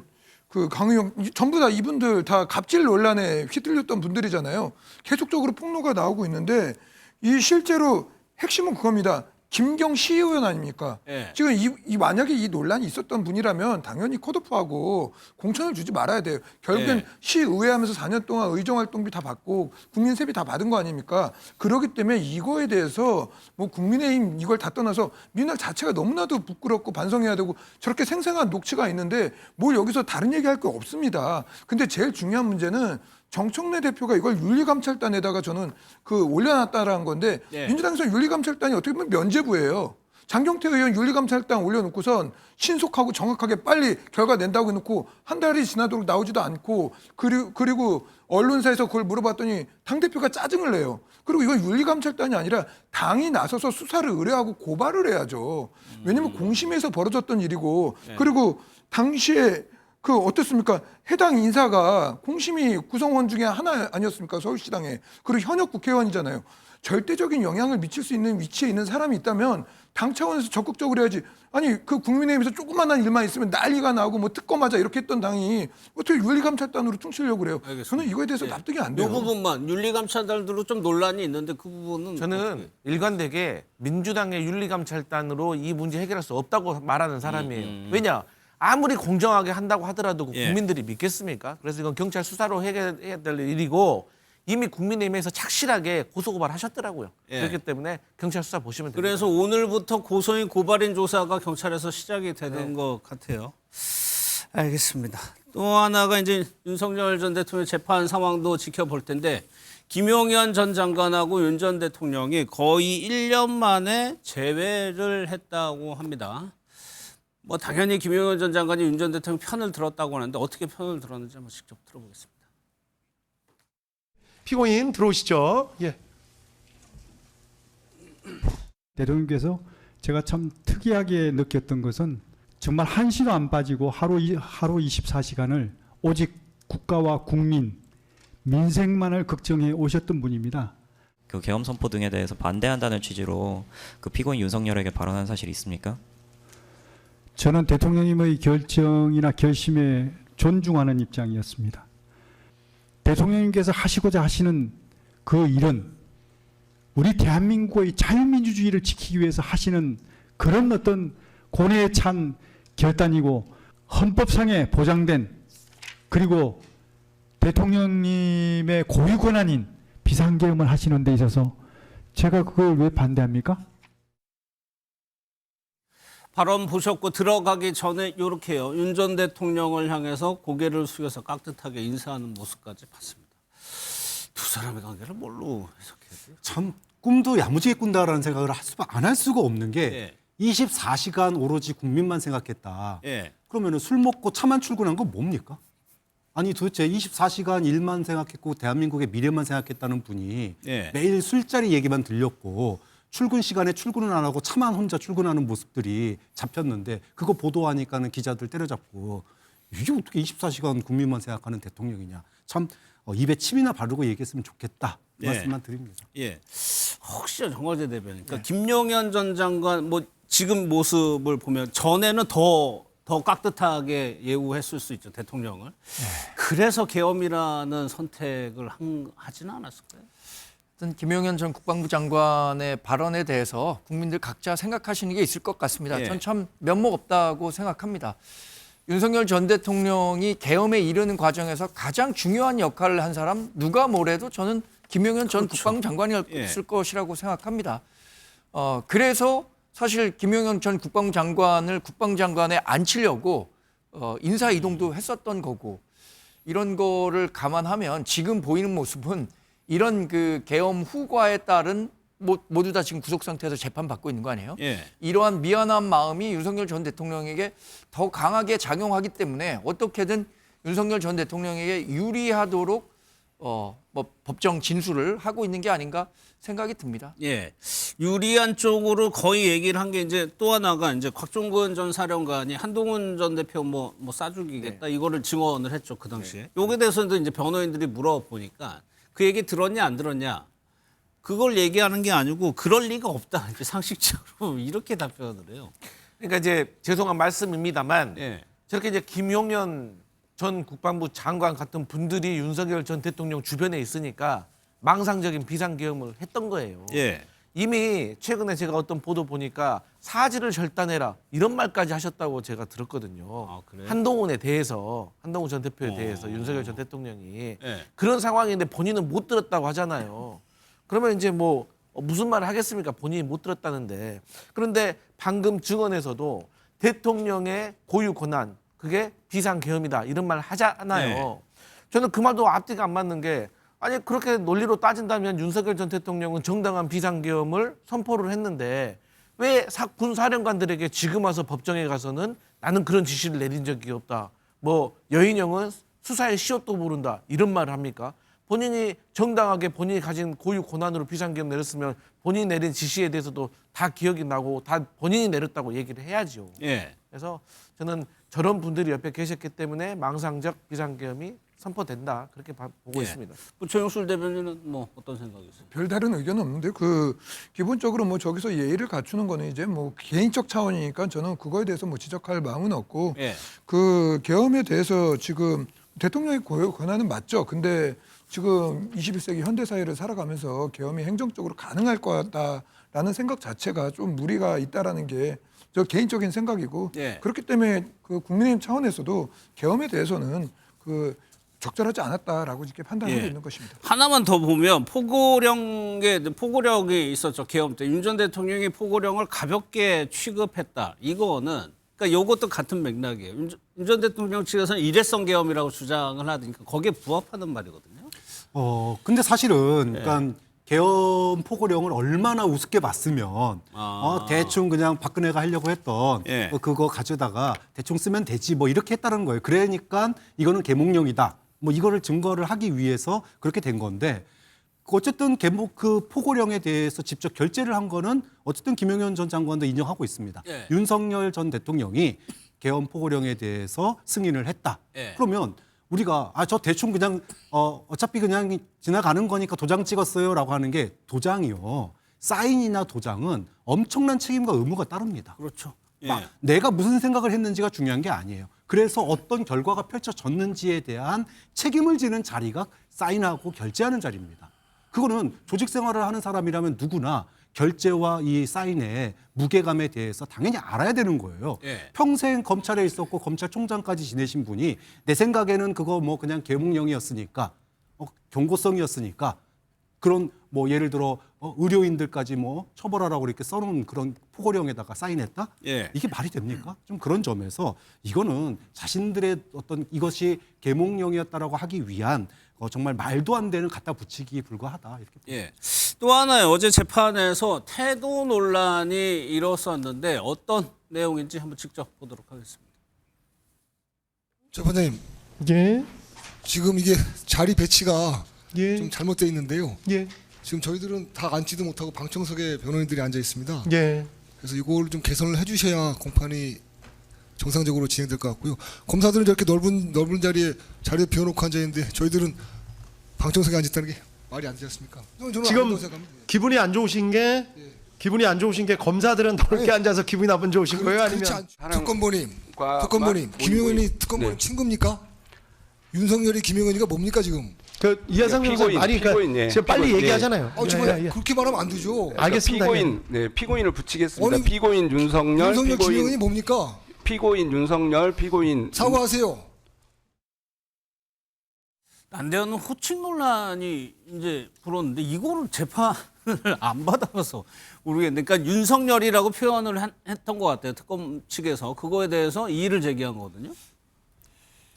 Speaker 13: 그 강의용 전부 다 이분들 다 갑질 논란에 휘둘렸던 분들이잖아요. 계속적으로 폭로가 나오고 있는데 이 실제로 핵심은 그겁니다. 김경 시의원 아닙니까? 지금 이 만약에 이 논란이 있었던 분이라면 당연히 컷오프하고 공천을 주지 말아야 돼요. 결국엔 시의회 하면서 4년 동안 의정활동비 다 받고 국민 세비 다 받은 거 아닙니까? 그렇기 때문에 이거에 대해서 뭐 국민의힘 이걸 다 떠나서 민주당 자체가 너무나도 부끄럽고 반성해야 되고 저렇게 생생한 녹취가 있는데 뭘 여기서 다른 얘기할 거 없습니다. 근데 제일 중요한 문제는 정청래 대표가 이걸 윤리감찰단에다가 저는 그 올려놨다라는 건데 민주당에서 윤리감찰단이 어떻게 보면 면죄부예요. 장경태 의원 윤리감찰단 올려놓고선 신속하고 정확하게 빨리 결과 낸다고 해놓고 한 달이 지나도록 나오지도 않고 그리고 언론사에서 그걸 물어봤더니 당대표가 짜증을 내요. 그리고 이건 윤리감찰단이 아니라 당이 나서서 수사를 의뢰하고 고발을 해야죠. 왜냐하면 공심에서 벌어졌던 일이고 그리고 당시에 그 어떻습니까? 해당 인사가 공심위 구성원 중에 하나 아니었습니까? 서울시당에. 그리고 현역 국회의원이잖아요. 절대적인 영향을 미칠 수 있는 위치에 있는 사람이 있다면 당 차원에서 적극적으로 해야지. 아니 그 국민의힘에서 조그만한 일만 있으면 난리가 나고 뭐 특검하자 이렇게 했던 당이 어떻게 윤리감찰단으로 퉁치려고 그래요. 저는 이거에 대해서 납득이 안 돼요.
Speaker 1: 이 부분만 윤리감찰단으로 좀 논란이 있는데 그 부분은
Speaker 14: 저는 일관되게 민주당의 윤리감찰단으로 이 문제 해결할 수 없다고 말하는 사람이에요. 왜냐? 아무리 공정하게 한다고 하더라도
Speaker 1: 예.
Speaker 14: 국민들이 믿겠습니까? 그래서 이건 경찰 수사로 해결해야 될 일이고 이미 국민의힘에서 착실하게 고소고발하셨더라고요.
Speaker 1: 예.
Speaker 14: 그렇기 때문에 경찰 수사 보시면 됩니다.
Speaker 1: 그래서 오늘부터 고소인 고발인 조사가 경찰에서 시작이 되는 것 같아요. 알겠습니다. 또 하나가 이제 윤석열 전 대통령 재판 상황도 지켜볼 텐데 김용현 전 장관하고 윤 전 대통령이 거의 1년 만에 재회를 했다고 합니다. 뭐 당연히 김용현 전 장관이 윤 전 대통령 편을 들었다고 하는데 어떻게 편을 들었는지 한번 직접 들어보겠습니다.
Speaker 2: 피고인 들어오시죠. 예.
Speaker 5: 대통령께서 제가 참 특이하게 느꼈던 것은 정말 한시도 안 빠지고 하루 24시간을 오직 국가와 국민, 민생만을 걱정해 오셨던 분입니다.
Speaker 23: 그 계엄 선포 등에 대해서 반대한다는 취지로 그 피고인 윤석열에게 발언한 사실이 있습니까?
Speaker 5: 저는 대통령님의 결정이나 결심에 존중하는 입장이었습니다. 대통령님께서 하시고자 하시는 그 일은 우리 대한민국의 자유민주주의를 지키기 위해서 하시는 그런 어떤 고뇌에 찬 결단이고 헌법상에 보장된 그리고 대통령님의 고유 권한인 비상계엄을 하시는 데 있어서 제가 그걸 왜 반대합니까?
Speaker 1: 발언 보셨고 들어가기 전에 이렇게요. 윤 전 대통령을 향해서 고개를 숙여서 깍듯하게 인사하는 모습까지 봤습니다. 두 사람의 관계를 뭘로 해석해야 돼요?
Speaker 4: 참 꿈도 야무지게 꾼다라는 생각을 안 할 수가 없는 게 24시간 오로지 국민만 생각했다. 그러면 술 먹고 차만 출근한 건 뭡니까? 아니 도대체 24시간 일만 생각했고 대한민국의 미래만 생각했다는 분이 매일 술자리 얘기만 들렸고 출근 시간에 출근을 안 하고 차만 혼자 출근하는 모습들이 잡혔는데 그거 보도하니까는 기자들 때려잡고 이게 어떻게 24시간 국민만 생각하는 대통령이냐. 참 입에 침이나 바르고 얘기했으면 좋겠다. 그 말씀만 드립니다.
Speaker 1: 예. 혹시 정관재 대변인, 그러니까 김용현 전 장관 뭐 지금 모습을 보면 전에는 더 깍듯하게 예우했을 수 있죠, 대통령을. 그래서 계엄이라는 선택을 하지는 않았을까요?
Speaker 3: 김용현 전 국방부 장관의 발언에 대해서 국민들 각자 생각하시는 게 있을 것 같습니다. 전 참 면목 없다고 생각합니다. 윤석열 전 대통령이 계엄에 이르는 과정에서 가장 중요한 역할을 한 사람 누가 뭐래도 저는 김용현 전 국방부 장관이었을 것이라고 생각합니다. 그래서 사실 김용현 전 국방부 장관을 국방장관에 앉히려고 인사 이동도 했었던 거고 이런 거를 감안하면 지금 보이는 모습은 이런 그 계엄 후과에 따른 모두 다 지금 구속 상태에서 재판받고 있는 거 아니에요? 이러한 미안한 마음이 윤석열 전 대통령에게 더 강하게 작용하기 때문에 어떻게든 윤석열 전 대통령에게 유리하도록 뭐 법정 진술을 하고 있는 게 아닌가 생각이 듭니다.
Speaker 1: 유리한 쪽으로 거의 얘기를 한 게 이제 또 하나가 이제 곽종근 전 사령관이 한동훈 전 대표 뭐 싸죽이겠다 이거를 증언을 했죠, 그 당시에. 요게 대해서도 이제 변호인들이 물어보니까 그 얘기 들었냐 안 들었냐 그걸 얘기하는 게 아니고 그럴 리가 없다. 이제 상식적으로 이렇게 답변을 해요.
Speaker 14: 그러니까 이제 죄송한 말씀입니다만 저렇게 이제 김용현 전 국방부 장관 같은 분들이 윤석열 전 대통령 주변에 있으니까 망상적인 비상계엄을 했던 거예요. 이미 최근에 제가 어떤 보도 보니까 사지를 절단해라 이런 말까지 하셨다고 제가 들었거든요. 한동훈에 대해서 한동훈 전 대표에 대해서 윤석열 전 대통령이 그런 상황인데 본인은 못 들었다고 하잖아요. 그러면 이제 뭐 무슨 말을 하겠습니까? 본인이 못 들었다는데. 그런데 방금 증언에서도 대통령의 고유 권한 그게 비상계엄이다 이런 말 하잖아요. 저는 그 말도 앞뒤가 안 맞는 게 아니 그렇게 논리로 따진다면 윤석열 전 대통령은 정당한 비상계엄을 선포를 했는데 왜 군사령관들에게 지금 와서 법정에 가서는 나는 그런 지시를 내린 적이 없다. 뭐 여인형은 수사의 시옷도 모른다. 이런 말을 합니까? 본인이 정당하게 본인이 가진 고유 권한으로 비상계엄 내렸으면 본인이 내린 지시에 대해서도 다 기억이 나고 다 본인이 내렸다고 얘기를 해야죠. 그래서 저는 저런 분들이 옆에 계셨기 때문에 망상적 비상계엄이 선포된다 그렇게 보고 있습니다.
Speaker 1: 최영술 대변인은 뭐 어떤 생각이세요?
Speaker 13: 별다른 의견은 없는데 그 기본적으로 뭐 저기서 예의를 갖추는 거는 이제 뭐 개인적 차원이니까 저는 그거에 대해서 뭐 지적할 마음은 없고 그 계엄에 대해서 지금 대통령의 고유 권한은 맞죠. 근데 지금 21세기 현대 사회를 살아가면서 계엄이 행정적으로 가능할 거다라는 라는 생각 자체가 좀 무리가 있다라는 게 저 개인적인 생각이고
Speaker 1: 예.
Speaker 13: 그렇기 때문에 그 국민의힘 차원에서도 계엄에 대해서는 그 적절하지 않았다라고 이렇게 판단하고
Speaker 1: 예.
Speaker 13: 있는 것입니다.
Speaker 1: 하나만 더 보면 포고령이 있었죠. 계엄 때. 윤 전 대통령이 포고령을 가볍게 취급했다. 이거는 그러니까 이것도 같은 맥락이에요. 윤 전 대통령 측에서는 일회성 계엄이라고 주장을 하니까 거기에 부합하는 말이거든요.
Speaker 4: 근데 사실은
Speaker 1: 예.
Speaker 4: 그러니까 계엄 포고령을 얼마나 우습게 봤으면 대충 그냥 박근혜가 하려고 했던
Speaker 1: 예.
Speaker 4: 그거 가져다가 대충 쓰면 되지 뭐 이렇게 했다는 거예요. 그러니까 이거는 계몽령이다. 뭐 이거를 증거를 하기 위해서 그렇게 된 건데 어쨌든 그 포고령에 대해서 직접 결재를 한 거는 어쨌든 김용현 전 장관도 인정하고 있습니다.
Speaker 1: 예.
Speaker 4: 윤석열 전 대통령이 계엄 포고령에 대해서 승인을 했다.
Speaker 1: 예.
Speaker 4: 그러면 우리가 저 대충 그냥 어차피 그냥 지나가는 거니까 도장 찍었어요라고 하는 게 도장이요. 사인이나 도장은 엄청난 책임과 의무가 따릅니다.
Speaker 1: 그렇죠. 예.
Speaker 4: 막 내가 무슨 생각을 했는지가 중요한 게 아니에요. 그래서 어떤 결과가 펼쳐졌는지에 대한 책임을 지는 자리가 사인하고 결재하는 자리입니다. 그거는 조직 생활을 하는 사람이라면 누구나 결재와 이 사인의 무게감에 대해서 당연히 알아야 되는 거예요.
Speaker 1: 예.
Speaker 4: 평생 검찰에 있었고 검찰총장까지 지내신 분이 내 생각에는 그거 뭐 그냥 계몽령이었으니까 경고성이었으니까 그런 뭐 예를 들어 의료인들까지 뭐 처벌하라고 이렇게 써놓은 그런 포고령에다가 사인했다?
Speaker 1: 예.
Speaker 4: 이게 말이 됩니까? 좀 그런 점에서 이거는 자신들의 어떤 이것이 계몽령이었다라고 하기 위한 정말 말도 안 되는 갖다 붙이기 불과하다 이렇게.
Speaker 1: 예. 또 하나요. 어제 재판에서 태도 논란이 일었었는데 어떤 내용인지 한번 직접 보도록 하겠습니다.
Speaker 7: 재판장님,
Speaker 2: 예.
Speaker 7: 지금 이게 자리 배치가
Speaker 2: 예.
Speaker 7: 좀 잘못되어 있는데요.
Speaker 2: 예.
Speaker 7: 지금 저희들은 다 앉지도 못하고 방청석에 변호인들이 앉아 있습니다.
Speaker 2: 예.
Speaker 7: 그래서 이걸 좀 개선을 해주셔야 공판이 정상적으로 진행될 것 같고요. 검사들은 저렇게 넓은 자리에 비워놓고 앉아 있는데 저희들은 방청석에 앉았다는 게 말이 안 되지 않습니까? 저는
Speaker 2: 지금
Speaker 7: 아니라고 생각합니다.
Speaker 2: 기분이 안 좋으신 게 검사들은 넓게 앉아서 기분이 나쁜 좋으신 거예요? 아니면
Speaker 7: 특검보님, 김용현이 특검보님 친구입니까? 윤석열이 김용현이가 뭡니까 지금?
Speaker 2: 이하상 변호사님 아니 그러니까 제가 빨리 얘기하잖아요.
Speaker 7: 정말 그렇게 말하면 안 되죠.
Speaker 2: 알겠습니다.
Speaker 8: 피고인을 붙이겠습니다.
Speaker 7: 아니,
Speaker 8: 피고인 윤석열,
Speaker 7: 김용현이 뭡니까?
Speaker 8: 피고인 윤석열, 피고인
Speaker 7: 사과하세요.
Speaker 1: 난데없는 호칭 논란이 이제 불었는데 이거를 재판을 안 받아서 모르겠는데, 그러니까 윤석열이라고 표현을 했던 것 같아요. 특검 측에서 그거에 대해서 이의를 제기한 거거든요.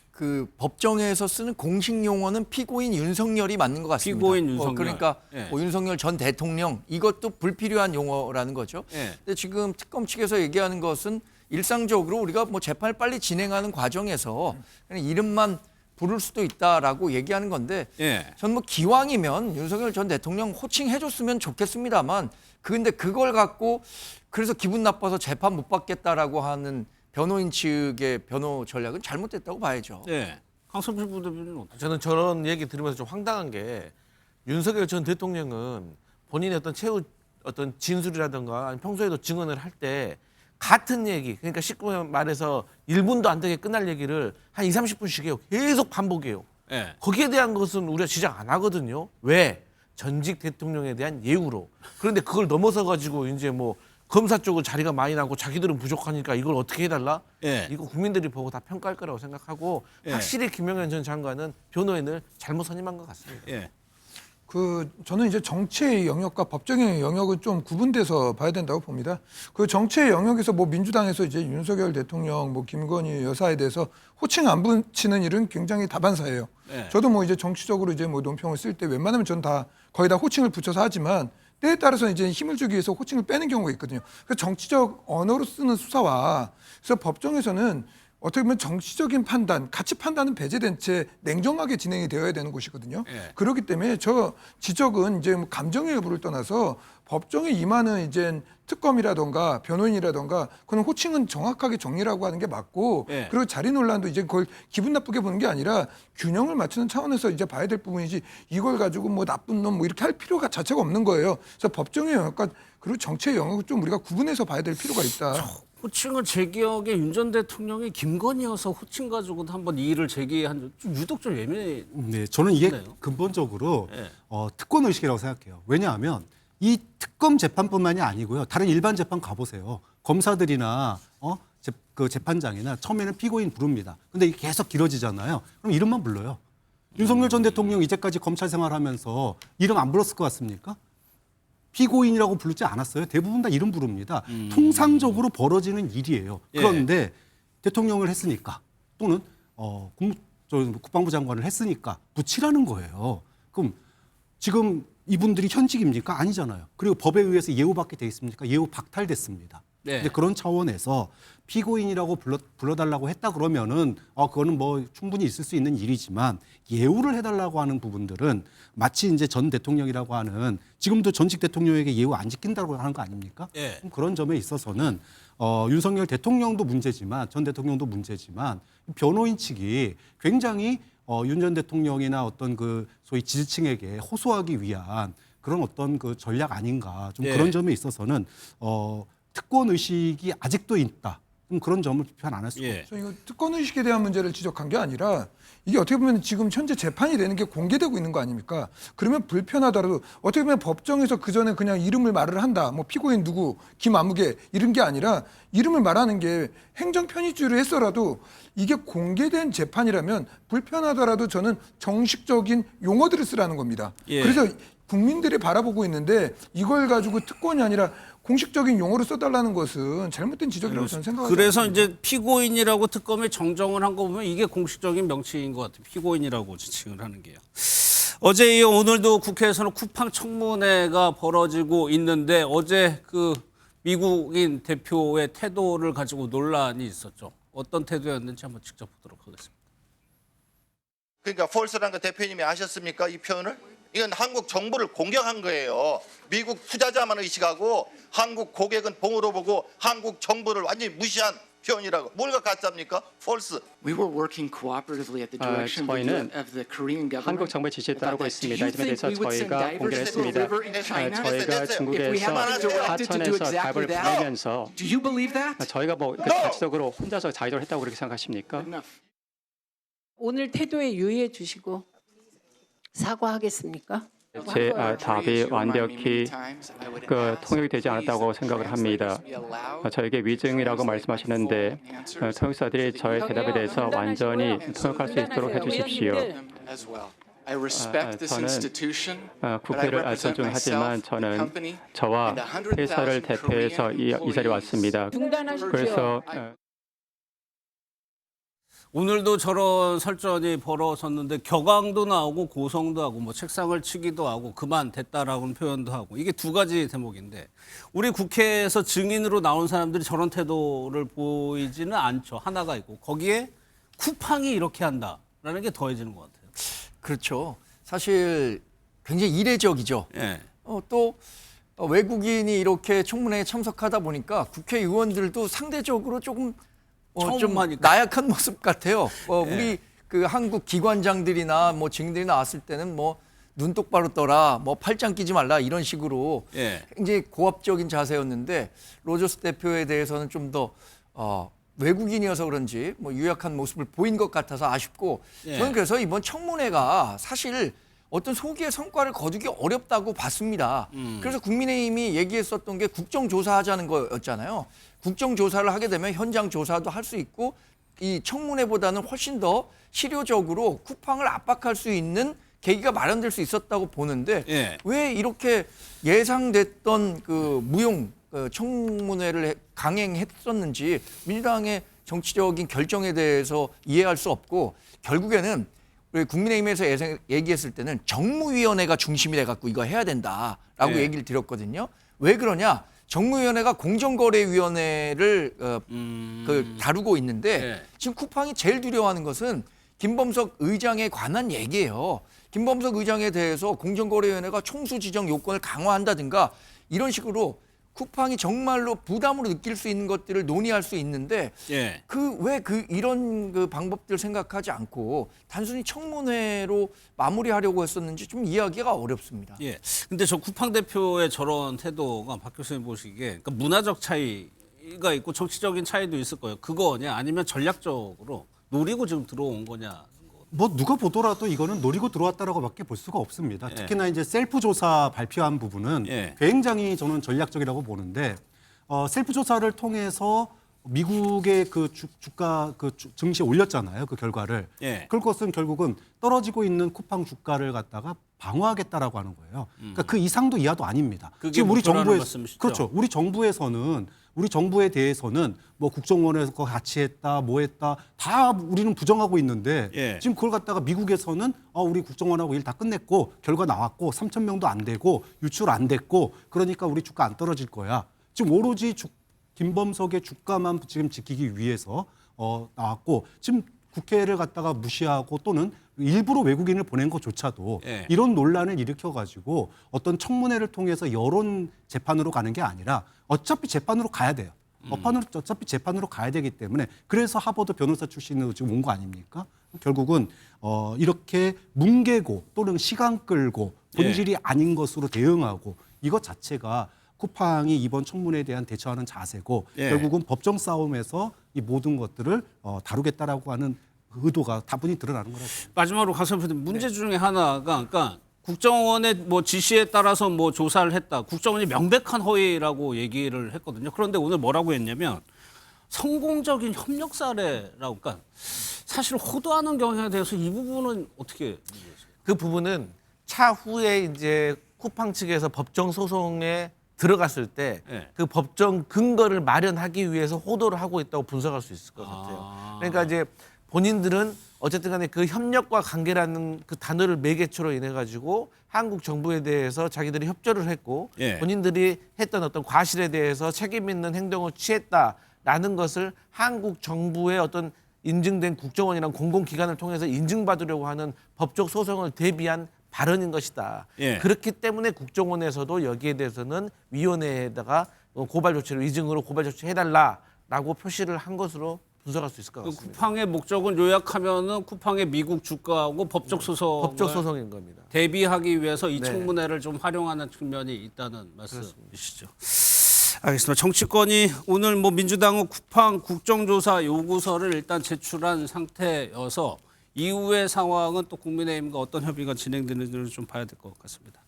Speaker 3: 그 법정에서 쓰는 공식 용어는 피고인 윤석열이 맞는 것 같습니다.
Speaker 1: 피고인 윤석열.
Speaker 3: 그러니까
Speaker 1: 예.
Speaker 3: 뭐 윤석열 전 대통령 이것도 불필요한 용어라는 거죠.
Speaker 1: 예.
Speaker 3: 근데 지금 특검 측에서 얘기하는 것은 일상적으로 우리가 뭐 재판을 빨리 진행하는 과정에서 그냥 이름만 부를 수도 있다라고 얘기하는 건데
Speaker 1: 예.
Speaker 3: 전 뭐 기왕이면 윤석열 전 대통령 호칭해줬으면 좋겠습니다만 근데 그걸 갖고 그래서 기분 나빠서 재판 못 받겠다라고 하는 변호인 측의 변호 전략은 잘못됐다고 봐야죠.
Speaker 1: 네. 강성필 부대표는 어떻게?
Speaker 14: 저는 저런 얘기 들으면서 좀 황당한 게 윤석열 전 대통령은 본인의 어떤 최후 어떤 진술이라든가 아니면 평소에도 증언을 할 때 같은 얘기, 그러니까 쉽게 말해서 1분도 안 되게 끝날 얘기를 한 20-30분씩 해요. 계속 반복해요.
Speaker 1: 네.
Speaker 14: 거기에 대한 것은 우리가 지적 안 하거든요. 왜? 전직 대통령에 대한 예우로. 그런데 그걸 넘어서 가지고 이제 뭐 검사 쪽은 자리가 많이 나고 자기들은 부족하니까 이걸 어떻게 해달라?
Speaker 1: 예.
Speaker 14: 이거 국민들이 보고 다 평가할 거라고 생각하고
Speaker 1: 예.
Speaker 14: 확실히 김용현 전 장관은 변호인을 잘못 선임한 것 같습니다.
Speaker 1: 예.
Speaker 13: 저는 이제 정치의 영역과 법정의 영역은 좀 구분돼서 봐야 된다고 봅니다. 그 정치의 영역에서 뭐 민주당에서 이제 윤석열 대통령, 뭐 김건희 여사에 대해서 호칭 안 붙이는 일은 굉장히 다반사예요.
Speaker 1: 네.
Speaker 13: 저도 뭐 이제 정치적으로 이제 뭐 논평을 쓸 때 웬만하면 전 다 거의 다 호칭을 붙여서 하지만 때에 따라서는 이제 힘을 주기 위해서 호칭을 빼는 경우가 있거든요. 그 정치적 언어로 쓰는 수사와 그래서 법정에서는 어떻게 보면 정치적인 판단, 가치 판단은 배제된 채 냉정하게 진행이 되어야 되는 곳이거든요.
Speaker 1: 예.
Speaker 13: 그렇기 때문에 저 지적은 이제 뭐 감정의 여부를 떠나서 법정에 임하는 이제 특검이라던가 변호인이라던가 그런 호칭은 정확하게 정리라고 하는 게 맞고
Speaker 1: 예.
Speaker 13: 그리고 자리 논란도 이제 그걸 기분 나쁘게 보는 게 아니라 균형을 맞추는 차원에서 이제 봐야 될 부분이지 이걸 가지고 뭐 나쁜 놈 뭐 이렇게 할 필요가 자체가 없는 거예요. 그래서 법정의 영역과 그리고 정치의 영역을 좀 우리가 구분해서 봐야 될 필요가 있다.
Speaker 1: 호칭은 제 기억에 윤 전 대통령이 김건희여서 호칭 가지고도 한번 이의를 제기한 좀 유독 좀 예민해.
Speaker 4: 네, 저는 이게
Speaker 1: 그래요?
Speaker 4: 근본적으로
Speaker 1: 예.
Speaker 4: 특권 의식이라고 생각해요. 왜냐하면 이 특검 재판뿐만이 아니고요. 다른 일반 재판 가보세요. 검사들이나 그 재판장이나 처음에는 피고인 부릅니다. 근데 이게 계속 길어지잖아요. 그럼 이름만 불러요. 윤석열 전 대통령 이제까지 검찰 생활하면서 이름 안 불렀을 것 같습니까? 피고인이라고 부르지 않았어요. 대부분 다 이름 부릅니다. 통상적으로 벌어지는 일이에요. 그런데 대통령을 했으니까 또는 국방부 장관을 했으니까 붙이라는 거예요. 그럼 지금 이분들이 현직입니까? 아니잖아요. 그리고 법에 의해서 예우받게 돼 있습니까? 예우 박탈됐습니다. 근데 그런 차원에서 피고인이라고 불러달라고 했다 그러면은 그거는 뭐 충분히 있을 수 있는 일이지만 예우를 해달라고 하는 부분들은 마치 이제 전 대통령이라고 하는 지금도 전직 대통령에게 예우 안 지킨다고 하는 거 아닙니까? 그런 점에 있어서는 윤석열 대통령도 문제지만 전 대통령도 문제지만 변호인 측이 굉장히 윤 전 대통령이나 어떤 그 소위 지지층에게 호소하기 위한 그런 어떤 그 전략 아닌가 좀 그런 점에 있어서는 특권 의식이 아직도 있다. 그런 점을 비판 안 할 수가 없죠.
Speaker 13: 이거 특권 의식에 대한 문제를 지적한 게 아니라 이게 어떻게 보면 지금 현재 재판이 되는 게 공개되고 있는 거 아닙니까? 그러면 불편하더라도 어떻게 보면 법정에서 그 전에 그냥 이름을 말을 한다. 뭐 피고인 누구, 김아무개 이런 게 아니라 이름을 말하는 게 행정 편의주의를 했어라도 이게 공개된 재판이라면 불편하더라도 저는 정식적인 용어들을 쓰라는 겁니다. 그래서 국민들이 바라보고 있는데 이걸 가지고 특권이 아니라 공식적인 용어로 써달라는 것은 잘못된 지적이라고 저는 생각합니다.
Speaker 1: 그래서 이제 피고인이라고 특검에 정정을 한 거 보면 이게 공식적인 명칭인 것 같아요. 피고인이라고 지칭을 하는 게요. 어제 이어 오늘도 국회에서는 쿠팡 청문회가 벌어지고 있는데 어제 그 미국인 대표의 태도를 가지고 논란이 있었죠. 어떤 태도였는지 한번 직접 보도록 하겠습니다.
Speaker 9: 그러니까 폴스라는 거 대표님이 아셨습니까? 이 표현을? 이건 한국 정부를 공격한 거예요. 미국 투자자만 의식하고 한국 고객은 봉으로 보고 한국 정부를 완전히 무시한 표현이라고. 뭘가 가짜입니까? false.
Speaker 10: 저희는 한국 정부의 지시에 따르고 있습니다. 이 점에 대해서 저희가 공개를 했습니다. 저희가 중국에서 하천에서 답을 보내면서 저희가 뭐 자체적으로 혼자서 자의적으로 했다고 그렇게 생각하십니까?
Speaker 11: 오늘 태도에 유의해 주시고 사과하겠습니까?
Speaker 10: 제 답이 완벽히 통역이 되지 않았다고 생각을 합니다. 저에게 위증이라고 말씀하시는데 통역사들이 저의 대답에 대해서 완전히 통역할 수 있도록 해주십시오. 저는 국회를 존중하지만 저는 저와 회사를 대표해서 이 자리에 왔습니다. 그래서
Speaker 1: 오늘도 저런 설전이 벌어졌는데 격앙도 나오고 고성도 하고 뭐 책상을 치기도 하고 그만 됐다라고는 표현도 하고 이게 두 가지 대목인데 우리 국회에서 증인으로 나온 사람들이 저런 태도를 보이지는 않죠. 하나가 있고 거기에 쿠팡이 이렇게 한다라는 게 더해지는 것 같아요.
Speaker 3: 그렇죠. 사실 굉장히 이례적이죠. 또 외국인이 이렇게 청문회에 참석하다 보니까 국회의원들도 상대적으로 좀 나약한 모습 같아요. 우리 그 한국 기관장들이나 뭐 증인들이 나왔을 때는 뭐 눈 똑바로 떠라, 뭐 팔짱 끼지 말라 이런 식으로 굉장히 고압적인 자세였는데 로저스 대표에 대해서는 좀 더 외국인이어서 그런지 뭐 유약한 모습을 보인 것 같아서 아쉽고 저는 그래서 이번 청문회가 사실 어떤 소기의 성과를 거두기 어렵다고 봤습니다. 그래서 국민의힘이 얘기했었던 게 국정조사하자는 거였잖아요. 국정조사를 하게 되면 현장 조사도 할 수 있고 이 청문회보다는 훨씬 더 실효적으로 쿠팡을 압박할 수 있는 계기가 마련될 수 있었다고 보는데 왜 이렇게 예상됐던 그 무용 청문회를 강행했었는지 민주당의 정치적인 결정에 대해서 이해할 수 없고 결국에는 우리 국민의힘에서 얘기했을 때는 정무위원회가 중심이 돼갖고 이거 해야 된다라고 얘기를 드렸거든요. 왜 그러냐? 정무위원회가 공정거래위원회를 다루고 있는데 지금 쿠팡이 제일 두려워하는 것은 김범석 의장에 관한 얘기예요. 김범석 의장에 대해서 공정거래위원회가 총수 지정 요건을 강화한다든가 이런 식으로 쿠팡이 정말로 부담으로 느낄 수 있는 것들을 논의할 수 있는데 왜 이런 그 방법들 생각하지 않고 단순히 청문회로 마무리하려고 했었는지 좀 이해하기가 어렵습니다.
Speaker 1: 근데 저 쿠팡 대표의 저런 태도가 박 교수님 보시기에 그러니까 문화적 차이가 있고 정치적인 차이도 있을 거예요. 그거냐 아니면 전략적으로 노리고 지금 들어온 거냐
Speaker 4: 뭐 누가 보더라도 이거는 노리고 들어왔다라고밖에 볼 수가 없습니다. 특히나 이제 셀프 조사 발표한 부분은 굉장히 저는 전략적이라고 보는데 셀프 조사를 통해서 미국의 그 주가 그 증시에 올렸잖아요. 그 결과를. 그것은 결국은 떨어지고 있는 쿠팡 주가를 갖다가 방어하겠다라고 하는 거예요. 그러니까 그 이상도 이하도 아닙니다. 지금 우리 정부에 그렇죠. 우리 정부에 대해서는 뭐 국정원에서 같이 했다, 뭐 했다 다 우리는 부정하고 있는데 지금 그걸 갖다가 미국에서는 우리 국정원하고 일 다 끝냈고 결과 나왔고 3,000명도 안 되고 유출 안 됐고 그러니까 우리 주가 안 떨어질 거야. 지금 오로지 김범석의 주가만 지금 지키기 위해서 나왔고 지금 국회를 갖다가 무시하고 또는 일부러 외국인을 보낸 것조차도 이런 논란을 일으켜가지고 어떤 청문회를 통해서 여론 재판으로 가는 게 아니라 어차피 재판으로 가야 돼요. 어차피 재판으로 가야 되기 때문에 그래서 하버드 변호사 출신으로 지금 온 거 아닙니까? 결국은 이렇게 뭉개고 또는 시간 끌고 본질이 아닌 것으로 대응하고 이것 자체가 쿠팡이 이번 청문회에 대한 대처하는 자세고 결국은 법정 싸움에서 이 모든 것들을 다루겠다라고 하는 의도가 다분히 드러나는 거라고.
Speaker 1: 마지막으로 강선 대표님 문제 중에 하나가 그러니까 국정원의 뭐 지시에 따라서 뭐 조사를 했다. 국정원이 명백한 허위라고 얘기를 했거든요. 그런데 오늘 뭐라고 했냐면 성공적인 협력 사례라고 그러니까 사실 호도하는 경향에 대해서 이 부분은 어떻게
Speaker 14: 그 부분은 차후에 이제 쿠팡 측에서 법정 소송에 들어갔을 때 그 법정 근거를 마련하기 위해서 호도를 하고 있다고 분석할 수 있을 것 같아요. 그러니까 이제 본인들은 어쨌든 간에 그 협력과 관계라는 그 단어를 매개체로 인해 가지고 한국 정부에 대해서 자기들이 협조를 했고 본인들이 했던 어떤 과실에 대해서 책임 있는 행동을 취했다라는 것을 한국 정부의 어떤 인증된 국정원이란 공공기관을 통해서 인증받으려고 하는 법적 소송을 대비한 발언인 것이다. 그렇기 때문에 국정원에서도 여기에 대해서는 위원회에다가 고발 조치를 위증으로 고발 조치 해달라라고 표시를 한 것으로 분석할 수 있을 것 같습니다.
Speaker 1: 쿠팡의 목적은 요약하면은 쿠팡의 미국 주가하고 법적
Speaker 14: 소송인 겁니다.
Speaker 1: 대비하기 위해서 이 청문회를 좀 활용하는 측면이 있다는 말씀이시죠. 알겠습니다. 정치권이 오늘 뭐 민주당은 쿠팡 국정조사 요구서를 일단 제출한 상태여서 이후의 상황은 또 국민의힘과 어떤 협의가 진행되는지를 좀 봐야 될 것 같습니다.